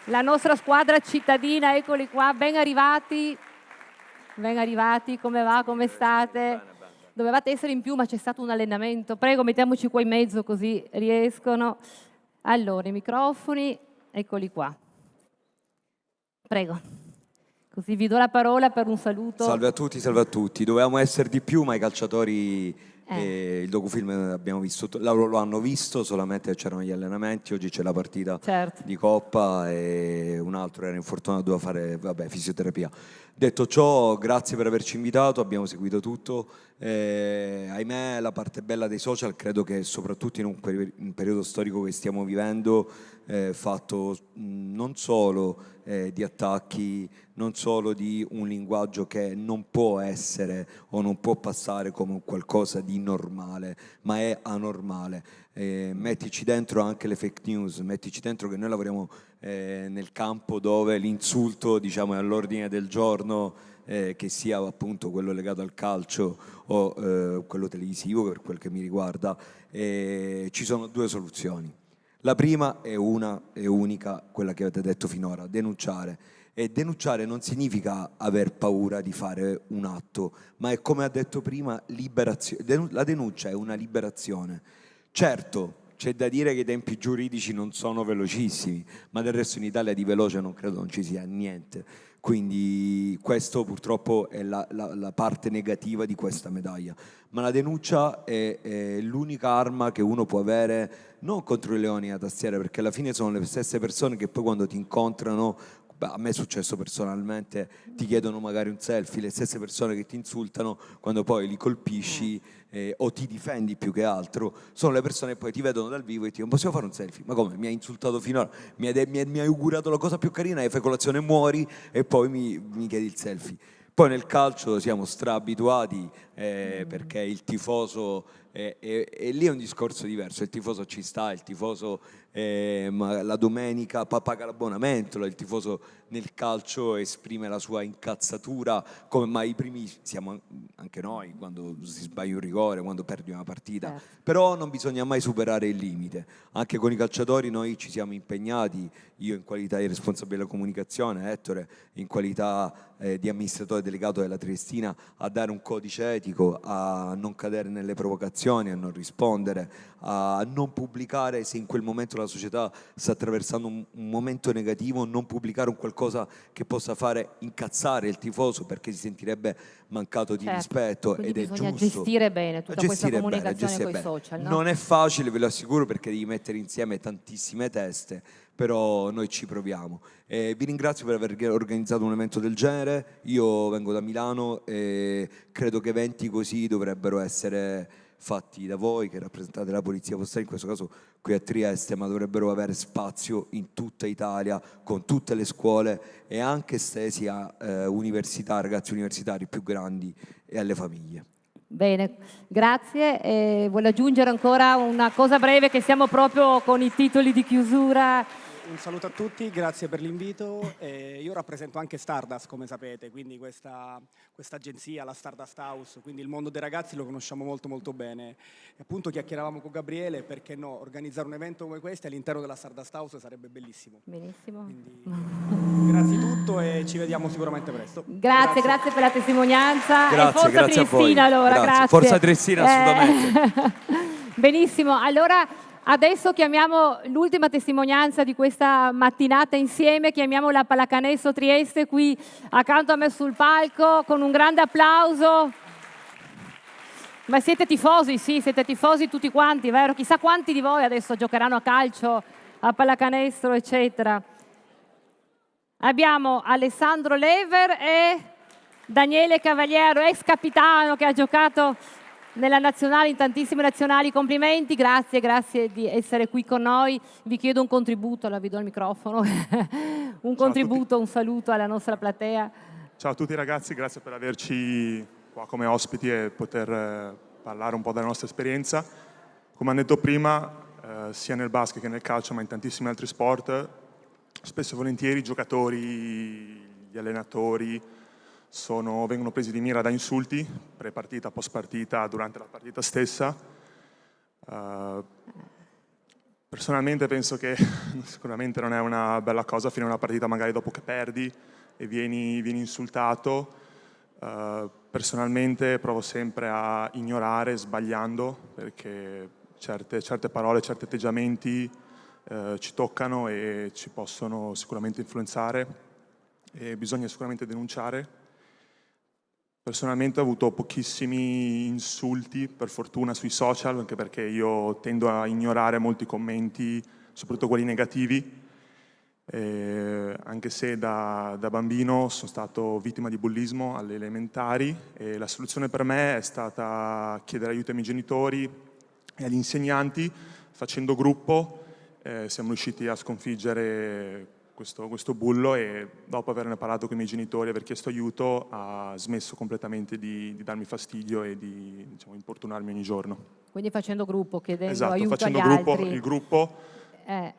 La nostra squadra cittadina, eccoli qua, ben arrivati. Ben arrivati, come va, come state? Dovevate essere in più, ma c'è stato un allenamento. Prego, mettiamoci qua in mezzo così riescono. Allora, i microfoni, eccoli qua. Prego. Così vi do la parola per un saluto. Salve a tutti. Dovevamo essere di più, ma i calciatori il docufilm abbiamo visto, lo hanno visto, solamente c'erano gli allenamenti, oggi c'è la partita di Coppa e un altro era infortunato, doveva fare fisioterapia. Detto ciò, grazie per averci invitato, abbiamo seguito tutto. Ahimè, la parte bella dei social credo che soprattutto in un periodo storico che stiamo vivendo, fatto non solo di attacchi, non solo di un linguaggio che non può essere o non può passare come qualcosa di normale, ma è anormale. Mettici dentro anche le fake news, mettici dentro che noi lavoriamo nel campo dove l'insulto, diciamo, è all'ordine del giorno, che sia appunto quello legato al calcio o quello televisivo per quel che mi riguarda. Ci sono due soluzioni. La prima è una e unica, quella che avete detto finora, denunciare. E denunciare non significa aver paura di fare un atto, ma è, come ha detto prima, liberazione. La denuncia è una liberazione. Certo, c'è da dire che i tempi giuridici non sono velocissimi, ma del resto in Italia di veloce non credo non ci sia niente. Quindi questo purtroppo è la parte negativa di questa medaglia. Ma la denuncia è l'unica arma che uno può avere, non contro i leoni a tastiera, perché alla fine sono le stesse persone che poi quando ti incontrano, a me è successo personalmente, ti chiedono magari un selfie, le stesse persone che ti insultano quando poi li colpisci o ti difendi più che altro, sono le persone che poi ti vedono dal vivo e ti dicono: possiamo fare un selfie? Ma come? Mi hai insultato finora, mi hai augurato la cosa più carina, hai fatto colazione e muori e poi mi chiedi il selfie. Poi nel calcio siamo straabituati perché il tifoso, e lì è un discorso diverso, il tifoso ci sta, il tifoso ma la domenica paga l'abbonamento, il tifoso nel calcio esprime la sua incazzatura, ma i primi siamo anche noi quando si sbaglia un rigore, quando perdi una partita, però non bisogna mai superare il limite. Anche con i calciatori noi ci siamo impegnati, io in qualità di responsabile della comunicazione, Ettore in qualità di amministratore delegato della Triestina, a dare un codice etico, a non cadere nelle provocazioni, a non rispondere, a non pubblicare se in quel momento la società sta attraversando un momento negativo, non pubblicare un qualcosa che possa fare incazzare il tifoso perché si sentirebbe mancato di rispetto. Quindi ed è bisogna giusto gestire bene tutta questa comunicazione con i social, no? Non è facile, ve lo assicuro, perché devi mettere insieme tantissime teste, però noi ci proviamo. Vi ringrazio per aver organizzato un evento del genere. Io vengo da Milano e credo che eventi così dovrebbero essere fatti da voi che rappresentate la Polizia Postale, in questo caso qui a Trieste, ma dovrebbero avere spazio in tutta Italia con tutte le scuole e anche estesi a ragazzi universitari più grandi e alle famiglie. Bene, grazie. Vuole aggiungere ancora una cosa breve, che siamo proprio con i titoli di chiusura? Un saluto a tutti, grazie per l'invito. Io rappresento anche Stardust, come sapete, quindi questa agenzia, la Stardust House, quindi il mondo dei ragazzi lo conosciamo molto molto bene. E appunto chiacchieravamo con Gabriele, perché no, organizzare un evento come questo all'interno della Stardust House sarebbe bellissimo. Benissimo. Quindi, grazie di tutto e ci vediamo sicuramente presto. Grazie per la testimonianza. Grazie, e forza grazie a voi. Triestina, allora, grazie. Forza Triestina, assolutamente. Benissimo, allora adesso chiamiamo l'ultima testimonianza di questa mattinata insieme, chiamiamo la Pallacanestro Trieste qui accanto a me sul palco con un grande applauso. Ma siete tifosi? Sì, siete tifosi tutti quanti, vero? Chissà quanti di voi adesso giocheranno a calcio, a pallacanestro, eccetera. Abbiamo Alessandro Lever e Daniele Cavaliero, ex capitano che ha giocato nella nazionale, in tantissime nazionali. Complimenti, grazie di essere qui con noi. Vi chiedo un contributo, vi do il microfono, un contributo, un saluto alla nostra platea. Ciao a tutti ragazzi, grazie per averci qua come ospiti e poter parlare un po' della nostra esperienza. Come hanno detto prima, sia nel basket che nel calcio, ma in tantissimi altri sport, spesso e volentieri i giocatori, gli allenatori vengono presi di mira da insulti, pre-partita, post-partita, durante la partita stessa. Personalmente penso che sicuramente non è una bella cosa finire una partita magari dopo che perdi e vieni insultato. Personalmente provo sempre a ignorare sbagliando, perché certe parole, certi atteggiamenti ci toccano e ci possono sicuramente influenzare e bisogna sicuramente denunciare. Personalmente ho avuto pochissimi insulti, per fortuna, sui social, anche perché io tendo a ignorare molti commenti, soprattutto quelli negativi, anche se da bambino sono stato vittima di bullismo alle elementari e la soluzione per me è stata chiedere aiuto ai miei genitori e agli insegnanti. Facendo gruppo siamo riusciti a sconfiggere questo bullo e dopo averne parlato con i miei genitori e aver chiesto aiuto ha smesso completamente di darmi fastidio e di importunarmi ogni giorno. Quindi facendo gruppo, chiedendo Esatto, aiuto facendo agli gruppo, altri. il gruppo fa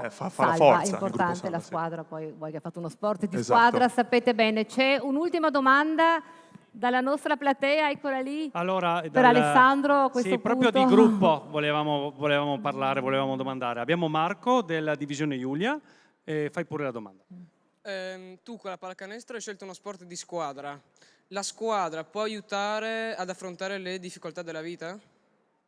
la salva, forza, è il gruppo importante, salva, la sì. squadra, poi voi che fate uno sport di Esatto. squadra sapete bene. C'è un'ultima domanda dalla nostra platea, eccola lì, Allora, per Alessandro a questo sì, proprio punto. di gruppo volevamo parlare, volevamo domandare. Abbiamo Marco della divisione Giulia, fai pure la domanda. Tu con la pallacanestro hai scelto uno sport di squadra. La squadra può aiutare ad affrontare le difficoltà della vita?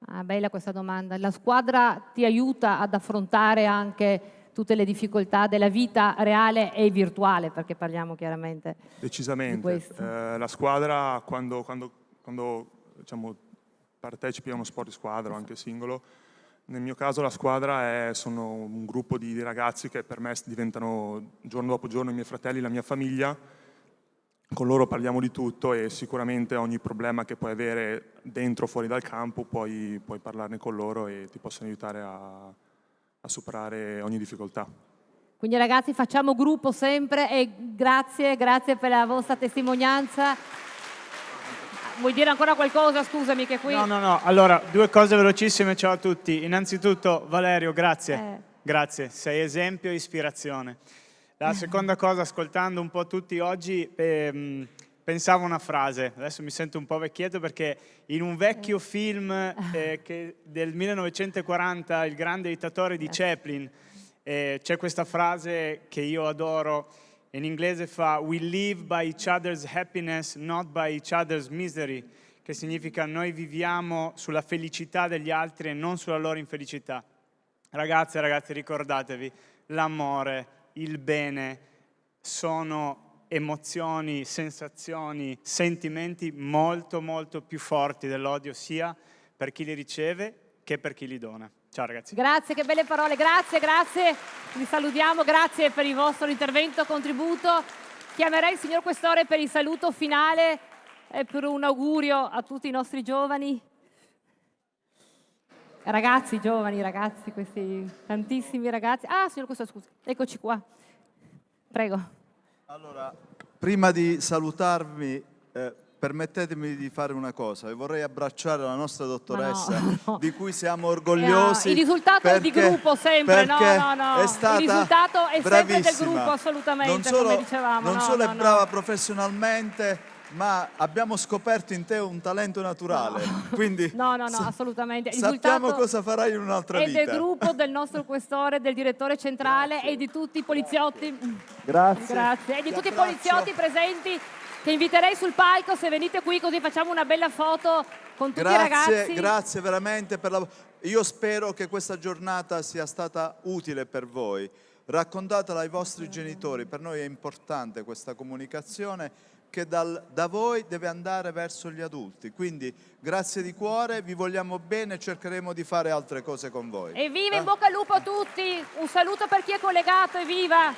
Ah, bella questa domanda. La squadra ti aiuta ad affrontare anche tutte le difficoltà della vita reale e virtuale, perché parliamo chiaramente Decisamente. di questo. La squadra, quando diciamo, partecipi a uno sport di squadra o anche singolo, nel mio caso la squadra sono un gruppo di ragazzi che per me diventano giorno dopo giorno i miei fratelli, la mia famiglia. Con loro parliamo di tutto e sicuramente ogni problema che puoi avere dentro o fuori dal campo puoi parlarne con loro e ti possono aiutare a superare ogni difficoltà. Quindi ragazzi facciamo gruppo sempre e grazie per la vostra testimonianza. Vuoi dire ancora qualcosa? Scusami che qui... No, allora, 2 cose velocissime, ciao a tutti. Innanzitutto, Valerio, grazie. Grazie, sei esempio e ispirazione. La seconda cosa, ascoltando un po' tutti oggi, pensavo una frase, adesso mi sento un po' vecchietto perché in un vecchio film del 1940, Il grande dittatore di Chaplin, c'è questa frase che io adoro, in inglese fa "We live by each other's happiness, not by each other's misery", che significa noi viviamo sulla felicità degli altri e non sulla loro infelicità. Ragazze e ragazzi, ricordatevi, l'amore, il bene sono emozioni, sensazioni, sentimenti molto molto più forti dell'odio, sia per chi li riceve che per chi li dona. Ciao ragazzi. Grazie, che belle parole, grazie, vi salutiamo, grazie per il vostro intervento, contributo. Chiamerei il signor Questore per il saluto finale e per un augurio a tutti i nostri giovani. Ragazzi, giovani, ragazzi, questi tantissimi ragazzi. Ah, signor Questore, scusi, eccoci qua. Prego. Allora, prima di salutarvi, permettetemi di fare una cosa. Vorrei abbracciare la nostra dottoressa, no. di cui siamo orgogliosi. Il risultato è di gruppo sempre, no. È stata il risultato è sempre del gruppo, assolutamente, come dicevamo. Non solo è brava professionalmente, ma abbiamo scoperto in te un talento naturale. Quindi No, assolutamente. Il sappiamo risultato cosa farai in un'altra è vita. del gruppo, del nostro questore, del direttore centrale e di tutti i poliziotti. Grazie. E di tutti i poliziotti presenti che inviterei sul palco, se venite qui così facciamo una bella foto con tutti i ragazzi. Grazie veramente Io spero che questa giornata sia stata utile per voi. Raccontatela ai vostri genitori, per noi è importante questa comunicazione che da voi deve andare verso gli adulti. Quindi grazie di cuore, vi vogliamo bene e cercheremo di fare altre cose con voi. Evviva, in bocca al lupo a tutti, un saluto per chi è collegato, evviva!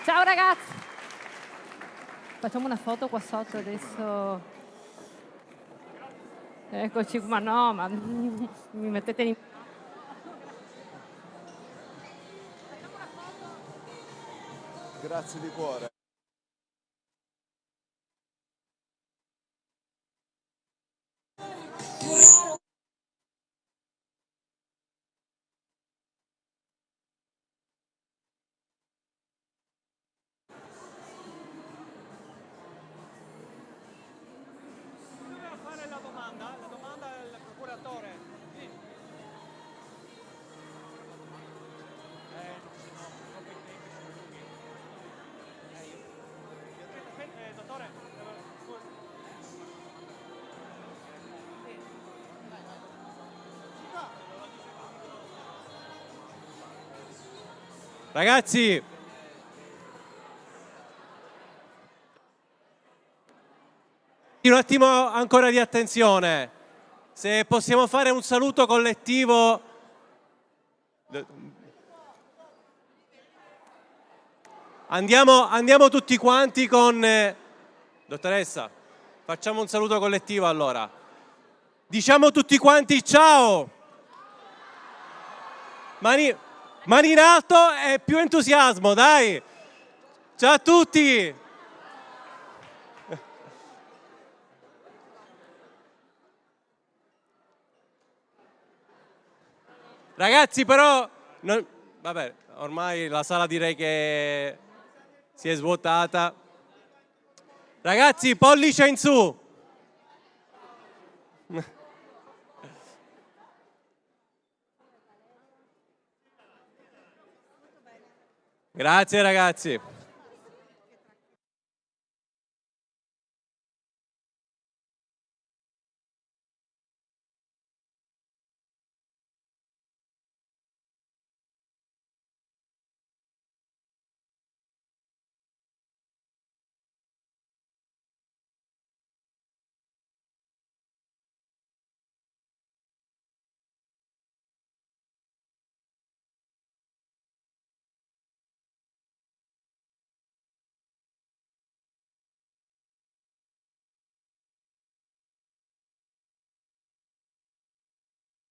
Ciao ragazzi! Facciamo una foto qua sotto adesso. Eccoci, ma mi mettete in... Grazie di cuore. Ragazzi, un attimo ancora di attenzione. Se possiamo fare un saluto collettivo. Andiamo tutti quanti con... Dottoressa, facciamo un saluto collettivo allora. Diciamo tutti quanti ciao! Mani in alto e più entusiasmo, dai! Ciao a tutti! Ragazzi, però... vabbè, ormai la sala direi che si è svuotata. Ragazzi, pollice in su! Grazie ragazzi.